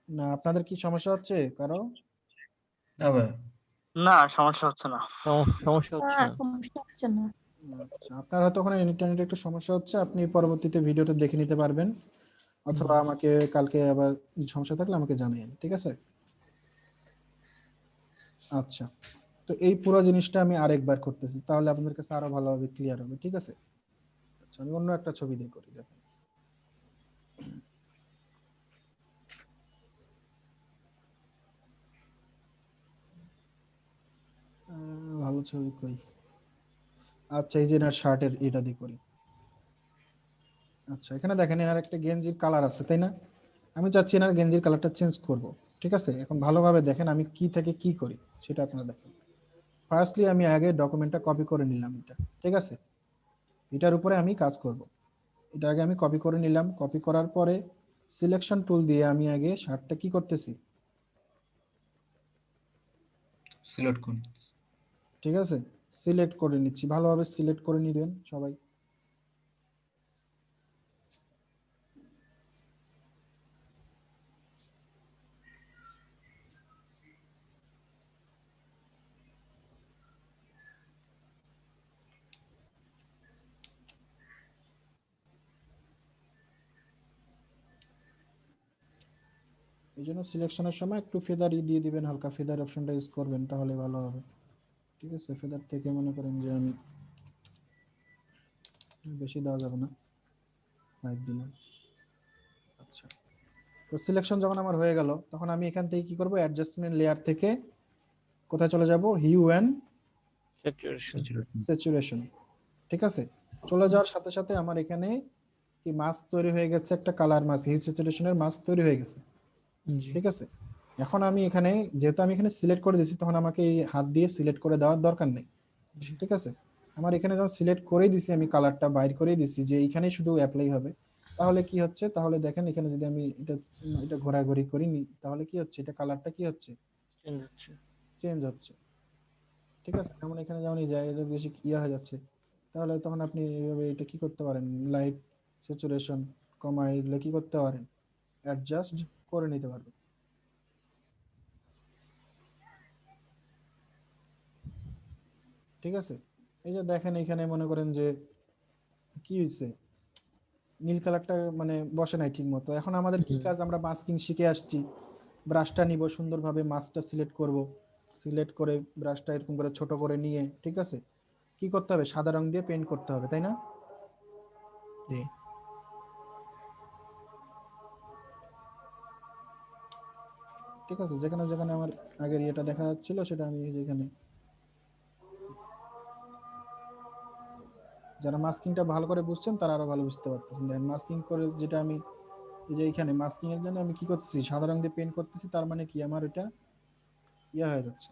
না আপনাদের কি সমস্যা হচ্ছে কারো? না ভাই, না, সমস্যা হচ্ছে না। সমস্যা হচ্ছে না। সমস্যা হচ্ছে না। আচ্ছা, আপনার হয়তো ওখানে ইন্টারনেটে একটু সমস্যা হচ্ছে, আপনি পরবর্তীতে ভিডিওটা দেখে নিতে পারবেন, অথবা আমাকে কালকে আবার সমস্যা থাকলে আমাকে জানাবেন, ঠিক আছে। আচ্ছা, তো এই পুরো জিনিসটা আমি আরেকবার করতেছি তাহলে আপনাদের কাছে আরো ভালোভাবে ক্লিয়ার হবে, ঠিক আছে। আচ্ছা, আমি অন্য একটা ছবি দিয়ে করি, দেখেন। ভালো ছবি কই, আচ্ছা এই যে এনার শার্টের এটা দিয়ে করি। আচ্ছা, এখানে দেখেন এনার একটা গেঞ্জির কালার আছে তাই না, আমি চাচ্ছি এনার গেঞ্জির কালারটা চেঞ্জ করব। ঠিক আছে, এখন ভালোভাবে দেখেন আমি কি থেকে কি করি সেটা আপনারা দেখেন। ফার্স্টলি আমি আগে ডকুমেন্টটা কপি করে নিলাম এটা, ঠিক আছে, এটার উপরে আমি কাজ করব। এটা আগে আমি কপি করে নিলাম, কপি করার পরে সিলেকশন টুল দিয়ে আমি আগে শার্টটা কি করতেছি, সিলেক্ট করুন। ঠিক আছে, সিলেক্ট করে নিচ্ছি, ভালোভাবে সিলেক্ট করে নিবেন সবাই। এই জন্য সিলেকশনের সময় একটু ফেদার দিয়ে দিবেন, হালকা ফেদার অপশনটা ইউজ করবেন, তাহলে ভালো হবে। ঠিক আছে, ফেদার থেকে মনে করেন যে আমি বেশি দেওয়া যাবে না, 5 দিলাম। আচ্ছা, তো সিলেকশন যখন আমার হয়ে গেল, তখন আমি এখান থেকে কি করব, অ্যাডজাস্টমেন্ট লেয়ার থেকে কোথায় চলে যাব, হিউ অ্যান্ড স্যাচুরেশন। ঠিক আছে, চলে যাওয়ার সাথে সাথে আমার এখানে কি মাস্ক তৈরি হয়ে গেছে, একটা কালার মাস্ক, হিউ স্যাচুরেশনের মাস্ক তৈরি হয়ে গেছে। ঠিক আছে, এখন আমি এখানে যেহেতু আমি এখানে সিলেক্ট করে দিয়েছি, তখন আমাকে এই হাত দিয়ে সিলেক্ট করে দেওয়ার দরকার নেই। ঠিক আছে, আমার এখানে যখন সিলেক্ট করেই দিছি, আমি কালারটা বাইর করেই দিছি যে এইখানেই শুধু অ্যাপ্লাই হবে, তাহলে কি হচ্ছে, তাহলে দেখেন এখানে যদি আমি এটা ঘোরাঘুরি করি নি, তাহলে কি হচ্ছে, এটা কালারটা কি হচ্ছে, চেঞ্জ হচ্ছে। ঠিক আছে, যেমন এখানে যেমন এই জায়গাটা বেশি ইয়া হয়ে যাচ্ছে, তাহলে তখন আপনি এইভাবে এটা কি করতে পারেন, লাইট, স্যাচুরেশন, কমা, এগুলো কি করতে পারেন, অ্যাডজাস্ট করে নিতে পারবেন। ঠিক আছে, এই যে দেখেন এখানে মনে করেন যে কি হয়েছে, নীল কালারটা মানে বসে নাই ঠিক মতো। এখন আমাদের কি কাজ, আমরা মাস্কিং শিখে আসছি, ব্রাশটা নিব, সুন্দরভাবে মাস্কটা সিলেক্ট করব, সিলেক্ট করে ব্রাশটা এরকম করে ছোট করে নিয়ে, ঠিক আছে, কি করতে হবে, সাদা রং দিয়ে পেইন্ট করতে হবে, তাই না? ঠিক আছে, যেখানে যেখানে আমার আগের ইয়েটা দেখা যাচ্ছিল সেটা আমি যেখানে, যারা মাস্কিংটা ভালো করে বুঝছেন তারা আরো ভালো বুঝতে পারতেছেন। দেখেন মাস্কিং করে যেটা আমি এই যে এখানে মাস্কিং এর জন্য আমি কি করতেছি, সাদা রং দিয়ে পেইন্ট করতেছি, তার মানে কি আমার এটা ইয়া হয়ে যাচ্ছে।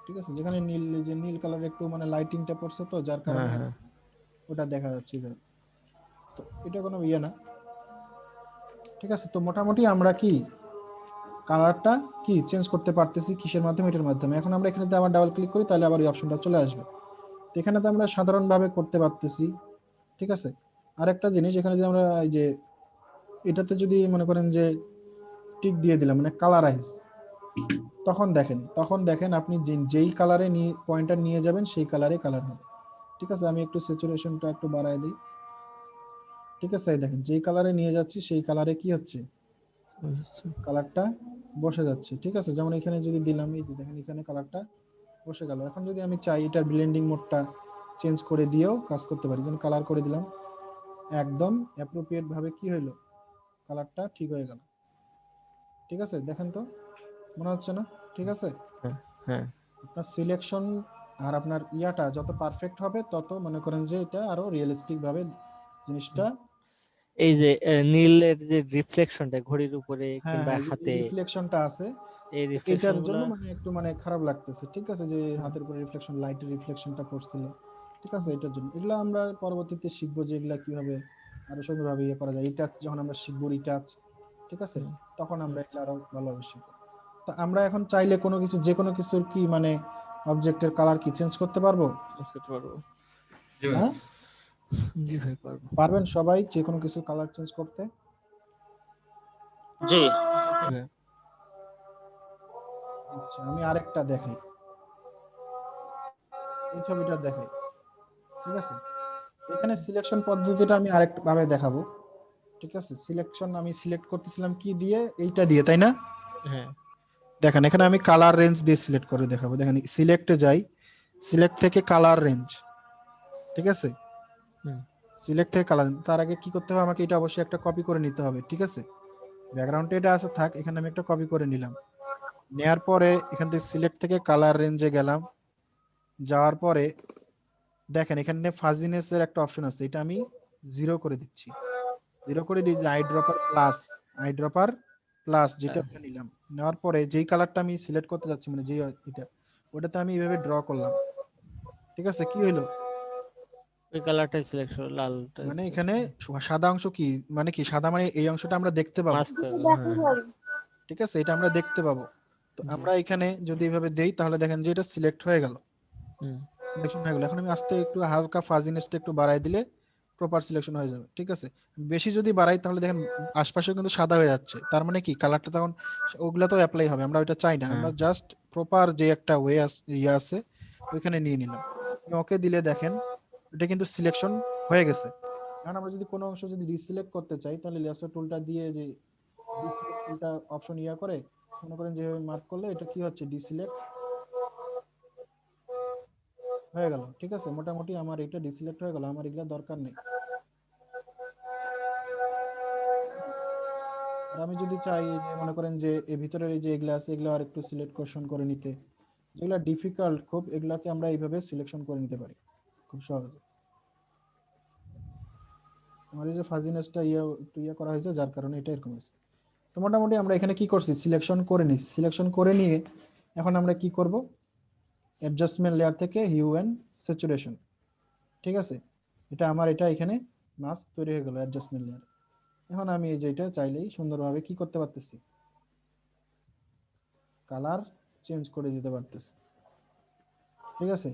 ঠিক আছে, যেখানে নীল, যে নীল কালার একটু মানে লাইটিংটা পড়ছে, তো যার কারণে ওটা দেখা যাচ্ছে। তো এটা কোনো ইয়ে না। ঠিক আছে, তো মোটামুটি আমরা কি কালারটা কি চেঞ্জ করতে পারতেছি কিসের মাধ্যমে, এটার মাধ্যমে। এখন আমরা এখানে আবার ডাবল ক্লিক করি, তাহলে আবার এই অপশনটা চলে আসবে। তো এখানে তো আমরা সাধারণভাবে করতে পারতেছি। ঠিক আছে, আরেকটা জিনিস, এখানে যে আমরা এই যে এটাতে যদি মনে করেন যে টিক দিয়ে দিলাম মানে কালারাইজ, তখন দেখেন আপনি যেই কালারে নিয়ে পয়েন্টার নিয়ে যাবেন সেই কালারে কালার হবে। ঠিক আছে, আমি একটু স্যাচুরেশনটা একটু বাড়ায় দিই। ঠিক আছে, এই দেখেন যেই কালারে নিয়ে যাচ্ছি সেই কালারে কি হচ্ছে, কালারটা বসে যাচ্ছে। ঠিক আছে, যেমন এখানে যদি দিলাম, এই যে দেখেন এখানে কালারটা বসে গেল। এখন যদি আমি চাই এটার ব্লেন্ডিং মোডটা চেঞ্জ করে দিয়েও কাজ করতে পারি, যেমন কালার করে দিলাম, একদম অ্যাপ্রোপ্রিয়েট ভাবে কি হইলো, কালারটা ঠিক হয়ে গেল। ঠিক আছে, দেখেন তো মনে হচ্ছে না? ঠিক আছে, হ্যাঁ, আপনার সিলেকশন আর আপনার ইয়াটা যত পারফেক্ট হবে, তত মনে করেন যে এটা আরো রিয়েলিস্টিক ভাবে জিনিসটা। এই যে নীলের যে রিফ্লেকশনটা ঘড়ির উপরে কিংবা হ্যাঁ, হাতে, রিফ্লেকশনটা আছে, এই এটার রিফ্লেকশনগুলো জন্য মানে একটু মানে খারাপ লাগতেছে। ঠিক আছে, যে হাতের উপরে রিফ্লেকশন, লাইটের রিফ্লেকশনটা পড়ছিল। ঠিক আছে, এটার জন্য এগুলো আমরা পরবর্তীতে শিখবো যে এগুলা কিভাবে আরো সুন্দরভাবে ইয়ে করা যায়। রিটাচ যখন আমরা শিখবো, রিটাচ, ঠিক আছে, তখন আমরা এগুলো আরো ভালোভাবে শিখবো। তো আমরা এখন চাইলে কোনো কিছু, যে কোনো কিছুর কি মানে অবজেক্টের কালার কি চেঞ্জ করতে পারবো? হ্যাঁ, জি ভাই পারবো। পারবেন সবাই যে কোনো কিছু কালার চেঞ্জ করতে? জি আচ্ছা, আমি আরেকটা দেখাই, এই ছবিটা দেখাই। ঠিক আছে, এখানে সিলেকশন পদ্ধতিটা আমি আরেকটা ভাবে দেখাবো। ঠিক আছে, সিলেকশন আমি সিলেক্ট করতেছিলাম কি দিয়ে, এইটা দিয়ে, তাই না? হ্যাঁ, দেখেন এখানে আমি কালার রেঞ্জ দিয়ে সিলেক্ট করে দেখাবো। দেখেন সিলেক্টে যাই, সিলেক্ট থেকে কালার রেঞ্জ। ঠিক আছে, সিলেক্ট থেকে কালার, তার আগে কি করতে হবে, আমাকে এটা অবশ্যই একটা কপি করে নিতে হবে। ঠিক আছে, ব্যাকগ্রাউন্ডে এটা আছে থাক, এখানে আমি একটা কপি করে নিলাম। নেয়ার পরে এখান থেকে সিলেক্ট থেকে কালার রেঞ্জে গেলাম, যাওয়ার পরে দেখেন এখানে ফাজিনেস এর একটা অপশন আছে, এটা আমি 0 করে দিচ্ছি। 0 করে দিই, আইড্রপার প্লাস যেটা নিলাম। নেওয়ার পরে যেই কালারটা আমি সিলেক্ট করতে যাচ্ছি, মানে যেই এটা, ওটাতে আমি এইভাবে ড্র করলাম। ঠিক আছে, কি হলো, ওই কালারটাই সিলেক্ট হলো, লালটা। মানে এখানে সাদা অংশ কি মানে কি, সাদা মানে এই অংশটা আমরা দেখতে পাবো। ঠিক আছে, এটা আমরা দেখতে পাবো। তো আমরা এখানে যদি এইভাবে দেই, তাহলে দেখেন যে এটা সিলেক্ট হয়ে গেল, সিলেকশন হয়ে গেল। এখন আমি আস্তে একটু হালকা ফাজিনেসটা একটু বাড়াই দিলে প্রপার সিলেকশন হয়ে যাবে। ঠিক আছে, বেশি যদি বাড়াই তাহলে দেখেন আশপাশে কিন্তু সাদা হয়ে যাচ্ছে, তার মানে কি কালারটা তখন ওগুলা তো অ্যাপ্লাই হবে, আমরা ওইটা চাই না, আমরা জাস্ট প্রপার যে একটা ওয়ে ইয়ে আছে ওইখানে নিয়ে নিলাম। ওকে দিলে দেখেন এটা কিন্তু সিলেকশন হয়ে গেছে। এখন আমরা যদি কোনো অংশ যদি ডিসিলেক্ট করতে চাই তাহলে লেসো টুলটা দিয়ে যে ডিসিলেক্ট টুলটা অপশন ইয়া করে মনে করেন যেভাবে মার্ক করলে এটা কি হচ্ছে ডিসিলেক্ট হয়ে গেল। ঠিক আছে, মোটামুটি আমার এটা ডিসিলেক্ট হয়ে গেল, আমার এগুলা দরকার নেই। আর আমি যদি চাই এই যে মনে করেন যে এর ভিতরের এই যে এগুলা আছে এগুলো আর একটু সিলেকশন করে নিতে, যেগুলো ডিফিকাল্ট খুব এগুলাকে আমরা এইভাবে সিলেকশন করে নিতে পারি খুব সহজে। আমার এই যে ফাজিনেসটা একটু করা হয়েছে যার কারণে এটা এরকম হয়েছে। তো মোটামুটি আমরা এখানে কি করছি সিলেকশন করে নিয়েছি, সিলেকশন করে নিয়ে এখন আমরা কি করব অ্যাডজাস্টমেন্ট লেয়ার থেকে হিউ এন্ড স্যাচুরেশন। ঠিক আছে, এটা আমার এটা এখানে মাস্ক তৈরি হয়ে গেল অ্যাডজাস্টমেন্ট লেয়ার। এখন আমি এই যে এটা চাইলেই সুন্দরভাবে কি করতে পারতেছি কালার চেঞ্জ করে দিতে পারতেছি। ঠিক আছে,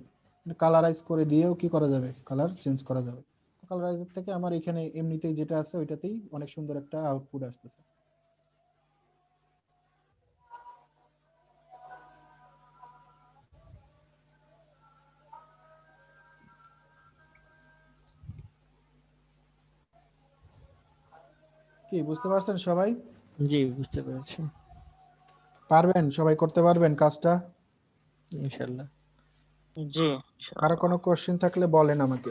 কালারাইজ করে দিয়েও কি করা যাবে কালার চেঞ্জ করা যাবে। কালারাইজার থেকে আমার এখানে এমনিতেই যেটা আছে ওইটাতেই অনেক সুন্দর একটা আউটপুট আসতেছে। কি বুঝতে পারছেন সবাই? জি বুঝতে পেরেছি, পারবেন সবাই, করতে পারবেন কাজটা ইনশাল্লাহ। জি কারো কোনো কোশ্চেন থাকলে বলেন আমাকে।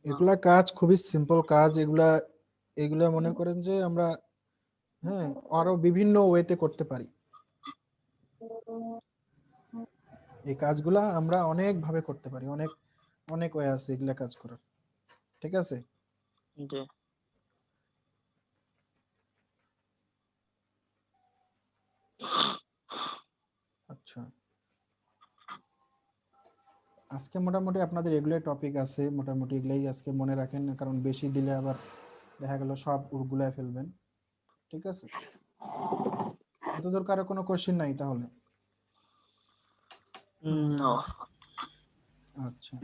এগুলা কাজ খুবই সিম্পল কাজ, এগুলা এগুলা মনে করেন যে আমরা হ্যাঁ আরো বিভিন্ন ওয়েতে করতে পারি। এই কাজগুলা আমরা অনেক ভাবে করতে পারি, অনেক অনেক ওয়ে আছে এগুলা কাজ করার। ঠিক আছে, জি আচ্ছা আজকে মোটামুটি আপনাদের এগুলাই টপিক আছে, মোটামুটি এগুলাই আজকে মনে রাখেন না, কারণ বেশি দিলে আবার দেখা গেল সব গুলায় ফেলবেন। ঠিক আছে, এতদূর কারো কোনো কোশ্চেন নাই তাহলে? না আচ্ছা